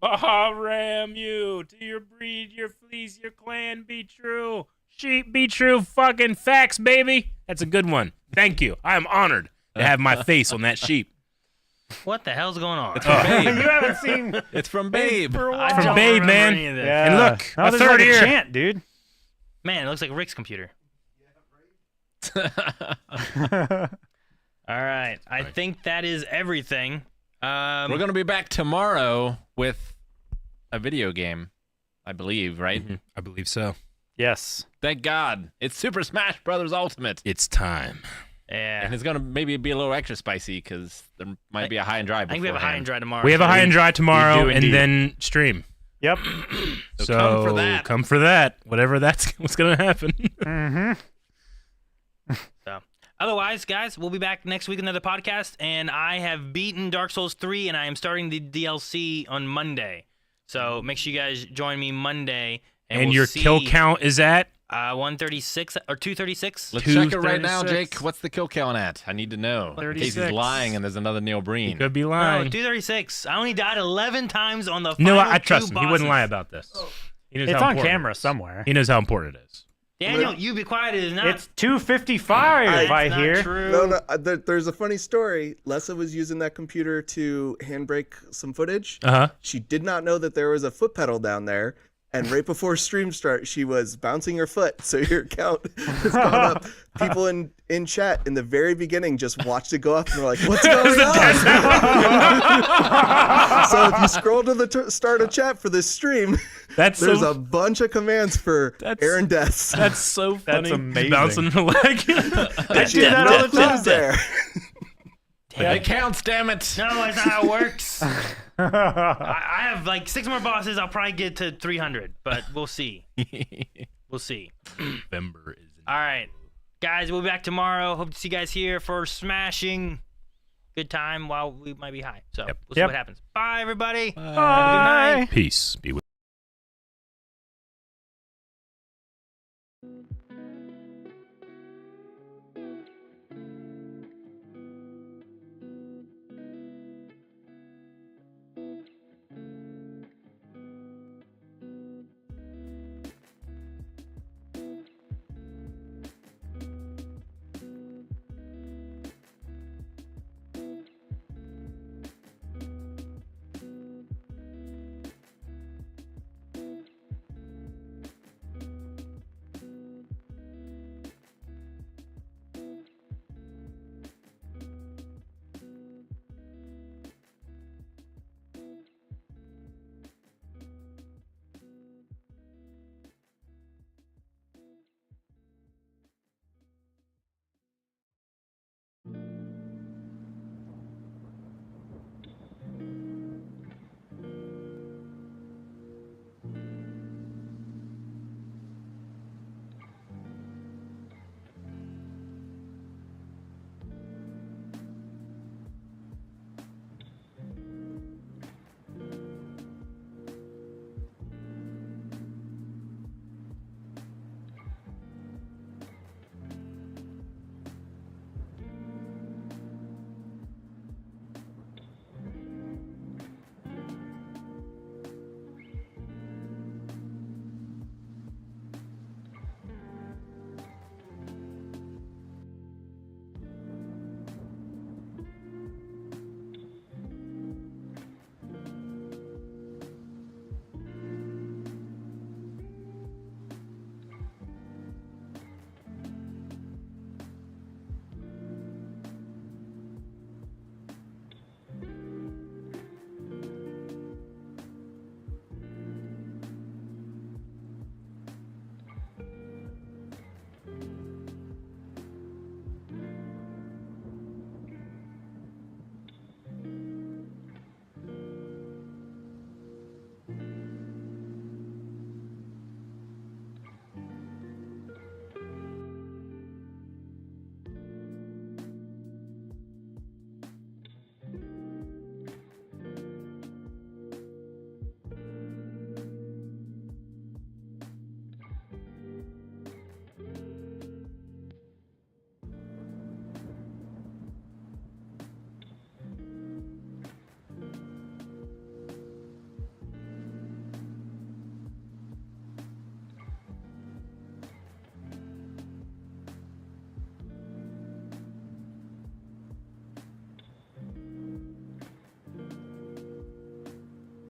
Ram you to your breed, your fleece, your clan be true. Sheep be true. Fucking facts, baby. That's a good one. Thank you. I am honored to have my face on that sheep. What the hell's going on? It's from Babe. You haven't seen It's from Babe. for a I while. don't Babe, remember man. any of this. Yeah. And look, oh, a there's third like ear. a chant, dude. Man, it looks like Rick's computer. All right. I think that is everything. We're going to be back tomorrow with a video game, I believe, right? Mhm. I believe so. Yes. Thank God. It's Super Smash Brothers Ultimate. It's time. Yeah. And it's going to maybe be a little extra spicy because there might be a high and dry I think we have a high and beforehand. dry tomorrow. We have a high and dry tomorrow, do and indeed. then stream. Yep. So come for that. Come for that. Whatever that's what's gonna happen. Mm-hmm. So, otherwise, guys, we'll be back next week with another podcast. And I have beaten Dark Souls 3, and I am starting the DLC on Monday. So make sure you guys join me Monday. And, And we'll your see, kill count is at 136 or 236. Let's check it right now, 236. Jake. What's the kill count at? I need to know. In case he's 36. lying and there's another Neil Breen. could be No, lying. 236. I only died 11 times on the No, final I trust two him. He wouldn't lie bosses. about this. He knows It's how on important camera it is. somewhere. He knows how important it is. Daniel, you be quiet. It is not. It's 2:55. That's I not hear. true. No, there's a funny story. Lessa was using that computer to handbrake some footage. Uh huh. She did not know that there was a foot pedal down there, And right before stream start, she was bouncing her foot, so your account has gone up. People in chat in the very beginning just watched it go up and were like, "What's going on?" So if you scroll to the start of chat for this stream, there's a bunch of commands for Aaron deaths. That's so funny. That's amazing. Bouncing her leg. I did no clues there. It counts, damn it. No, that's not how it works. I have like 6 more bosses. I'll probably get to 300, but we'll see. We'll see. November is. All right, guys, we'll be back tomorrow. Hope to see you guys here for smashing. Good time while we might be high. So we'll see what happens. Bye, everybody. Bye. Have a good night. Peace be with.